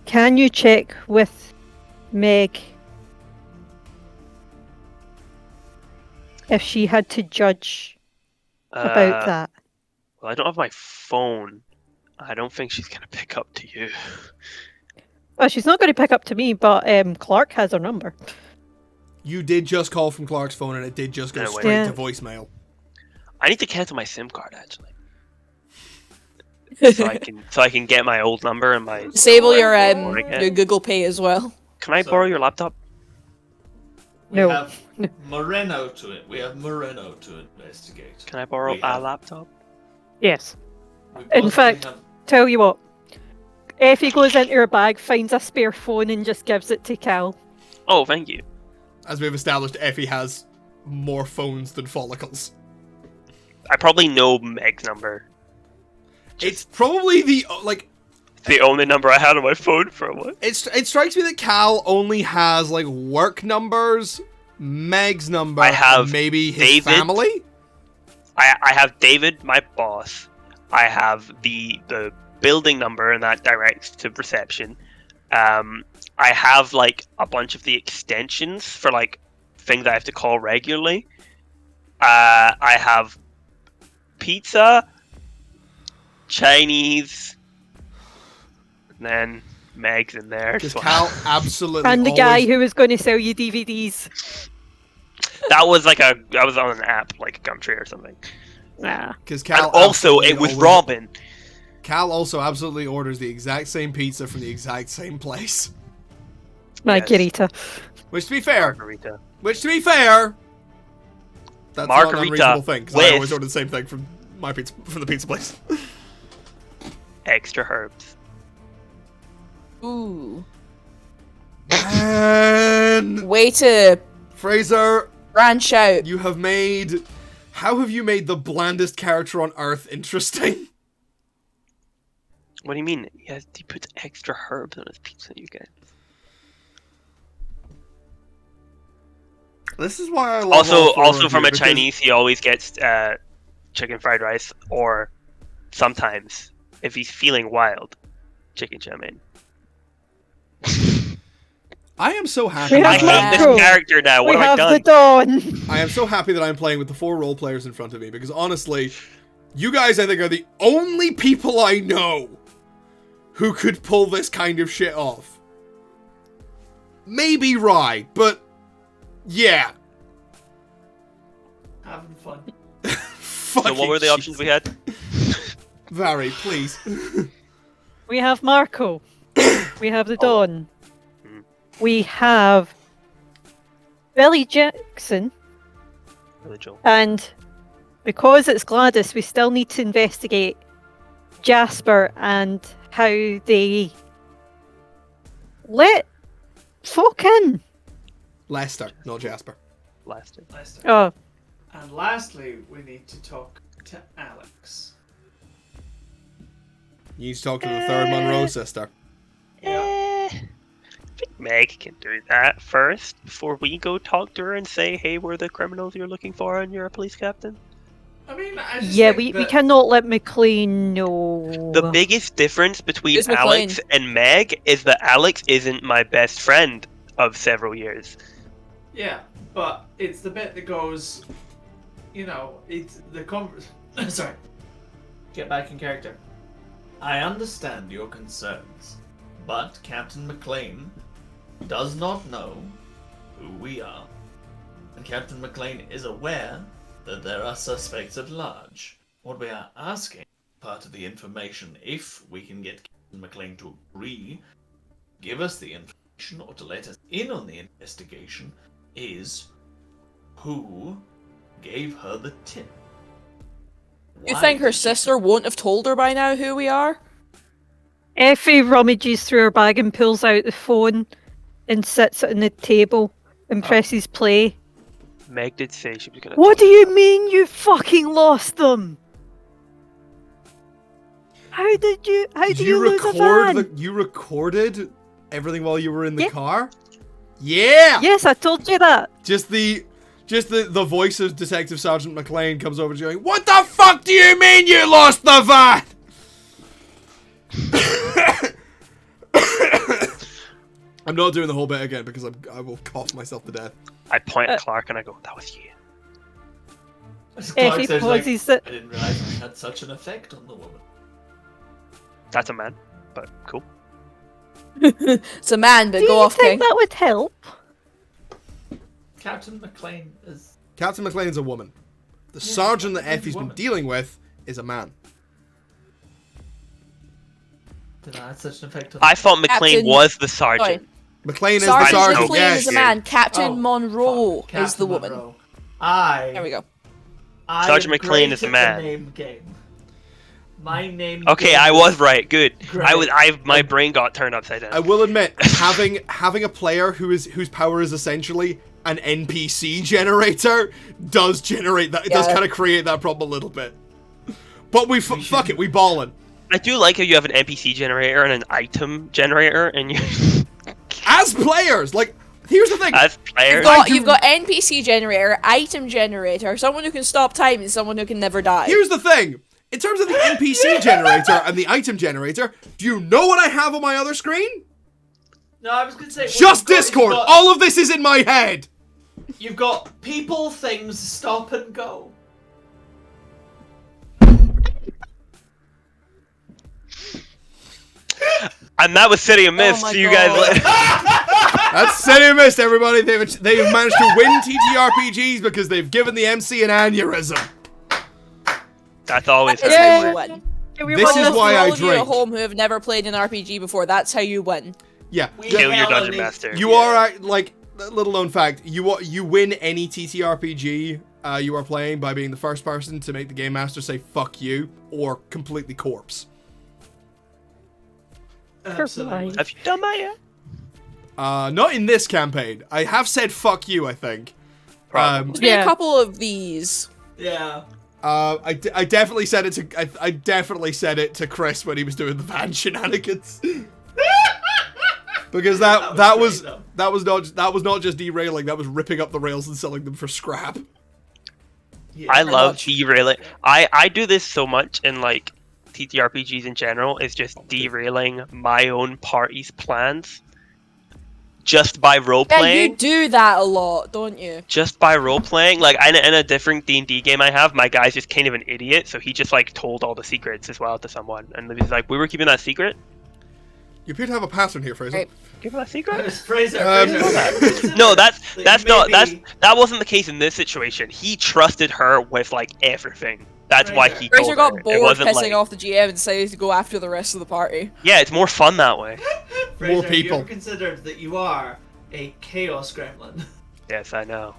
Can you check with Meg if she had to judge about that? Well, I don't have my phone. I don't think she's gonna pick up to you. Well, she's not going to pick up to me, but Clark has her number. You did just call from Clark's phone and it did just go No, wait. straight Yeah. to voicemail. I need to cancel my SIM card actually, so I can get my old number and my. Disable your again. your Google Pay as well. Can I So- borrow your laptop? We No. have Moreno to it. We have Moreno to investigate. Can I borrow We a have- laptop? Yes. We In possibly fact- have- Tell you what. Effie goes into her bag, finds a spare phone, and just gives it to Cal. Oh, thank you. As we've established, Effie has more phones than follicles. I probably know Meg's number. It's probably the, like, It's the only number I had on my phone for a while. it strikes me that Cal only has, like, work numbers, Meg's number, I have and maybe his David. family? I have David, my boss. I have the building number, and that directs to reception. I have like a bunch of the extensions for like things I have to call regularly. I have pizza, Chinese, and then Meg's in there. Because so- Cal absolutely And the always... guy who was going to sell you DVDs. That was like I was on an app like Gumtree or something. Nah. Because And Cal also, absolutely it was always- Robin. Cal also absolutely orders the exact same pizza from the exact same place. Margarita. Which, to be fair, Margarita. that's not an Margarita unreasonable thing, because I with- always order the same thing from the pizza place. Extra herbs. Ooh. And Way to Fraser, branch out. you have made... How have you made the blandest character on Earth interesting? What do you mean? He puts extra herbs on his pizza, you guys. This is why I love all four Also of from you, a because- Chinese, he always gets chicken fried rice, or sometimes, if he's feeling wild, chicken chow mein. I am so happy. We I have that hate Marco. this character now. What we have I have done? the Dawn. I am so happy that I'm playing with the 4 role players in front of me, because honestly, you guys, I think, are the only people I know who could pull this kind of shit off. Maybe Rye, but yeah. having fun. So what were the options we had? Vary, please. We have Marco. We have the Oh. Dawn. We have Billy Jackson. Billy Joel. And because it's Gladys, we still need to investigate Jasper and how they let folk in. Lester, not Jasper. Lester. Lester. Oh, And lastly, we need to talk to Alex. You need to talk to the third Monroe sister. Yeah. I think Meg can do that first before we go talk to her and say, "Hey, we're the criminals you're looking for, and you're a police captain." I mean, I just yeah, think we that- cannot let McLean know. The biggest difference between Who's McLean? Alex and Meg is that Alex isn't my best friend of several years. Yeah, but it's the bit that goes, you know, it's the sorry. Get back in character. I understand your concerns, but Captain McLean does not know who we are. And Captain McLean is aware that there are suspects at large. What we are asking, part of the information, if we can get Captain McLean to agree, give us the information or to let us in on the investigation, is who gave her the tip. You think her sister won't have told her by now who we are? Effie rummages through her bag and pulls out the phone and sits it on the table and presses play. Meg did say she was gonna. What do you mean you fucking lost them? How did you lose a van? You recorded everything while you were in the Yeah. car? Yeah! Yes, I told you that. Just the voice of Detective Sergeant McLean comes over to you going, "What the fuck do you mean you lost the van?" I'm not doing the whole bit again because I will cough myself to death. I point at Clark and I go, "That was you." Clark Effie says, like, pauses it. I didn't realize I had such an effect on the woman. That's a man, but cool. It's a man, but Do go you off, think King. that would help? Captain McLean is. Captain McLean's a woman. The Yeah, sergeant that Captain Effie's been woman. dealing with is a man. Did I have such an effect on I thought McLean Captain- was the sergeant. McLean is the Sergeant sergeant, McLean yes. is a man. Captain Oh, Monroe fuck. is the Captain woman. Monroe. There we go. I Sergeant am McLean great is a at man. The name game. My name. Okay, game I was right. Good. Great. My brain got turned upside down. I will admit, having a player whose power is essentially an NPC generator does generate that. It does Yeah. kind of create that problem a little bit. But fuck it, we ballin'. I do like how you have an NPC generator and an item generator, and you As players, like, here's the thing. as players. You've got NPC generator, item generator, someone who can stop time, and someone who can never die. Here's the thing. In terms of the NPC generator and the item generator, do you know what I have on my other screen? No, I was gonna say. what Just you've got is Discord. All of this is in my head. You've got people, things, stop and go. And that was City of Mist. my See you guys God. later. That's City of Mist, everybody. They've managed to win TTRPGs because they've given the MC an aneurysm. That's always That's how how it you works. win. This is why For I all of you at drink. home who have never played an RPG before, that's how you win. Yeah. Kill your held dungeon these- master. You are like little known fact. You win any TTRPG you are playing by being the first person to make the game master say "fuck you" or completely corpse. Absolutely. Have you done that yet? Not in this campaign. I have said "fuck you." I think. Probably. There's been Yeah. a couple of these. Yeah. I definitely said it to I definitely said it to Chris when he was doing the van shenanigans. Because that was not just derailing. That was ripping up the rails and selling them for scrap. Yeah. I very love much. derailing. I do this so much in like TTRPGs in general. Is just derailing my own party's plans. Just by role Yeah, playing. you do that a lot, don't you? Just by role playing, like in a different D&D game I have, my guy's just kind of an idiot, so he just like told all the secrets as well to someone, and he's like, "We were keeping that secret." You appear to have a pattern here, Fraser. Right. Keep that secret? Fraser, No, that's not maybe- that wasn't the case in this situation. He trusted her with like everything. That's why he Fraser told got her. It bored wasn't pissing like, off the GM and decided to go after the rest of the party. yeah, it's more fun that way. Fraser, More have you people. ever considered that you are a chaos gremlin? Yes, I know.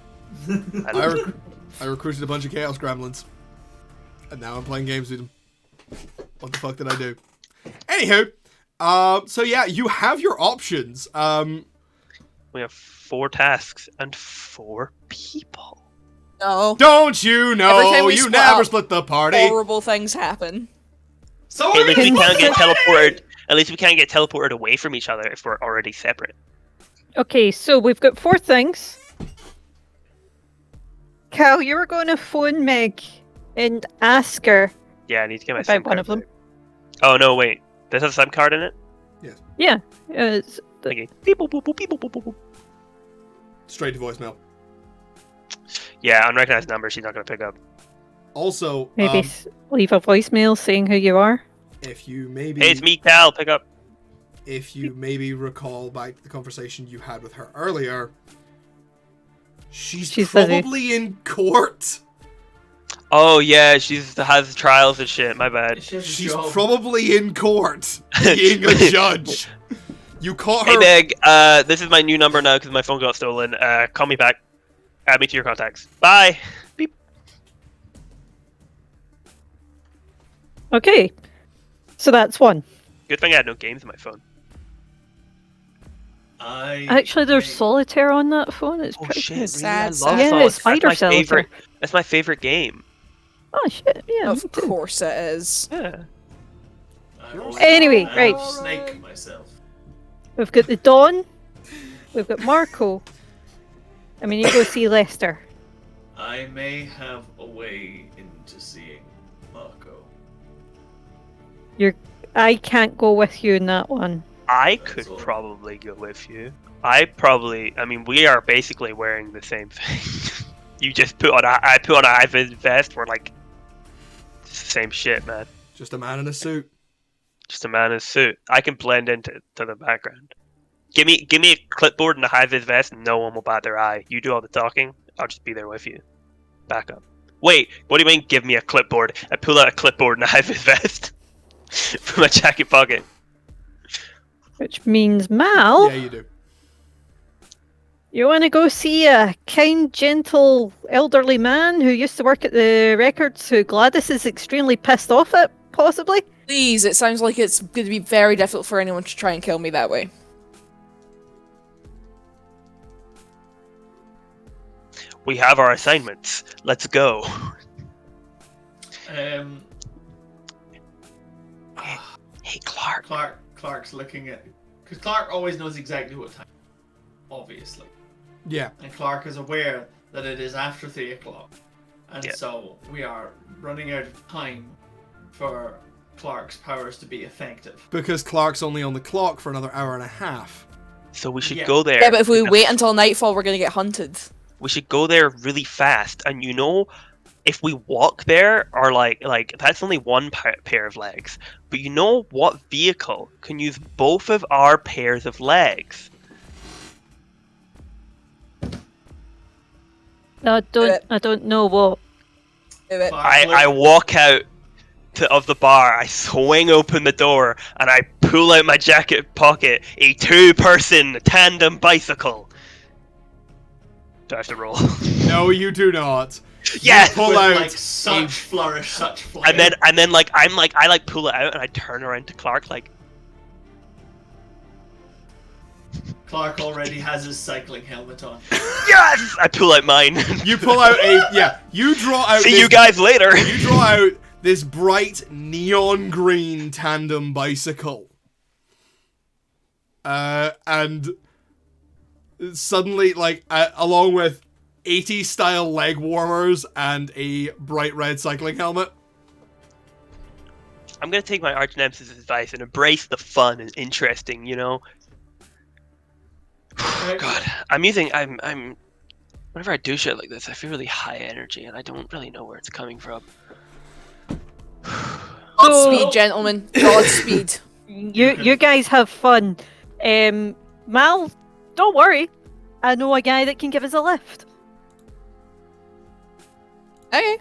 I I, know. I recruited a bunch of Chaos Gremlins. And now I'm playing games with them. What the fuck did I do? Anywho, so yeah, you have your options. We have 4 tasks and 4 people. No. Don't you Every time know? we You split never up, split the party. Horrible things happen. So At least we are can't get teleported. At least we can't get teleported away from each other if we're already separate. Okay, so we've got 4 things. Cal, you were going to phone Meg and ask her. Yeah, I need to get my About SIM one card of them. back. Oh no, wait. Does it have a SIM card in it? Yeah. It's Okay. Beep, boop, boop, boop, beep, boop, boop, boop, boop. Straight to voicemail. Yeah, unrecognized number. She's not gonna pick up. Also, maybe leave a voicemail saying who you are. if you maybe Hey, it's me, Cal. Pick up. if you maybe recall back to the conversation you had with her earlier, she's busy. probably in court. Oh yeah, she's has trials and shit. My bad. She's probably in court being a judge. You caught Hey her. Meg, this is my new number now because my phone got stolen. Call me back. Add me to your contacts. Bye. Beep. Okay. So that's one. Good thing I had no games on my phone. Actually, there's solitaire on that phone. It's Oh pretty shit! good. Really, I Sad, love sad. Yeah, those. it's spider That's my favorite. solitaire. That's my favorite game. Oh shit! Yeah. Of me too. course it is. Yeah. Anyway, right. Snake myself. We've got the Dawn. We've got Marco. I mean, you go see Lester. I may have a way into seeing Marco. I can't go with you in that one. I That's could all. probably go with you. I mean, we are basically wearing the same thing. You just put on I put on a high vis vest. We're like, it's the same shit, man. Just a man in a suit. Just a man in a suit. I can blend into the background. Give me a clipboard and a high vis vest, and no one will bat their eye. You do all the talking. I'll just be there with you. Back up. Wait, what do you mean? Give me a clipboard. I pull out a clipboard and a high vis vest from my jacket pocket. Which means Mal, Yeah, you do. you want to go see a kind, gentle, elderly man who used to work at the records who Gladys is extremely pissed off at, possibly? Please, it sounds like it's going to be very difficult for anyone to try and kill me that way. We have our assignments. Let's go. Hey, Clark. Clark's looking at, because Clark always knows exactly what time, obviously, Yeah. and Clark is aware that it is after 3 o'clock, and Yeah. so we are running out of time for Clark's powers to be effective. Because Clark's only on the clock for another hour and a half. So we should Yeah. go there. Yeah, but if we because wait until nightfall, we're going to get hunted. we should go there really fast. And you know, if we walk there, or like that's only one pair of legs. But you know what vehicle can use both of our pairs of legs? I don't know what. Do it. Clark I walk out of the bar, I swing open the door, and I pull out my jacket pocket a two-person tandem bicycle. Do I have to roll? No, you do not. Yeah. Pull with, out like, such flourish, such flair. And then like I pull it out and I turn around to Clark like, Clark already has his cycling helmet on. yes! I pull out mine. You pull out you draw out See this, you guys later. You draw out this bright neon green tandem bicycle. And suddenly, like, along with 80s style leg warmers and a bright red cycling helmet. I'm gonna take my arch nemesis' advice and embrace the fun and interesting, you know. God, I'm whenever I do shit like this, I feel really high energy and I don't really know where it's coming from. Godspeed, gentlemen. Godspeed. You guys have fun. Mal, don't worry. I know a guy that can give us a lift. Okay.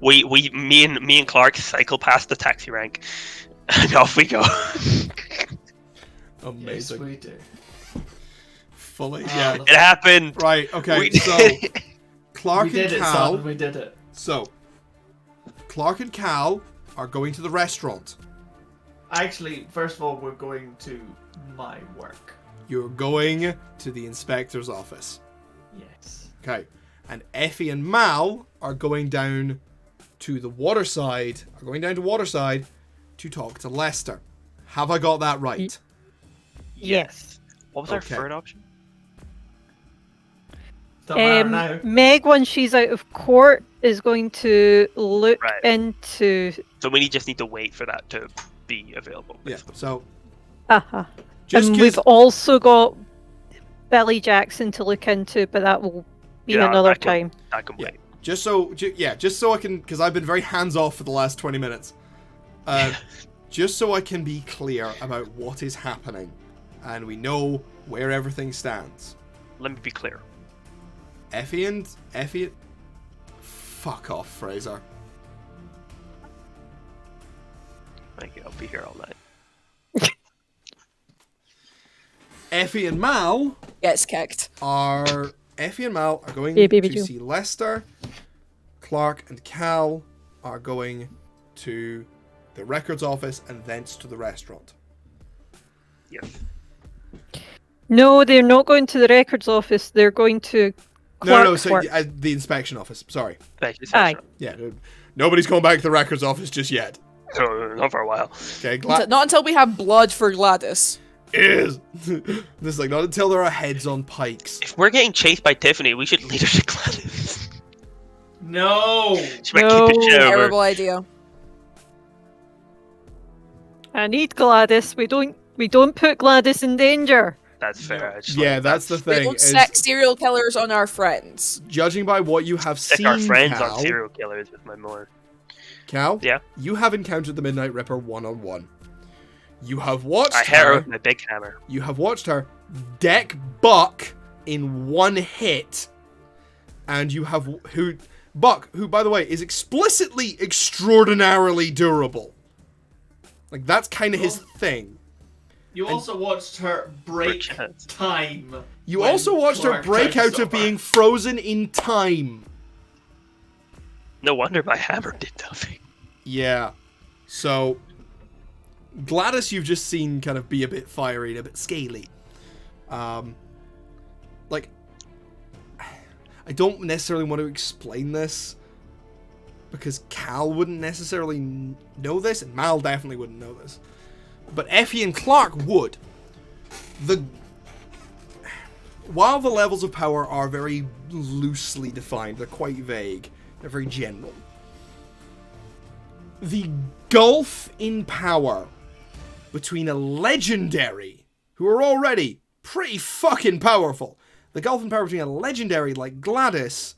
Me and Clark cycle past the taxi rank, and off we go. Amazing. Yes, we do. Fully, Ah, yeah. It happened. Right, okay, We so did it. Clark We did and it, Cal. son. We did it. So, Clark and Cal are going to the restaurant. Actually, first of all, we're going to my work. You're going to the inspector's office. Yes. Okay. And Effie and Mal are going down to the waterside. To talk to Lester. Have I got that right? Yes. What was our Okay. third option? Don't matter now. Meg, when she's out of court, is going to look Right. into. So we just need to wait for that to be available. Yeah. basically. So, Uh-huh. just And 'cause- we've also got Billy Jackson to look into, but that will be Yeah, another that can- time. I can Yeah. wait. just so I can, because I've been very hands off for the last 20 minutes. Just so I can be clear about what is happening, and we know where everything stands. Let me be clear. Effie. Fuck off, Fraser. Thank you. I'll be here all night. Effie and Mal Gets kicked. are going Yeah, baby to Joe. see Lester. Clark and Cal are going to the records office and thence to the restaurant. Yes. No, they're not going to the records office. They're going to No, Clark's so work. the inspection office. Sorry. Thank you. Aye. Yeah, nobody's going back to the records office just yet. Not for a while. Okay, Not until we have blood for Gladys. is. This is like not until there are heads on pikes. If we're getting chased by Tiffany, we should lead her to Gladys. No! She might keep it shit over. Terrible idea. I need Gladys. We don't put Gladys in danger. That's fair. I just Yeah, like- that's the We thing. don't Is stick serial killers on our friends. judging by what you have Stick seen, our friends Cal, on serial killers with my more. Cal, Yeah. you have encountered the Midnight Ripper one-on-one. You have watched I hit her her. with my big hammer. You have watched her deck Buck in one hit, and you have Buck, who by the way is explicitly extraordinarily durable. Like that's kind of his thing. You also watched her break chance. time. You when also watched her Clark break tried to out stop of her. being frozen in time. No wonder my hammer did nothing. Yeah. So Gladys, you've just seen kind of be a bit fiery and a bit scaly. Like, I don't necessarily want to explain this because Cal wouldn't necessarily know this, and Mal definitely wouldn't know this. But Effie and Clark would. While the levels of power are very loosely defined, they're quite vague, they're very general. The gulf in power between a legendary, who are already pretty fucking powerful, the gulf in power between a legendary like Gladys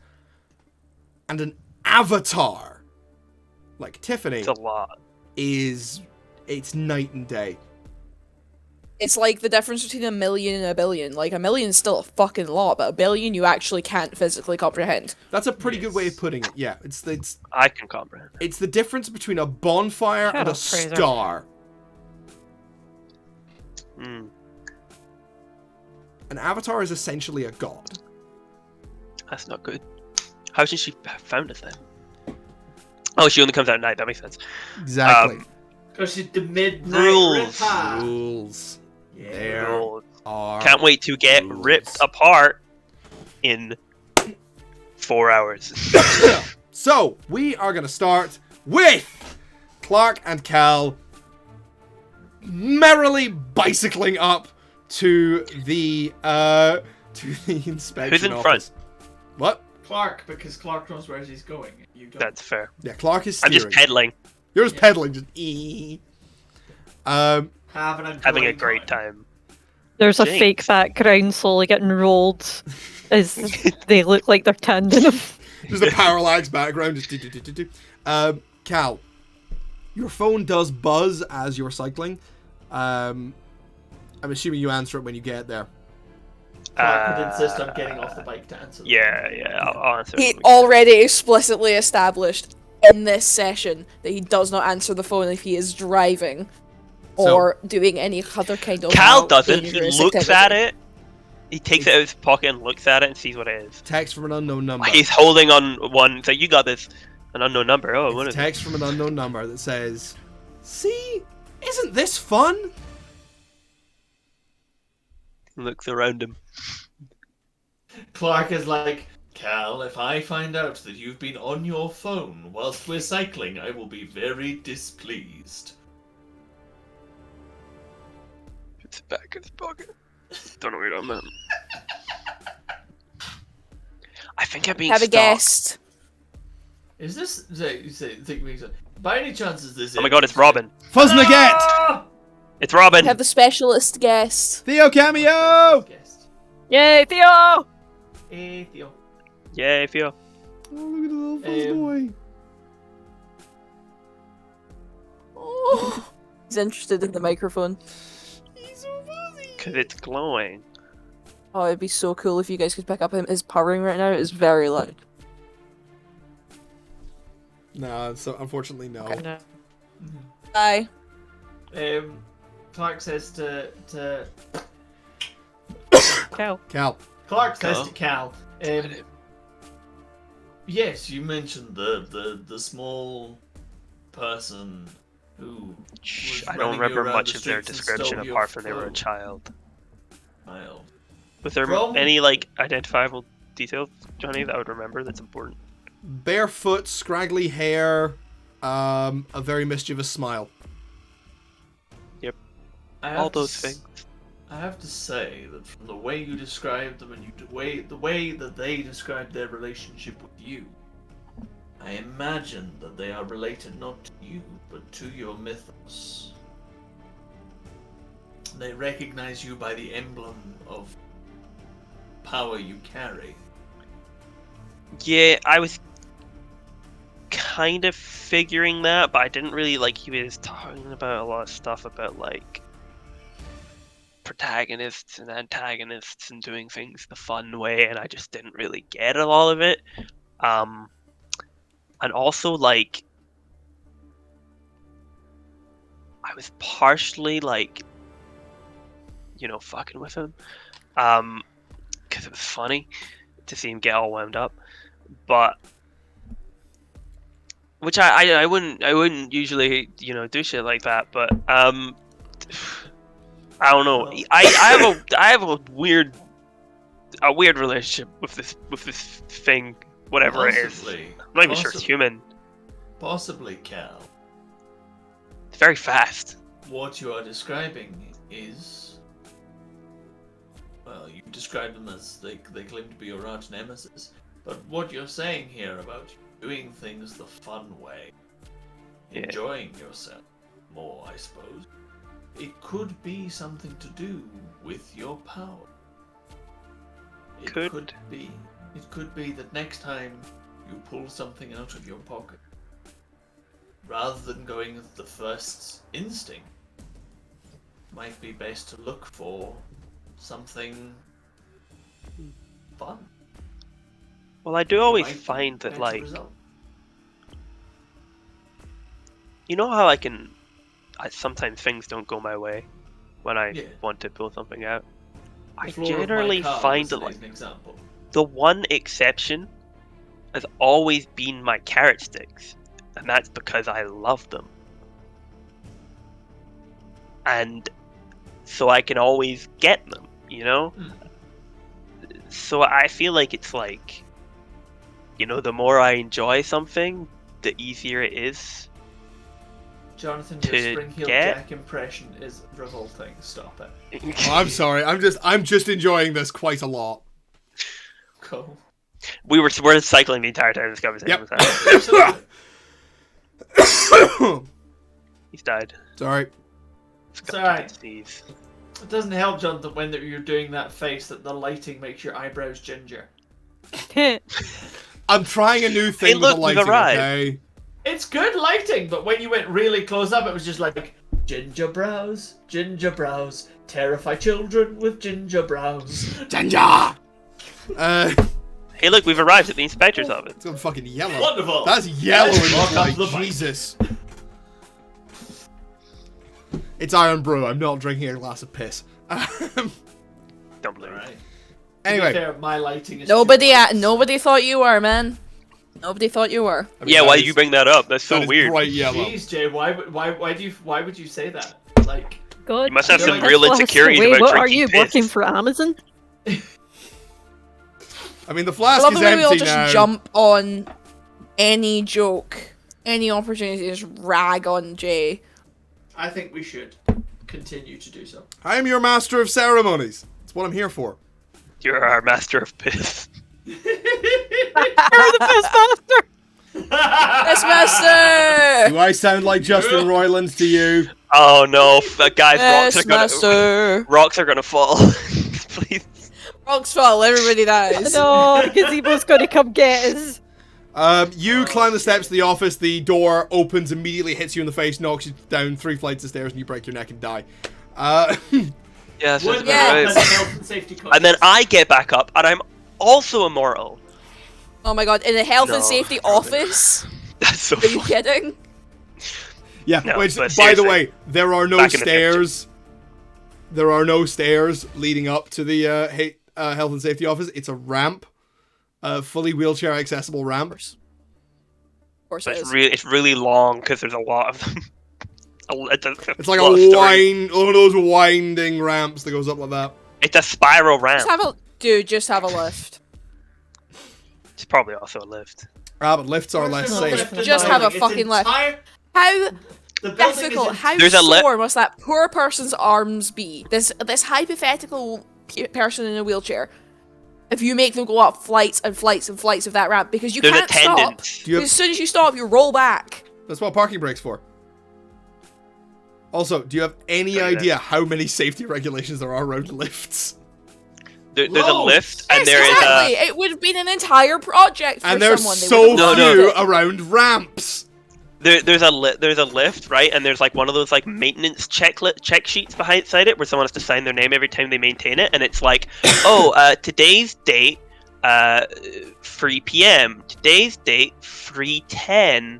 and an avatar like Tiffany It's a lot. it's night and day. It's like the difference between a million and a billion. Like, a million is still a fucking lot, but a billion you actually can't physically comprehend. That's a pretty good way of putting it. Yeah, it's I can comprehend. it's the difference between a bonfire Shut and a up, Fraser. star. Mm. An avatar is essentially a god. That's not good. How did she found us then? Oh, she only comes out at night. That makes sense. Exactly. Because she's the midnight Rules. ripper. Rules. Yeah. There Rules. are. Can't wait to get rules. ripped apart in 4 hours. So, we are going to start with Clark and Cal merrily bicycling up to the inspection Who's in office. front? What? Clark, because Clark knows where she's going. You don't. That's fair. Yeah, Clark is I'm steering. just pedaling, You're just pedaling, just having a great time. There's a Jake. fake background slowly getting rolled as they look like they're tandem. There's a parallax background. Just do. Cal, your phone does buzz as you're cycling. I'm assuming you answer it when you get there. Clark would insist on getting off the bike to answer. Yeah, I'll answer. He it. already explicitly established in this session that he does not answer the phone if he is driving or doing any other kind of Cal doesn't. He dangerous looks activity. at it. He takes it out of his pocket and looks at it and sees what it is. Text from an unknown number. He's holding on one. So you got this. An unknown number. Oh, what It's is a it? text from an unknown number that says, "See, isn't this fun?" Looks around him. Clark is like, Cal, if I find out that you've been on your phone whilst we're cycling, I will be very displeased. It's back in his pocket. Don't know what I'm at. I think I'm being Have a stalked. guest. Is this... By any chance is this... Oh my god, it's Robin. Fuzznaget! Ah! It's Robin. Have the specialist guest. Theo cameo! Guest. Yay, Theo! Hey, Theo. Yay, Theo. Oh, look at the little fuzz boy. Oh. He's interested in the microphone. He's so fuzzy. Because it's glowing. Oh, it'd be so cool if you guys could pick up him. His purring right now is very loud. No, so unfortunately, no. No. Bye. Clark says to Cal. Cal. Clark says Cal? to Cal, yes, you mentioned the small person Who I don't running you remember around much the of their streets and description stole your apart from they were a phone? child. Child. Was there From- any like identifiable details, Johnny, that I would remember that's important? Barefoot, scraggly hair, a very mischievous smile. All those things. I have to say that from the way you described them and the way that they described their relationship with you, I imagine that they are related not to you, but to your mythos. They recognize you by the emblem of power you carry. Yeah, I was kind of figuring that, but I didn't really like. He was talking about a lot of stuff about like protagonists and antagonists and doing things the fun way, and I just didn't really get a lot of it. And also like I was partially like, fucking with him, because it was funny to see him get all wound up, but which I wouldn't usually do shit like that, but I don't know. I have a weird relationship with this thing, whatever it is. I'm not even sure it's human. Possibly, Cal. It's very fast. What you are describing is, well, you describe them as they claim to be your arch nemesis, but what you're saying here about doing things the fun way, Yeah. enjoying yourself more, I suppose, it could be something to do with your power. It Could. be. It could be that next time you pull something out of your pocket, rather than going with the first instinct, might be best to look for something fun. Well, I do always Might be find that better like result. how sometimes things don't go my way when I Yeah. want to pull something out. The I floor of my generally car find was that an like example. the one exception has always been my carrot sticks, and that's because I love them. And so I can always get them, So I feel like it's like, the more I enjoy something, the easier it is. Jonathan, to your Spring Heel get- Jack impression is revolting. Stop it. Oh, I'm sorry. I'm just enjoying this quite a lot. Cool. We're cycling the entire time this conversation Yep. was happening. Absolutely. He's died. Sorry. It's alright. Sneeze. It doesn't help, Jonathan, when you're doing that face that the lighting makes your eyebrows ginger. I'm trying a new thing with look, the we've lighting, arrived. okay? It's good lighting, but when you went really close up, it was just like ginger brows, terrify children with ginger brows. Ginger! Hey, look, we've arrived at the inspector's office. It's gone fucking yellow. Wonderful. That's yellow in Let's this walk up light. the bike. Jesus. It's Iron Brew. I'm not drinking a glass of piss. Don't believe it. Alright. Anyway. To be fair, my lighting is Nobody thought you were, man. Nobody thought you were. I mean, Yeah, that why is- did you bring that up? That's so that is weird. bright yellow. Jeez, Jay, why would you say that? Like, God, You must have some that's real lost insecurities away. about What are drinking you piss. working for Amazon? I mean, the I flask love is the way we all empty just now. jump on any joke, any opportunity to just rag on Jay. I think we should continue to do so. I am your master of ceremonies. That's what I'm here for. You're our master of piss. You're the piss master. Yes, master! Do I sound like Justin Roiland to you? Oh no, guys, Yes, master! rocks are gonna fall. Please. Rocks fall, everybody dies. No, the gazebo's gonna come get us. You climb the steps to the office, the door opens, immediately hits you in the face, knocks you down 3 flights of stairs, and you break your neck and die. Yeah, sounds Would about Yeah. right. have health and safety And then I get back up, and I'm also immortal. Oh my god, in the health and No, safety probably. office? That's so Are you funny. kidding? Yeah, No, which, but by the seriously, way, there are no back in the stairs. There are no stairs leading up to the health and safety office. It's a ramp. A fully wheelchair accessible ramp. Of course But it is. it's really long because there's a lot of them. It's like love a story. one of those winding ramps that goes up like that. It's a spiral ramp. Just have a lift. It's probably also a lift. Ah, but lifts are less There's no safe. lift in Just the have a building. fucking lift. How The building is difficult, how There's a sore must that poor person's arms be? This hypothetical person in a wheelchair. If you make them go up flights and flights and flights of that ramp, because you There's can't stop. attendants. Do you have- As soon as you stop, you roll back. That's what parking brakes for. Also, do you have any Pretty idea how many safety regulations there are around lifts? There's a Loads. lift, and Yes, there is exactly. It would have been an entire project for And there's someone. They so would have No, few loved it. around ramps. there's a lift, right? And there's like one of those like maintenance check sheets beside it, where someone has to sign their name every time they maintain it, and it's like, today's date, 3 p.m. Today's date, 3:10.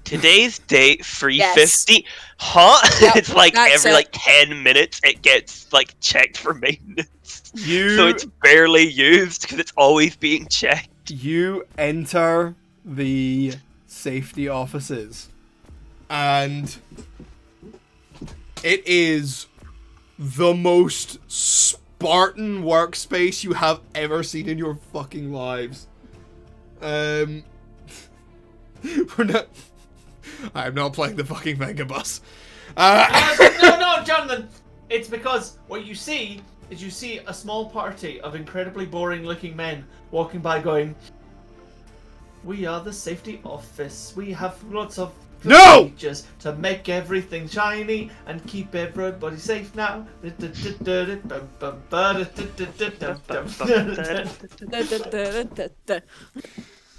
Today's date, 3:50. Huh? Yep, It's like that's every it. like 10 minutes it gets like checked for maintenance. You So it's barely used because it's always being checked. you enter the safety offices, and it is the most Spartan workspace you have ever seen in your fucking lives. We're not. I'm not playing the fucking mega bus. No, Jonathan. It's because what you see is a small party of incredibly boring-looking men walking by, going, "We are the safety office. We have lots of No! procedures to make everything shiny and keep everybody safe now."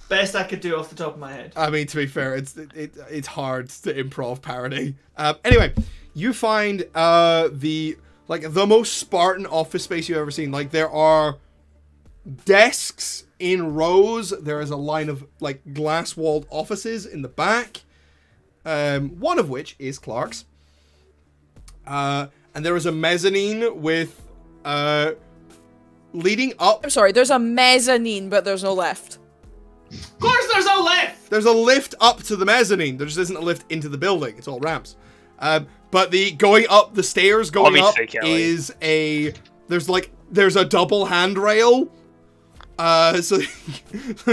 Best I could do off the top of my head. I mean, to be fair, it's hard to improv parody. Anyway, you find the most Spartan office space you've ever seen. Like, there are desks in rows. There is a line of like glass-walled offices in the back. One of which is Clark's. And there is a mezzanine with leading up. I'm sorry, there's a mezzanine, but there's no lift. Of course there's no lift! There's a lift up to the mezzanine. There just isn't a lift into the building. It's all ramps. But the going up the stairs going up Obviously, Kelly. is there's a double handrail. So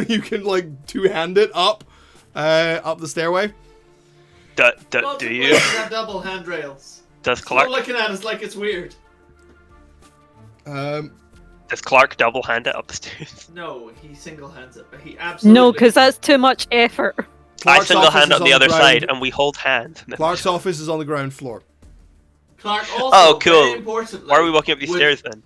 you can like two-hand it up the stairway. Do Lots of you? places have double handrails. Does Stop Clark looking at us like it's weird. does Clark double hand it up the stairs? No, he single hands it, but he absolutely. No, because that's too much effort. I Clark's single office hand is up the on other ground. side, and we hold hands. Clark's office is on the ground floor. Clark also. Oh, cool. Very importantly, Why are we walking up these would- stairs then?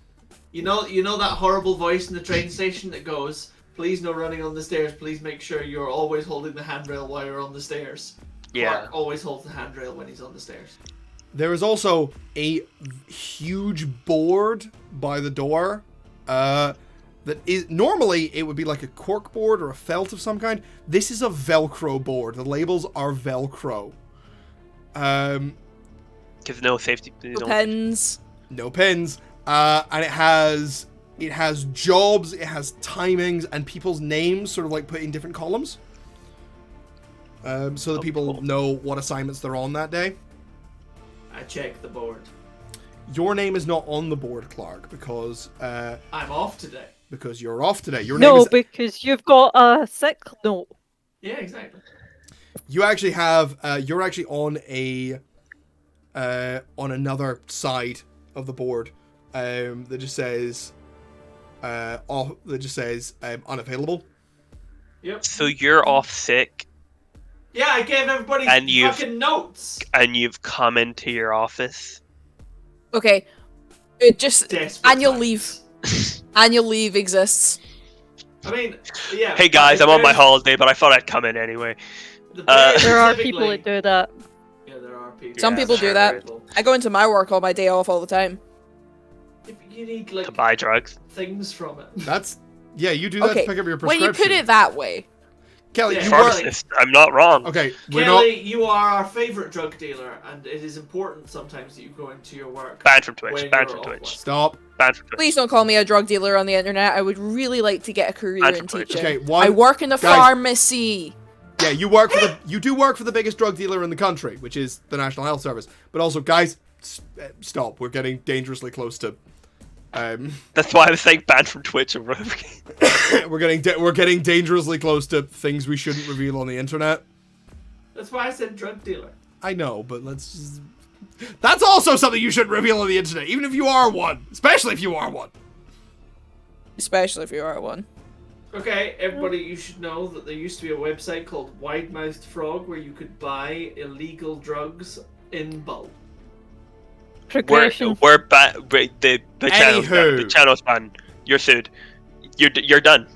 You know that horrible voice in the train station that goes, "Please no running on the stairs. Please make sure you're always holding the handrail while you're on the stairs." Yeah. Clark always holds the handrail when he's on the stairs. There is also a huge board by the door. That is normally it would be like a cork board or a felt of some kind. This is a Velcro board. The labels are Velcro. Because no safety. No pens. No pins. And it has jobs, it has timings, and people's names sort of like put in different columns. So that people cool. know what assignments they're on that day. I check the board. Your name is not on the board, Clark, because I'm off today. you're off today. Your name No, is. because you've got a sick note. Yeah, exactly. You actually have. You're actually on on another side of the board that just says unavailable. Yep. So you're off sick, Yeah, I gave everybody And you've- fucking notes. and you've come into your office. Okay. It just Desperate annual times. leave. Annual leave exists. I mean, yeah. Hey guys, I'm on my hall. holiday, but I thought I'd come in anyway. There are people that do that. Yeah, there are people. Some people do that. I go into my work on my day off all the time. If you need like To buy drugs. things from it. That's you do that Okay, to pick up your when prescription. you put it that way. Kelly, Yeah, you work. Pharmacist, I'm not wrong. Okay, we're not. Kelly, you are our favorite drug dealer, and it is important sometimes that you go into your work. Banned from Twitch. when Banned you're from off Twitch. work. Stop. Banned from Twitch. Please don't call me a drug dealer on the internet. I would really like to get a career That's in fine. teaching. Okay, I work in a guys. pharmacy. Yeah, you do work for the biggest drug dealer in the country, which is the National Health Service. But also, guys, stop. We're getting dangerously close to. That's why I was saying banned from Twitch or whatever. we're getting dangerously close to things we shouldn't reveal on the internet. That's why I said drug dealer. I know, but let's just... That's also something you shouldn't reveal on the internet, even if you are one. Especially if you are one. Especially if you are one. Okay, everybody, you should know that there used to be a website called Wide Mouthed Frog where you could buy illegal drugs in bulk. Progression. The channel's banned. You're sued. You're done.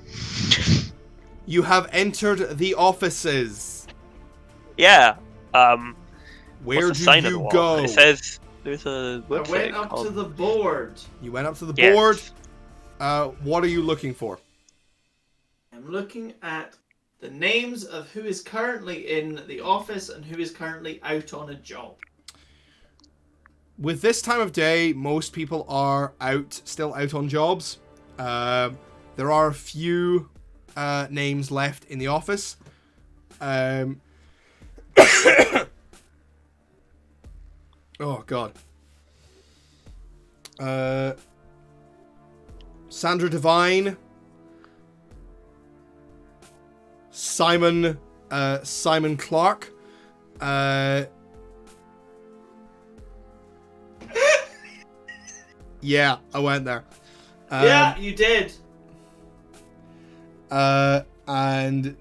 You have entered the offices. Yeah. Where what's the do sign on the you wall? go? It says there's a website I went up called... to the board. You went up to the Yes. board. What are you looking for? I'm looking at the names of who is currently in the office and who is currently out on a job. With this time of day, most people are still out on jobs. There are a few names left in the office. Oh, God. Sandra Devine. Simon Clark. Yeah, I went there. Yeah, you did. And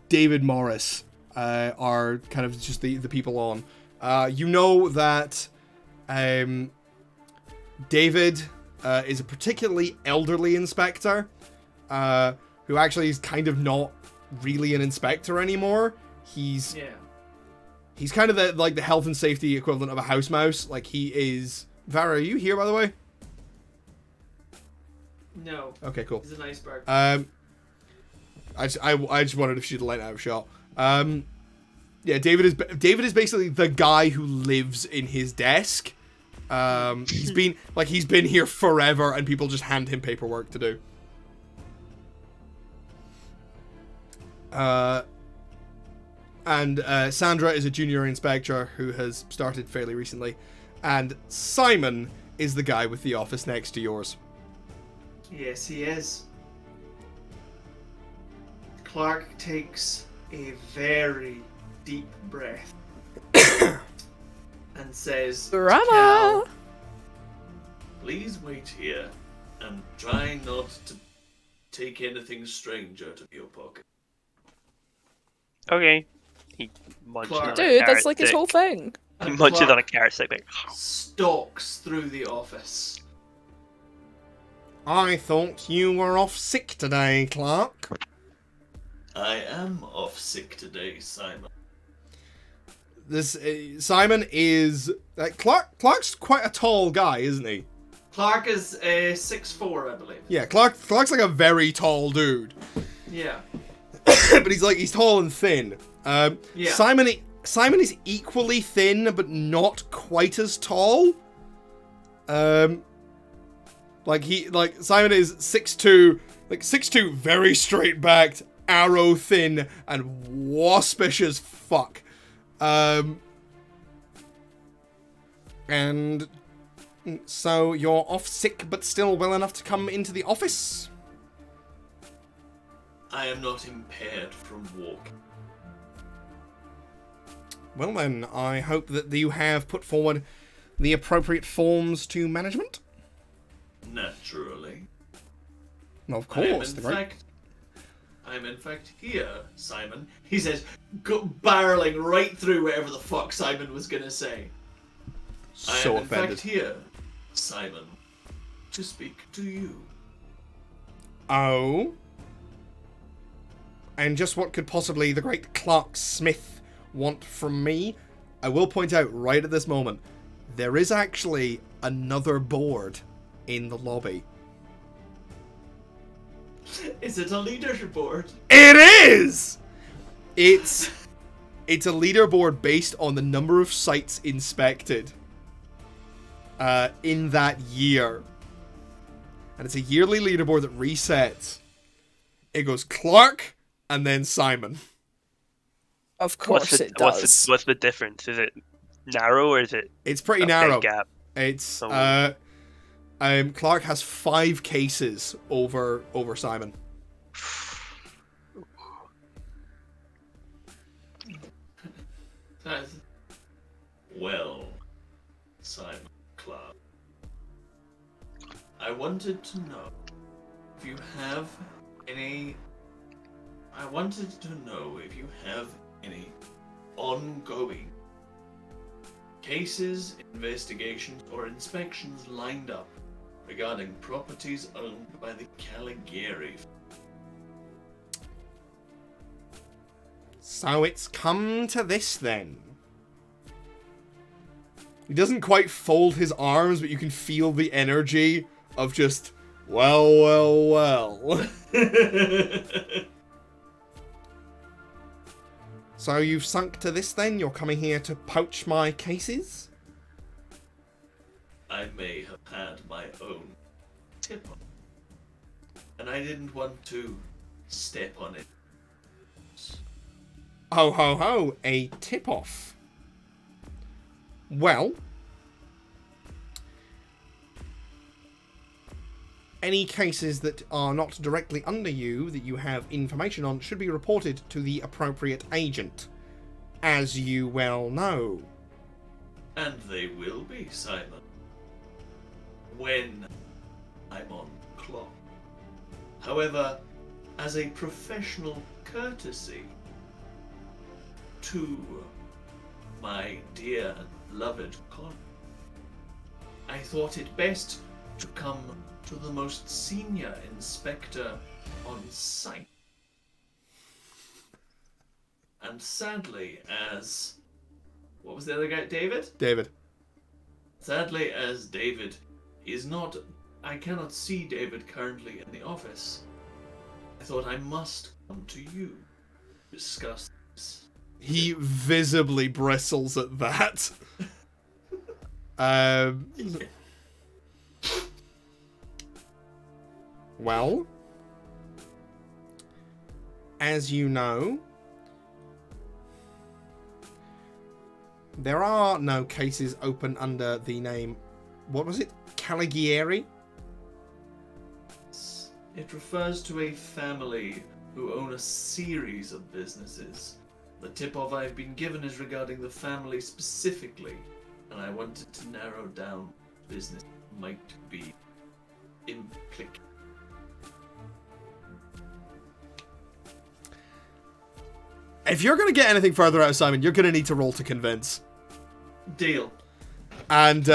David Morris are kind of just the people on. You know that David is a particularly elderly inspector who actually is kind of not really an inspector anymore. He's kind of the health and safety equivalent of a house mouse. Like, he is... Vara, are you here, by the way? No. Okay, cool. He's an iceberg. I just wondered if she'd let out a shot. Yeah, David is basically the guy who lives in his desk. He's been here forever, and people just hand him paperwork to do. And Sandra is a junior inspector who has started fairly recently. And Simon is the guy with the office next to yours. Yes, he is. Clark takes a very deep breath and says, Drama! Cal, please wait here and try not to take anything strange out of your pocket. Okay. He munches Clark. on a Dude, carrot that's like his stick. whole thing. He And munches Clark on a carrot stick. Like, stalks through the office. I thought you were off sick today, Clark. I am off sick today, Simon. This Simon is Clark's quite a tall guy, isn't he? Clark is 6'4", I believe. Yeah, Clark's like a very tall dude. Yeah. But he's tall and thin. Yeah. Simon is equally thin, but not quite as tall. Simon is 6'2", very straight backed, arrow thin, and waspish as fuck. And so you're off sick, but still well enough to come into the office? I am not impaired from walking. Well then, I hope that you have put forward the appropriate forms to management. Naturally. Of course. I'm in fact here, Simon. He says, barreling right through whatever the fuck Simon was gonna say. I am in fact here, Simon, to speak to you. Oh? And just what could possibly the great Clark Smith want from me? I will point out right at this moment, there is actually another board in the lobby. Is it a leadership board? It is! It's a leaderboard based on the number of sites inspected in that year. And it's a yearly leaderboard that resets. It goes Clark, and then Simon. Of course it does. What's the difference? Is it narrow or is it It's pretty a narrow. big gap? It's Oh. Clark has 5 cases over Simon. Well, Simon Clark, I wanted to know if you have any. I wanted to know if you have any ongoing cases, investigations, or inspections lined up regarding properties owned by the Caligari. So it's come to this then. He doesn't quite fold his arms, but you can feel the energy of just, well. So you've sunk to this then? You're coming here to poach my cases? I may have had my own tip on, and I didn't want to step on it. Ho ho ho, a tip-off. Well, any cases that are not directly under you that you have information on should be reported to the appropriate agent, as you well know. And they will be, Simon, when I'm on clock. However, as a professional courtesy to my dear and beloved colleague, I thought it best to come to the most senior inspector on site. And sadly, as... what was the other guy? David? David. Sadly, as David is not... I cannot see David currently in the office. I thought I must come to you to discuss this. He visibly bristles at that. Well, as you know, there are no cases open under the name, what was it? Caligari? It refers to a family who own a series of businesses. The tip-off I've been given is regarding the family specifically, and I wanted to narrow down business might be implicated. If you're going to get anything further out of Simon, you're going to need to roll to convince. Deal. And,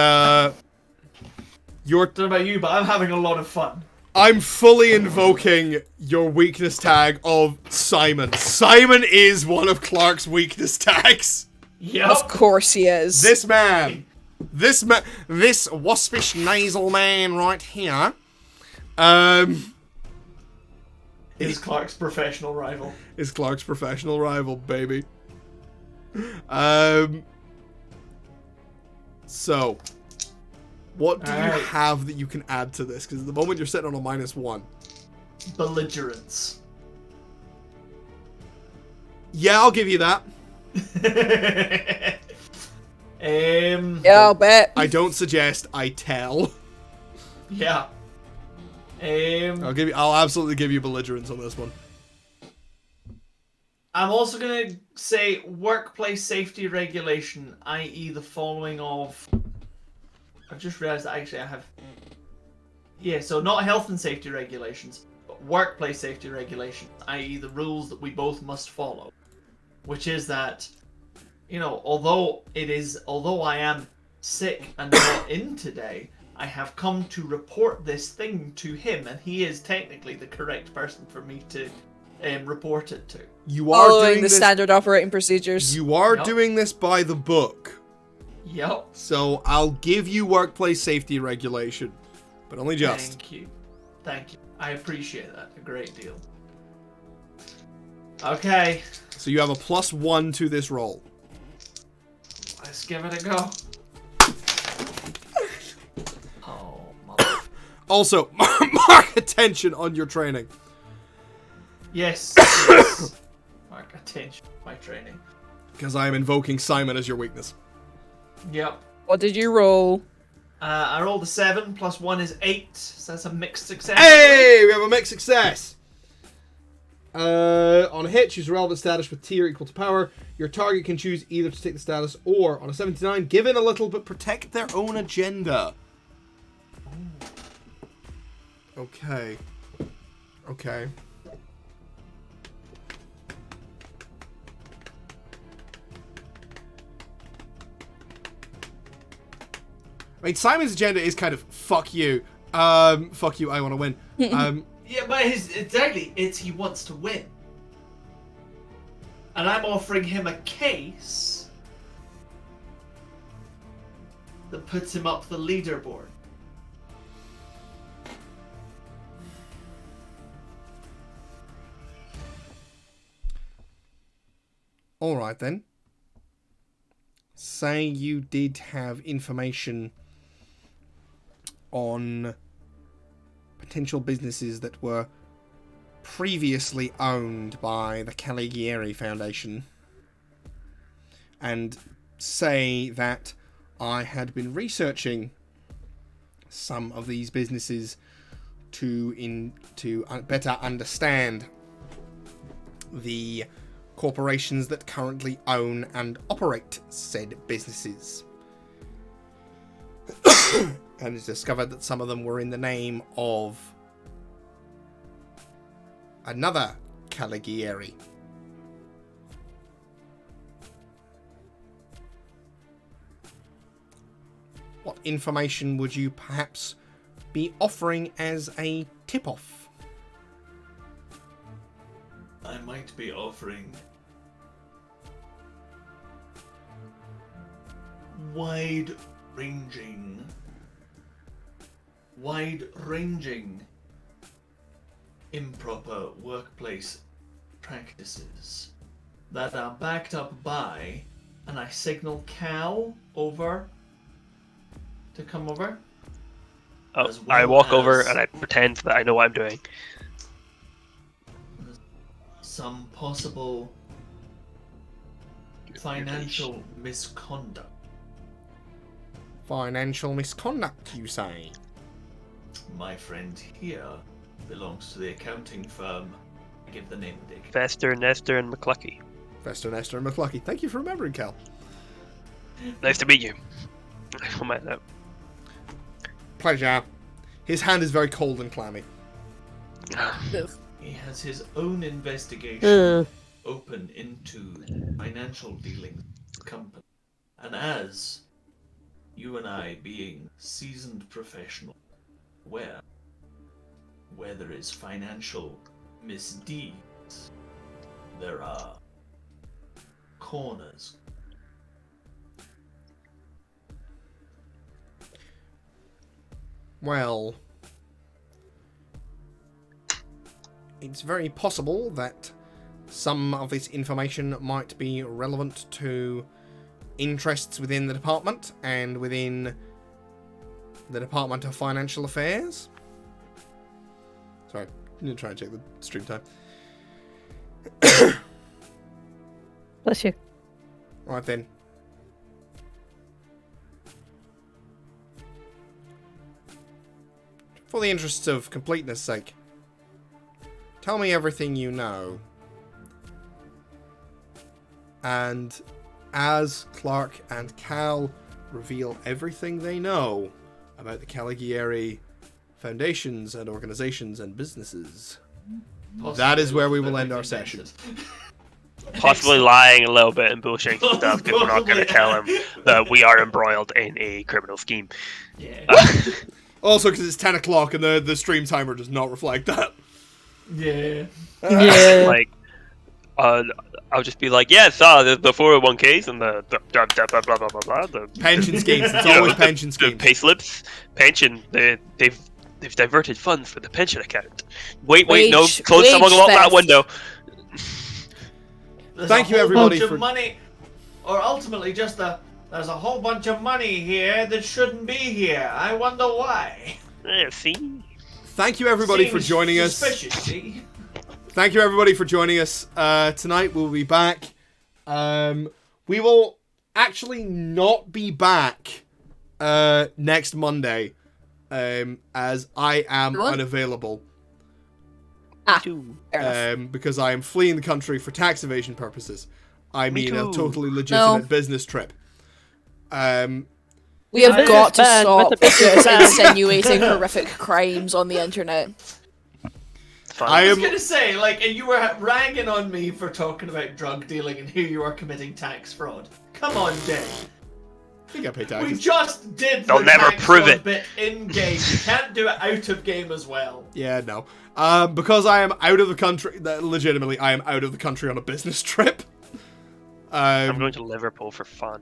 you're... Don't know about you, but I'm having a lot of fun. I'm fully invoking your weakness tag of Simon. Simon is one of Clark's weakness tags. Yep. Of course he is. This waspish nasal man right here, is Clark's professional rival. Is Clark's professional rival, baby. So, what do you have that you can add to this? Because at the moment you're sitting on a -1. Belligerence. Yeah, I'll give you that. Yeah, I'll bet. I don't suggest, I tell. Yeah. I'll absolutely give you belligerence on this one. I'm also gonna say workplace safety regulation, i.e. the following of... I've just realised that actually I have... Yeah, so not health and safety regulations, but workplace safety regulations, i.e. the rules that we both must follow. Which is that, you know, although I am sick and not in today, I have come to report this thing to him, and he is technically the correct person for me to report it to. You are Following doing the this, standard operating procedures. You are Yep. doing this by the book. Yep. So I'll give you workplace safety regulation, but only just. Thank you. Thank you. I appreciate that a great deal. Okay. So you have a +1 to this roll. Let's give it a go. Oh, mother. Also, mark attention on your training. Yes. Yes. Mark attention to my training. Because I am invoking Simon as your weakness. Yep. What did you roll? I rolled a 7 plus 1 is 8, so that's a mixed success. Hey, we have a mixed success. On a hit, choose a relevant status with tier equal to power. Your target can choose either to take the status or, on a 79, give in a little but protect their own agenda. Okay. Okay. I mean, Simon's agenda is kind of, fuck you. Fuck you, I want to win. Yeah, but exactly, it's he wants to win. And I'm offering him a case that puts him up the leaderboard. Alright then. Say you did have information on potential businesses that were previously owned by the Caligari Foundation, and say that I had been researching some of these businesses to better understand the corporations that currently own and operate said businesses. And it's discovered that some of them were in the name of another Caligari. What information would you perhaps be offering as a tip-off? I might be offering wide-ranging improper workplace practices that are backed up by, and I signal Cal over to come over. Oh, As well I walk over as- and I pretend that I know what I'm doing. Some possible financial misconduct. Financial misconduct, you say? My friend here belongs to the accounting firm. I give the name of Dick. Fester, Nestor, and McClucky. Fester, Nestor, and McClucky. Thank you for remembering, Cal. Nice to meet you. Oh my God. Pleasure. His hand is very cold and clammy. He has his own investigation open into financial dealings with the company. And as you and I, being seasoned professionals, where there is financial misdeeds, there are corners. Well, it's very possible that some of this information might be relevant to interests within the department and within the Department of Financial Affairs. Sorry, I'm going to try and check the stream time. Bless you. Alright then. For the interests of completeness sake, tell me everything you know. And as Clark and Cal reveal everything they know about the Caligari foundations and organizations and businesses, that is where we will end our session. Possibly lying a little bit and bullshitting stuff because we're not going to tell him that we are embroiled in a criminal scheme. Yeah. Also, because it's 10 o'clock and the stream timer does not reflect that. Yeah. Yeah. Like, I'll just be like, yes, the 401ks and the blah blah blah blah blah. The Pension schemes. It's you know, always pension the schemes. pay slips, pension. They've diverted funds for the pension account. Wait, no, Wage- close someone wage along that theft. window. There's Thank you, a whole everybody, bunch for- of money, or ultimately just there's a whole bunch of money here that shouldn't be here. I wonder why. Yeah, see. Thank you, everybody, for Seems joining us. suspicious, see? thank you everybody for joining us. Tonight we'll be back. We will actually not be back next Monday, as I am unavailable. Because I am fleeing the country for tax evasion purposes. I mean a totally legitimate business trip. We have got to stop just insinuating horrific crimes on the internet. I was gonna say, like, and you were ragging on me for talking about drug dealing and here you are committing tax fraud. Come on, Jay. I think I pay taxes. We just did They'll the never tax prove fraud it. bit in game. You can't do it out of game as well. Yeah, no. Because I am out of the country. Legitimately, I am out of the country on a business trip. I'm going to Liverpool for fun.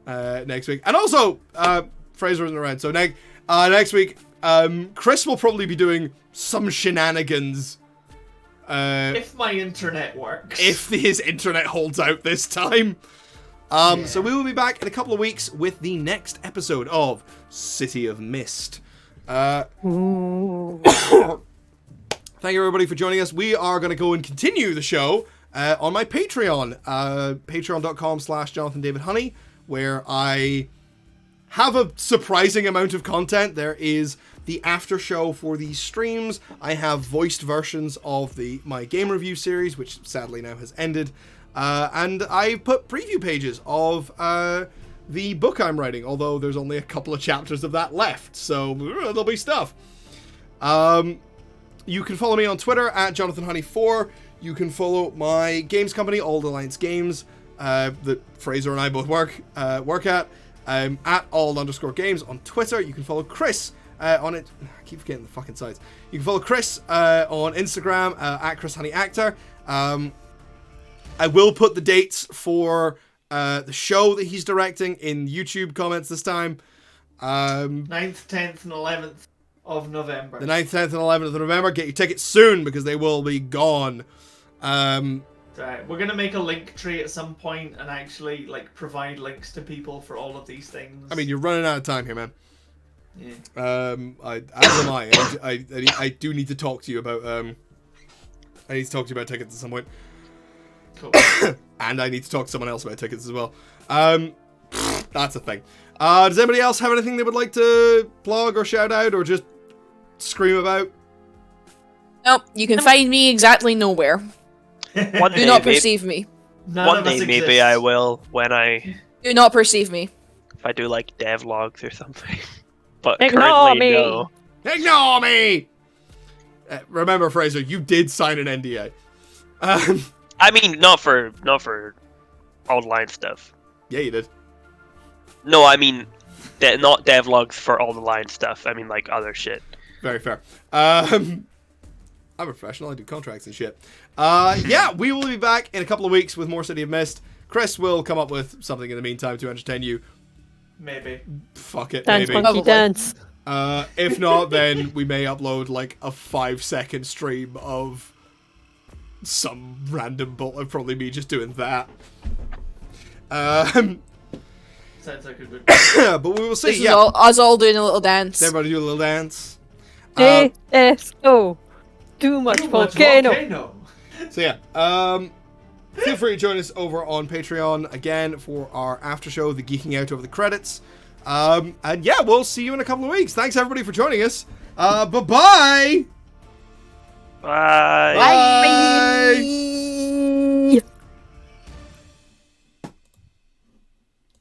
Next week, and also Fraser isn't around, so next week, Chris will probably be doing some shenanigans. If my internet works. If his internet holds out this time. So we will be back in a couple of weeks with the next episode of City of Mist. Thank you everybody for joining us. We are going to go and continue the show on my Patreon, patreon.com/JonathanDavidHoney, where I have a surprising amount of content. There is the after show for these streams. I have voiced versions of my game review series, which sadly now has ended. And I put preview pages of the book I'm writing, although there's only a couple of chapters of that left, so there'll be stuff. You can follow me on Twitter at JonathanHoney4. You can follow my games company, Old Alliance Games, that Fraser and I both work at @all_games on Twitter. You can follow Chris on it. I keep forgetting the fucking sites. You can follow Chris on Instagram at ChrisHoneyActor. I will put the dates for the show that he's directing in YouTube comments this time. 9th, 10th, and 11th of November. The 9th, 10th, and 11th of November. Get your tickets soon because they will be gone. Right, we're gonna make a link tree at some point and actually like provide links to people for all of these things. I mean, you're running out of time here, man. Yeah. As am I. I do need to talk to you about I need to talk to you about tickets at some point. Cool. And I need to talk to someone else about tickets as well. That's a thing. Does anybody else have anything they would like to plug or shout out or just scream about? Nope, you can find me exactly nowhere. One Do day, not maybe, perceive me. one day maybe I will when Do not perceive me. if I do like devlogs or something. But Ignore currently, me. no. Ignore me! Remember, Fraser, you did sign an NDA. I mean, not for online stuff. Yeah, you did. No, I mean, not devlogs for all the line stuff. I mean, like other shit. Very fair. I'm a professional. I do contracts and shit. Yeah, we will be back in a couple of weeks with more City of Mist. Chris will come up with something in the meantime to entertain you. Maybe. Fuck it, Dance, maybe. monkey, dance. If not, then we may upload like a 5-second stream of some random bullet. Probably me just doing that. Sounds like a good. But we will see. This is us all doing a little dance. Everybody do a little dance. JSO. Too much volcano. So yeah, feel free to join us over on Patreon again for our after show, the Geeking Out Over the Credits. And yeah, we'll see you in a couple of weeks. Thanks everybody for joining us. Bye-bye! Bye. Bye.